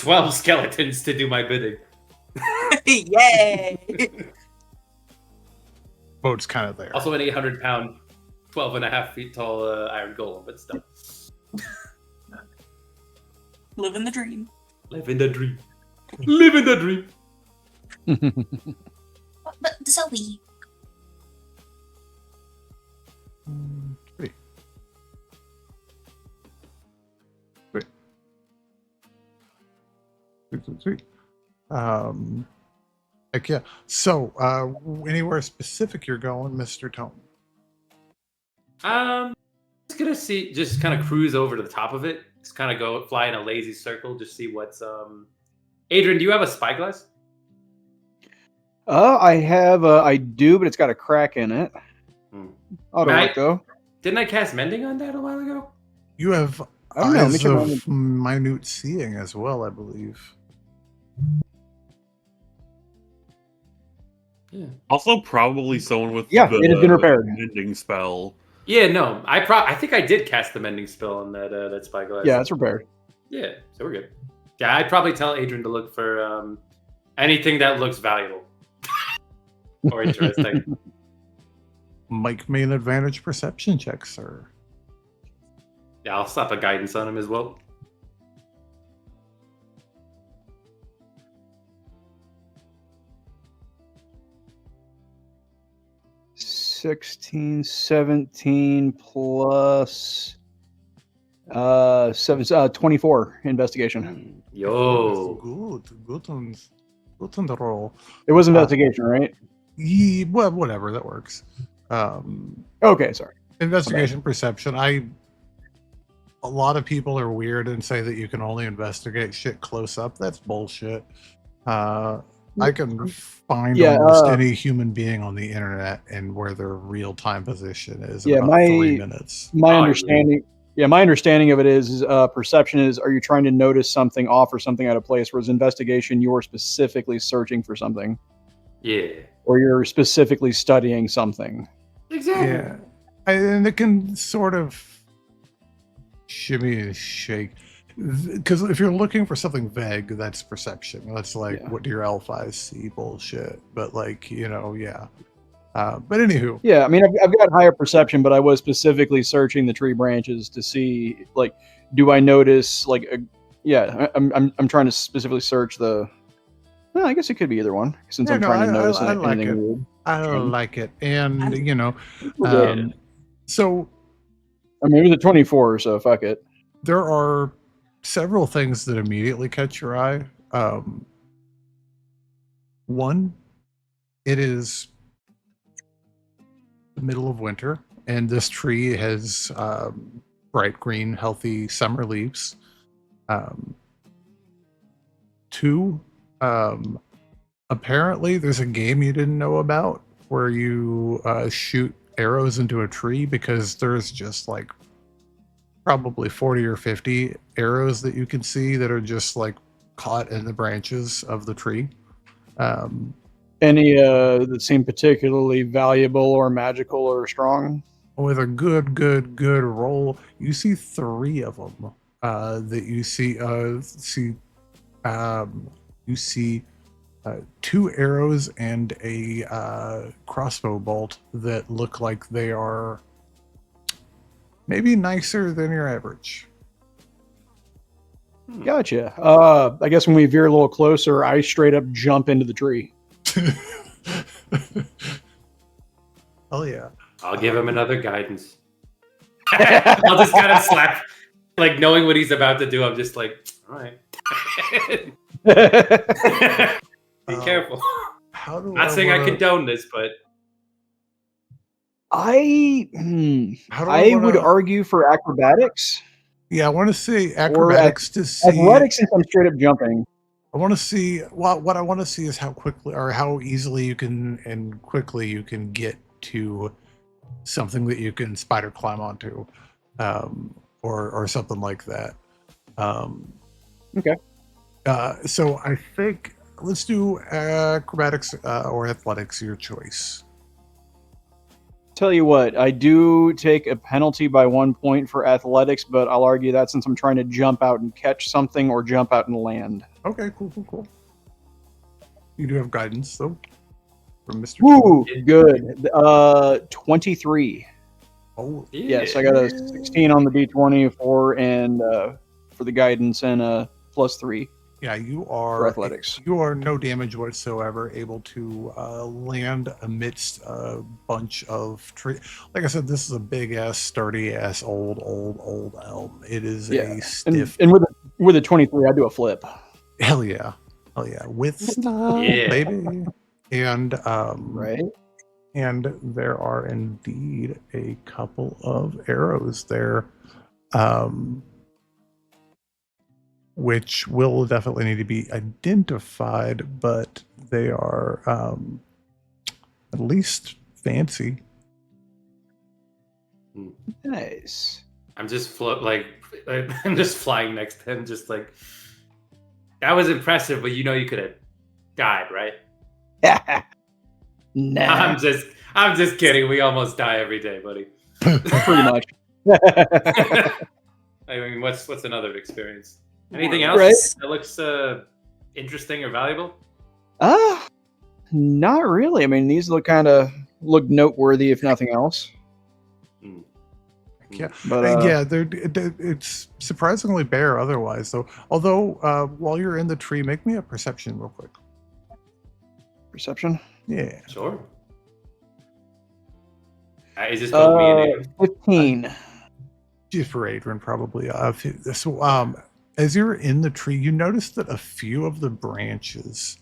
12 skeletons to do my bidding. Yay! Boat's kind of there. Also an 800-pound, 12 and a half feet tall iron golem, but still. Living the dream. Living the dream. Living the dream. But Zoe. Sweet. Sweet. Heck yeah. So, anywhere specific you're going, Mr. Tome? Just gonna just kind of cruise over to the top of it. Just kind of go fly in a lazy circle. Just see what's. Adrian, do you have a spyglass? I do, but it's got a crack in it. Auto Right. work though. Didn't I cast Mending on that a while ago? You have I don't know. eyes Make sure of minute seeing as well, I believe. Yeah. Also, probably someone with Yeah, it has been repaired. Mending spell. Yeah, no, I think I did cast the Mending spell on that spyglass. Yeah, it's repaired. Yeah, so we're good. Yeah, I'd probably tell Adran to look for anything that looks valuable or interesting. Mike made an advantage perception check, sir. Yeah, I'll slap a guidance on him as well. $16, 17 plus 24 investigation. Yo. Good on the roll. It was investigation, right? Well, whatever, that works. Okay, sorry. Investigation perception. A lot of people are weird and say that you can only investigate shit close up. That's bullshit. I can find almost any human being on the internet and where their real time position is in about 3 minutes. My understanding. Yeah, my understanding of it is perception is, are you trying to notice something off or something out of place? Whereas investigation, you're specifically searching for something. Yeah. Or you're specifically studying something. Exactly. Yeah. And it can sort of shimmy and shake. Because if you're looking for something vague, that's perception. That's like, what do your elf eyes see? Bullshit. But like, yeah. But anywho. Yeah, I mean, I've got higher perception, but I was specifically searching the tree branches to see, like, do I notice, like, I'm trying to specifically search the. Well, I guess it could be either one, since I'm trying to notice anything weird. I like it, and so. I mean, it was a 24, so fuck it. There are several things that immediately catch your eye. One, it is the middle of winter, and this tree has bright green, healthy summer leaves. Two, apparently there's a game you didn't know about where you shoot arrows into a tree, because there's just like probably 40 or 50 arrows that you can see that are just like caught in the branches of the tree. Any that seem particularly valuable or magical or strong? With a good roll, you see 3 of them. That you see. You see 2 arrows and a crossbow bolt that look like they are maybe nicer than your average. Gotcha. I guess when we veer a little closer, I straight up jump into the tree. Oh yeah. I'll give him another guidance. I'll just kind of slap, like, knowing what he's about to do. I'm just like, all right. Be careful. Not saying I condone this, but I would argue for acrobatics. Yeah, I want to see acrobatics to see athletics, since I'm straight up jumping. I want to see what I want to see is how quickly or how easily you can and quickly you can get to something that you can spider climb onto, or something like that. Okay. So I think let's do acrobatics or athletics, your choice. Tell you what, I do take a penalty by 1 point for athletics, but I'll argue that since I'm trying to jump out and catch something or jump out and land. Okay, cool. You do have guidance though from Mr. Woo, good. 23. Oh, yes, I got a 16 on the D20 for the guidance and a +3. Yeah, you are for athletics. You are no damage whatsoever, able to land amidst a bunch of trees. Like I said, this is a big ass, sturdy ass, old elm. It is a stiff. And with a 23, I do a flip. Hell yeah, with style, baby. And right. And there are indeed a couple of arrows there. which will definitely need to be identified, but they are at least fancy. Nice. I'm just I'm just flying next to him, just like that was impressive, but you know you could have died, right? Nah, I'm just kidding. We almost die every day, buddy. pretty much. I mean, what's another experience? Anything else Right. that looks interesting or valuable? Not really. I mean, these look noteworthy, if nothing else. Yeah, But yeah, it's surprisingly bare otherwise. So, although while you're in the tree, make me a perception real quick. Perception. Yeah. Sure. Is this both me and you? 15. Just for Adran, probably. So, as you're in the tree, you notice that a few of the branches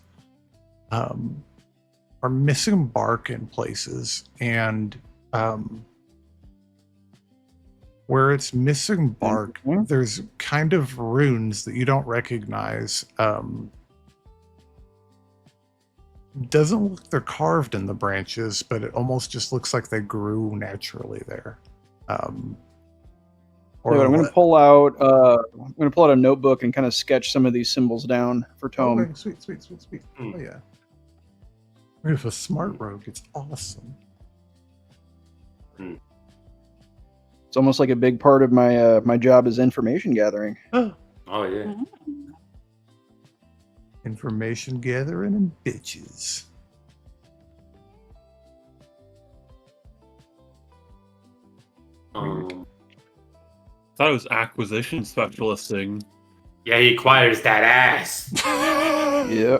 are missing bark in places, and where it's missing bark, there's kind of runes that you don't recognize. Doesn't look like they're carved in the branches, but it almost just looks like they grew naturally there. I'm gonna pull out a notebook and kind of sketch some of these symbols down for Tome. Okay, sweet. Oh yeah. If a smart rogue, it's awesome. It's almost like a big part of my my job is information gathering. Oh yeah. Information gathering and bitches. Thought it was acquisition specialisting. Yeah, he acquires that ass. Yeah.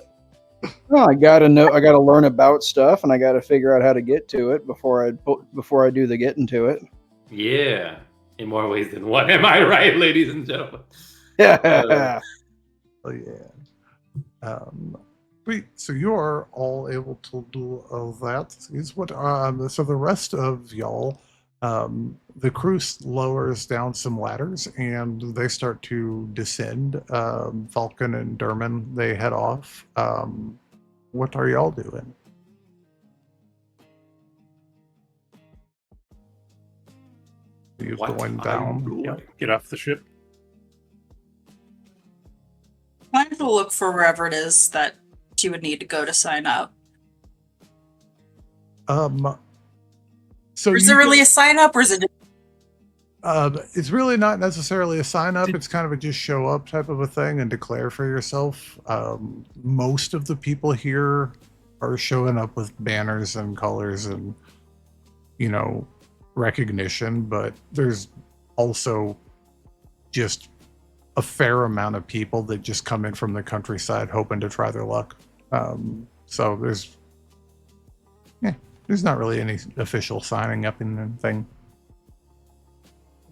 Well, I gotta learn about stuff, and I gotta figure out how to get to it before I do the getting to it. Yeah, in more ways than one. Am I right, ladies and gentlemen? Yeah. Oh yeah. Sweet. So you are all able to do that. Is what. So the rest of y'all, the crew lowers down some ladders and they start to descend. Falcon and Derman, they head off. What are y'all doing? You going down? Yeah, get off the ship. I'm going to look for wherever it is that she would need to go to sign up. So Is there really a sign up, or is it? it's really not necessarily a sign up. It's kind of a just show up type of a thing and declare for yourself. Most of the people here are showing up with banners and colors and, you know, recognition, but there's also just a fair amount of people that just come in from the countryside hoping to try their luck. So there's not really any official signing up in anything.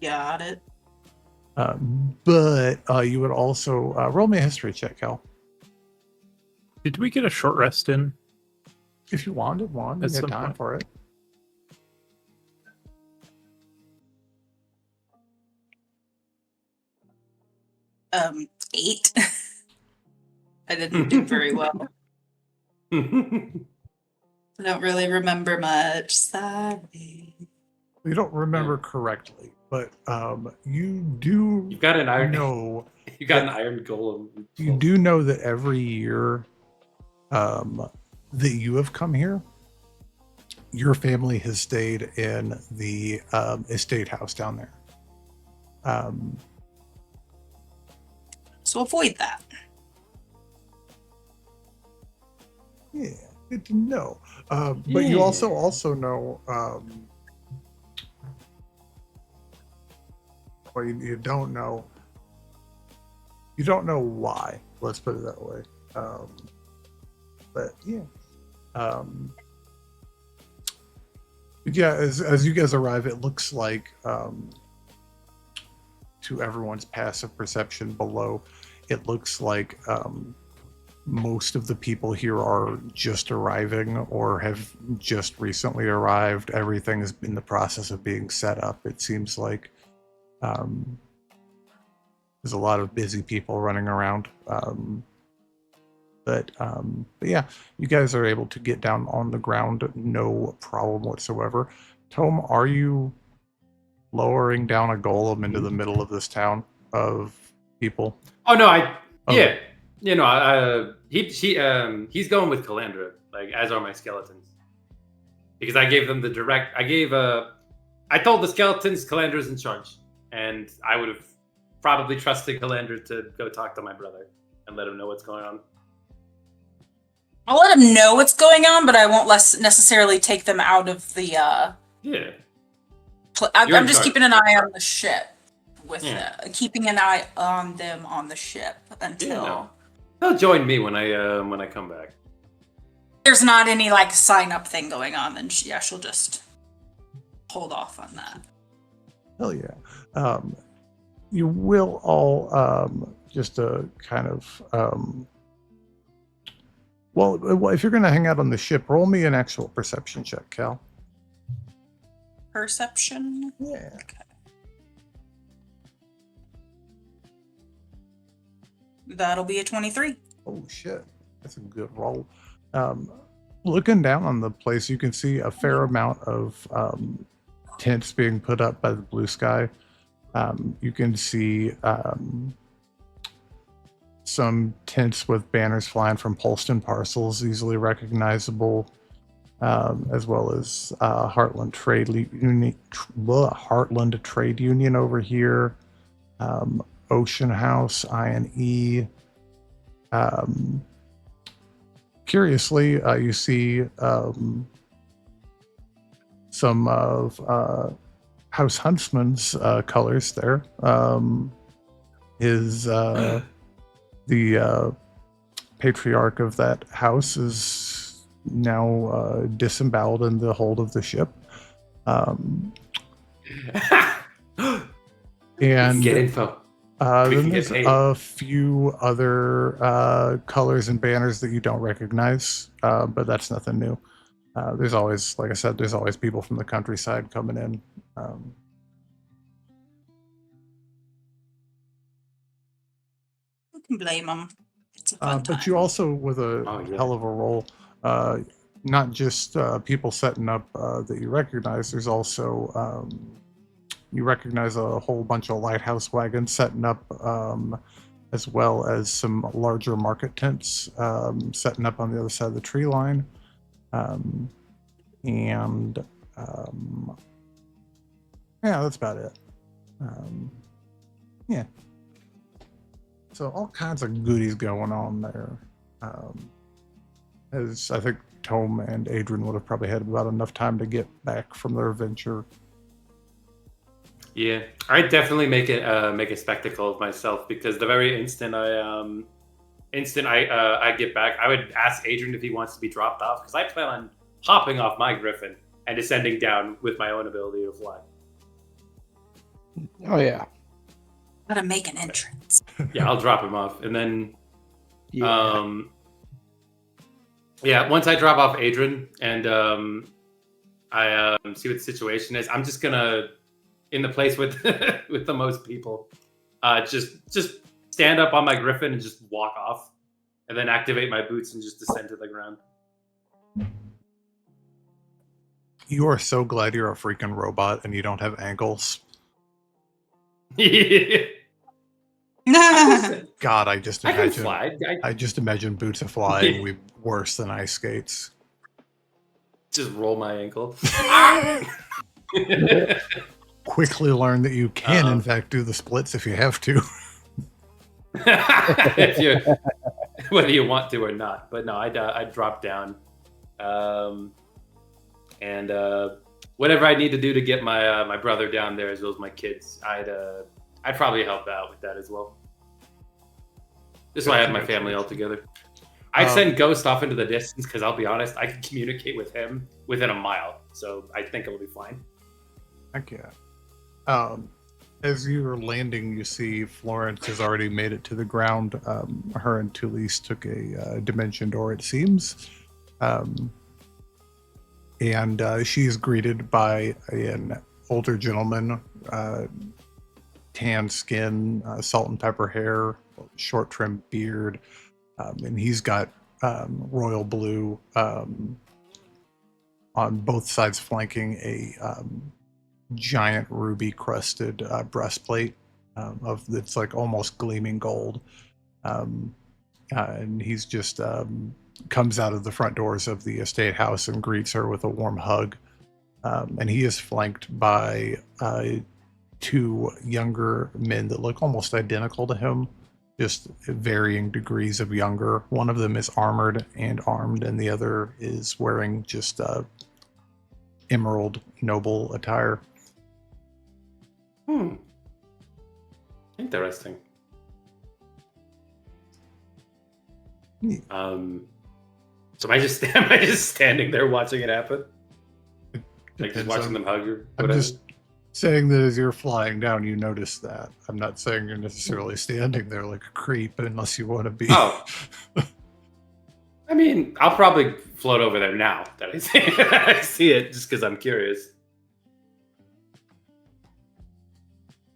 Got it. But you would also roll me a history check, Cal. Did we get a short rest in? If you wanted one, you had time for it. Um, 8. I didn't do very well. I don't really remember much. Sorry. You don't remember correctly, but you do. You've got an iron. know. You got an iron golem. You do know that every year that you have come here, your family has stayed in the estate house down there. So avoid that. Yeah, good to know. But you also know. Well, you don't know. You don't know why. Let's put it that way. But yeah. Yeah, as you guys arrive, it looks like to everyone's passive perception below, it looks like most of the people here are just arriving or have just recently arrived. Everything is in the process of being set up. It seems like there's a lot of busy people running around. But yeah, you guys are able to get down on the ground, no problem whatsoever. Tome, are you lowering down a golem into the middle of this town of people? Oh no, Oh. yeah, he's going with Calandra, like as are my skeletons, because I gave them the direct. I told the skeletons Calandra's in charge, and I would have probably trusted Calandra to go talk to my brother and let him know what's going on. I'll let him know what's going on, but I won't necessarily take them out of the. Yeah. I'm You're in just charge. keeping an eye on the ship. Yeah. Keeping an eye on them on the ship until Yeah, no. They'll join me when I come back. there's not any like sign up thing going on. Then she'll just hold off on that. Hell yeah. You will all just kind of well, if you're going to hang out on the ship, roll me an actual perception check, Cal. Perception. Yeah. Okay. That'll be a 23. Oh shit, that's a good roll. Looking down on the place, you can see a fair amount of tents being put up by the blue sky. You can see some tents with banners flying from Polston Parcels, easily recognizable, as well as Heartland Trade Union over here, Ocean House, INE. Curiously, you see some of House Huntsman's colors there. The patriarch of that house is now disemboweled in the hold of the ship. And Get info. We then can there's get paid. a few other colors and banners that you don't recognize, but that's nothing new. There's always, like I said, there's always people from the countryside coming in. Who can blame them? It's a fun But time. you also, with a hell of a roll, not just people setting up that you recognize, there's also you recognize a whole bunch of lighthouse wagons setting up, as well as some larger market tents setting up on the other side of the tree line. Yeah, that's about it. Yeah. So all kinds of goodies going on there. As I think Tome and Adran would have probably had about enough time to get back from their adventure. Yeah, I definitely make a spectacle of myself, because the very instant I get back, I would ask Adran if he wants to be dropped off, because I plan on hopping off my griffin and descending down with my own ability to fly. Oh yeah. Gotta make an entrance. Yeah, I'll drop him off, and then Yeah. once I drop off Adran and I see what the situation is, I'm just gonna, in the place with with the most people, just stand up on my griffin and just walk off, and then activate my boots and just descend to the ground. You are so glad you're a freaking robot and you don't have ankles. God, I just I can imagine. fly. I I just imagine boots of flying would be worse than ice skates. just roll my ankle. Quickly learn that you can, in fact, do the splits if you have to. If you, whether you want to or not. But no, I'd drop down, and whatever I need to do to get my my brother down there, as well as my kids, I'd probably help out with that as well. Just so I have my family all together. I'd send Ghost off into the distance, because I'll be honest, I can communicate with him within a mile, so I think it'll be fine. Okay. As you're landing, you see Florence has already made it to the ground. Her and Tulise took a dimension door, it seems. And she's greeted by an older gentleman tan skin, salt and pepper hair, short trimmed beard, and he's got royal blue on both sides, flanking a giant ruby crusted breastplate of that's like almost gleaming gold. And he's just comes out of the front doors of the estate house and greets her with a warm hug. And he is flanked by two younger men that look almost identical to him, just varying degrees of younger. One of them is armored and armed, and the other is wearing just emerald noble attire. Interesting. So am I just standing there watching it happen? Like just watching them hug or whatever? I'm just saying that as you're flying down, you notice that. I'm not saying you're necessarily standing there like a creep unless you want to be. Oh. I mean, I'll probably float over there now that I see, I see it, just because I'm curious.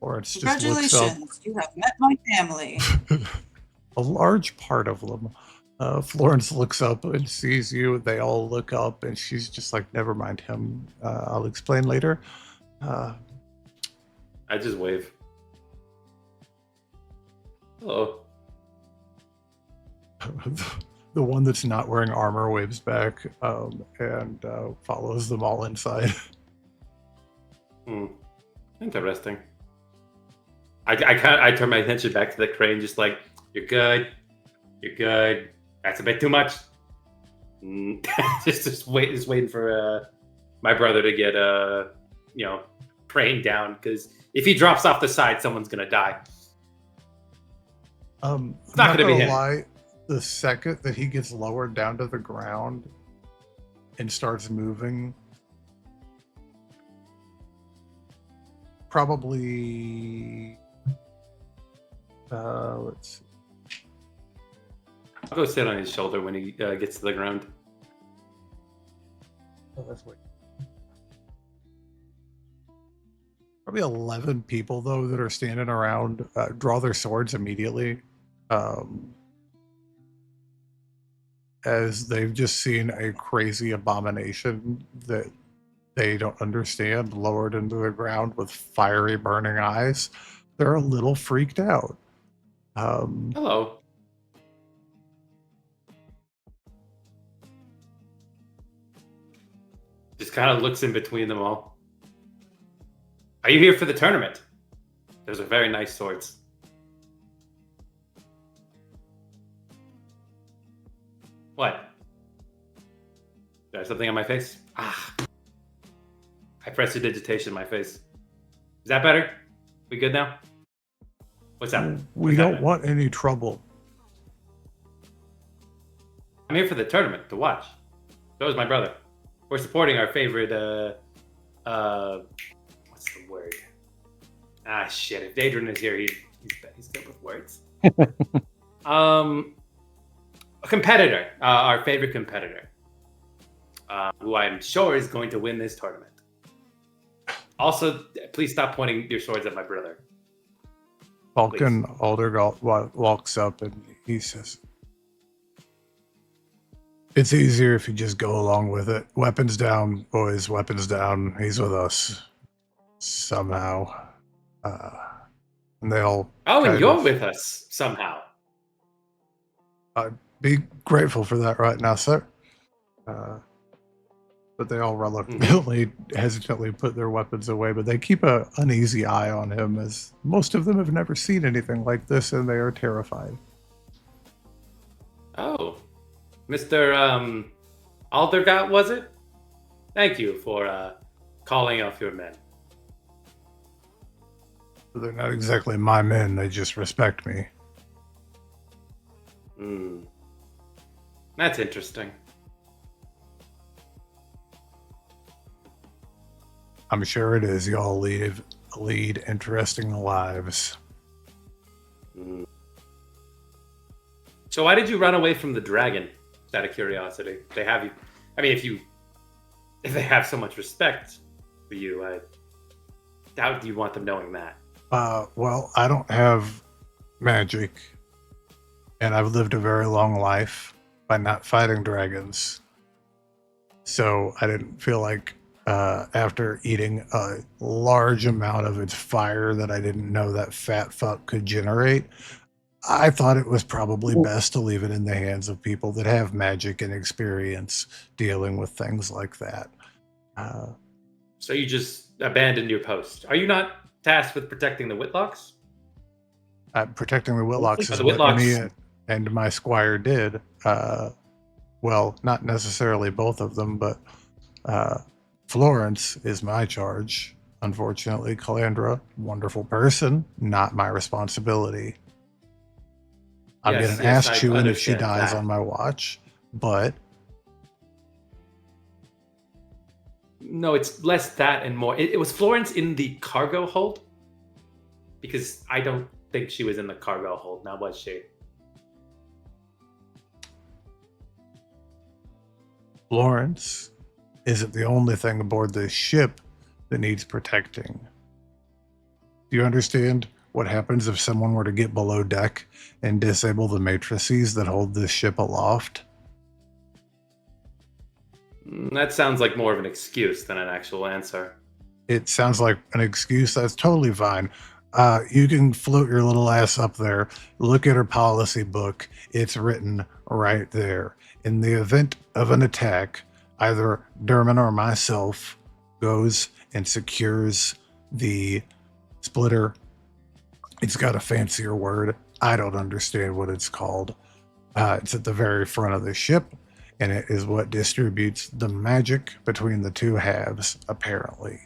Or it's just looks up. Congratulations, you have met my family. A large part of them. Florence looks up and sees you. They all look up, and she's just like, "Never mind him. I'll explain later." I just wave. Hello. The one that's not wearing armor waves back and follows them all inside. Interesting. I turn my attention back to the crane, just like, "You're good. You're good. That's a bit too much." just waiting for my brother to get crane down, because if he drops off the side, someone's gonna die. It's not gonna be him. Lie, the second that he gets lowered down to the ground and starts moving, probably let's see. I'll go sit on his shoulder when he gets to the ground. Oh, that's weird. Probably 11 people, though, that are standing around draw their swords immediately, as they've just seen a crazy abomination that they don't understand lowered into the ground with fiery, burning eyes. They're a little freaked out. Hello. Just kind of looks in between them all. Are you here for the tournament? Those are very nice swords. What? Did I have something on my face? Ah. I pressed a digitation on my face. Is that better? We good now? What's up? We don't want any trouble. I'm here for the tournament to watch. So is my brother. We're supporting our favorite, what's the word? Ah, shit. If Adran is here, he's good with words. A competitor, our favorite competitor, who I'm sure is going to win this tournament. Also, please stop pointing your swords at my brother. Falcon Aldergalt walks up and he says, "It's easier if you just go along with it. Weapons down, boys, weapons down. He's with us. Somehow." And they all... Oh, and you're with us, somehow. I'd be grateful for that right now, sir. But they all reluctantly, hesitantly put their weapons away, but they keep an uneasy eye on him, as most of them have never seen anything like this, and they are terrified. Oh. Mr. Aldergott, was it? Thank you for calling off your men. They're not exactly my men, they just respect me. That's interesting. I'm sure it is. Y'all lead interesting lives. So why did you run away from the dragon? Just out of curiosity. They have you. I mean, if they have so much respect for you, I doubt you want them knowing that. Well, I don't have magic, and I've lived a very long life by not fighting dragons. So I didn't feel like after eating a large amount of its fire that I didn't know that fat fuck could generate, I thought it was probably best to leave it in the hands of people that have magic and experience dealing with things like that. So you just abandoned your post. Are you not tasked with protecting the Whitlocks? Protecting the Whitlocks The is what Whitlocks- me and my squire did. Well, not necessarily both of them, but Florence is my charge. Unfortunately, Calandra, wonderful person, not my responsibility. I'm Yes, getting yes, ass I chewing if she understand dies that. on my watch, but No, it's less that and more. It was Florence in the cargo hold? Because I don't think she was in the cargo hold. Now, was she? Florence isn't the only thing aboard this ship that needs protecting. Do you understand what happens if someone were to get below deck and disable the matrices that hold this ship aloft? That sounds like more of an excuse than an actual answer. It sounds like an excuse. That's totally fine. You can float your little ass up there. Look at her policy book. It's written right there. In the event of an attack, either Derman or myself goes and secures the splitter. It's got a fancier word. I don't understand what it's called. It's at the very front of the ship, and it is what distributes the magic between the two halves, apparently.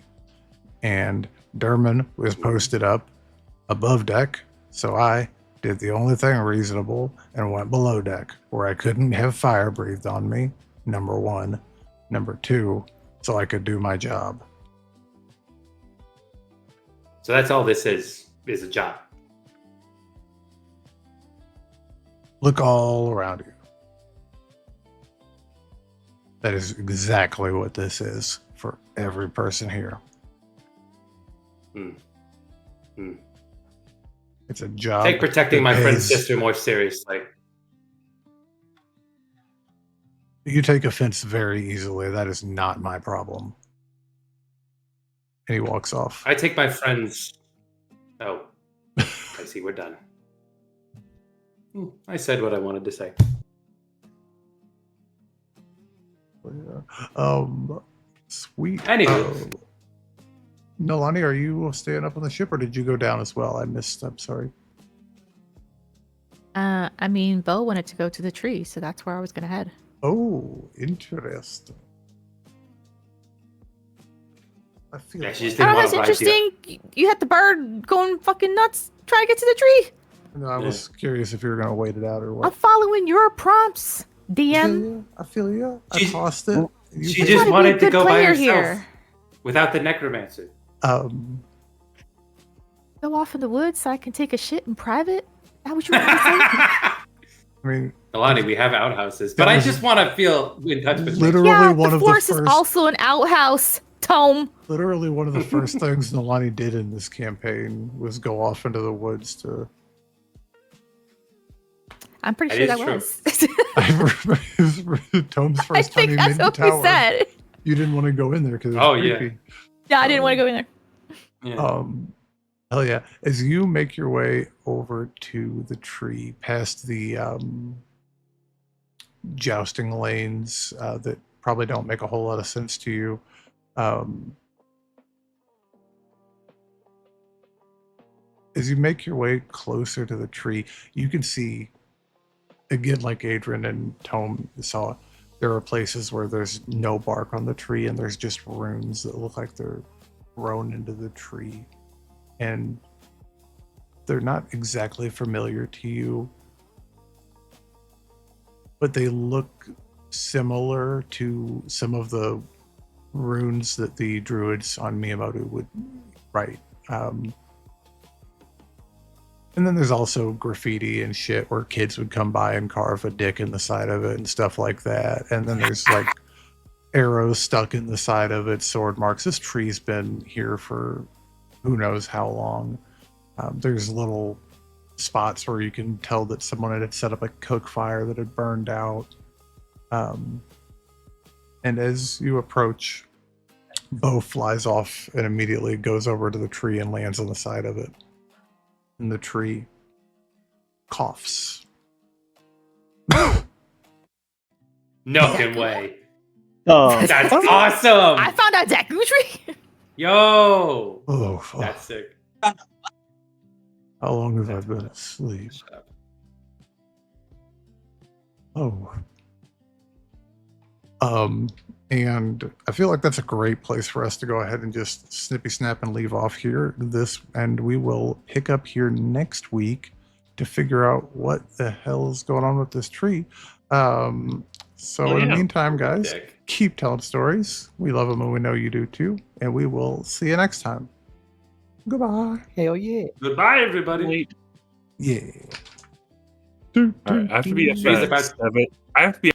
And Derman was posted up above deck, so I did the only thing reasonable and went below deck, where I couldn't have fire breathed on me, number one. Number two, so I could do my job. So that's all this is a job. Look all around you. That is exactly what this is for every person here. It's a job. Take protecting that my friend's pays- sister more seriously. You take offense very easily. That is not my problem. And he walks off. I take my friend's... Oh, I see, we're done. I said what I wanted to say. Sweet. Anywho. Nalani, are you staying up on the ship or did you go down as well? I missed. I'm sorry. I mean, Bo wanted to go to the tree, so that's where I was gonna head. Oh, interesting. I feel Yeah, she just Oh, didn't want that's to ride you. interesting. You had the bird going fucking nuts trying to get to the tree. No, I was curious if you were going to wait it out or I'm what. following your prompts, DM. I feel you. I She's- tossed it. She I'm just trying to be a wanted to good go by player herself here. without the necromancer. Go off in the woods so I can take a shit in private. That what you want to say? I mean, Nalani, we have outhouses, but I just want to feel in touch with literally Yeah, one the of forest the is first. also an outhouse. Tome. Literally one of the first things Nalani did in this campaign was go off into the woods to. I'm pretty That sure that is was. Tome's I first time think he that's made the what we tower. said. You didn't want to go in there because it was Oh, yeah. creepy. Yeah, I didn't want to go in there. Yeah. Hell yeah. As you make your way over to the tree, past the jousting lanes that probably don't make a whole lot of sense to you, as you make your way closer to the tree, you can see, again, like Adran and Tome saw, there are places where there's no bark on the tree and there's just runes that look like they're grown into the tree. And they're not exactly familiar to you, but they look similar to some of the runes that the druids on Miyamoto would write. And then there's also graffiti and shit where kids would come by and carve a dick in the side of it and stuff like that. And then there's like arrows stuck in the side of it, sword marks. This tree's been here for who knows how long. There's little spots where you can tell that someone had set up a cook fire that had burned out. And as you approach, Bo flies off and immediately goes over to the tree and lands on the side of it. And the tree coughs. No can way. Oh, That's awesome. I found out Deku tree. Yo, Oh, that's sick. how long have I been asleep? Oh. And I feel like that's a great place for us to go ahead and just snippy snap and leave off here. And we will pick up here next week to figure out what the hell is going on with this tree. So in the meantime, guys, keep telling stories. We love them and we know you do too. And we will see you next time. Goodbye. hell yeah. Goodbye, everybody. Wait, Yeah. all right, I have to be at 7. I have to be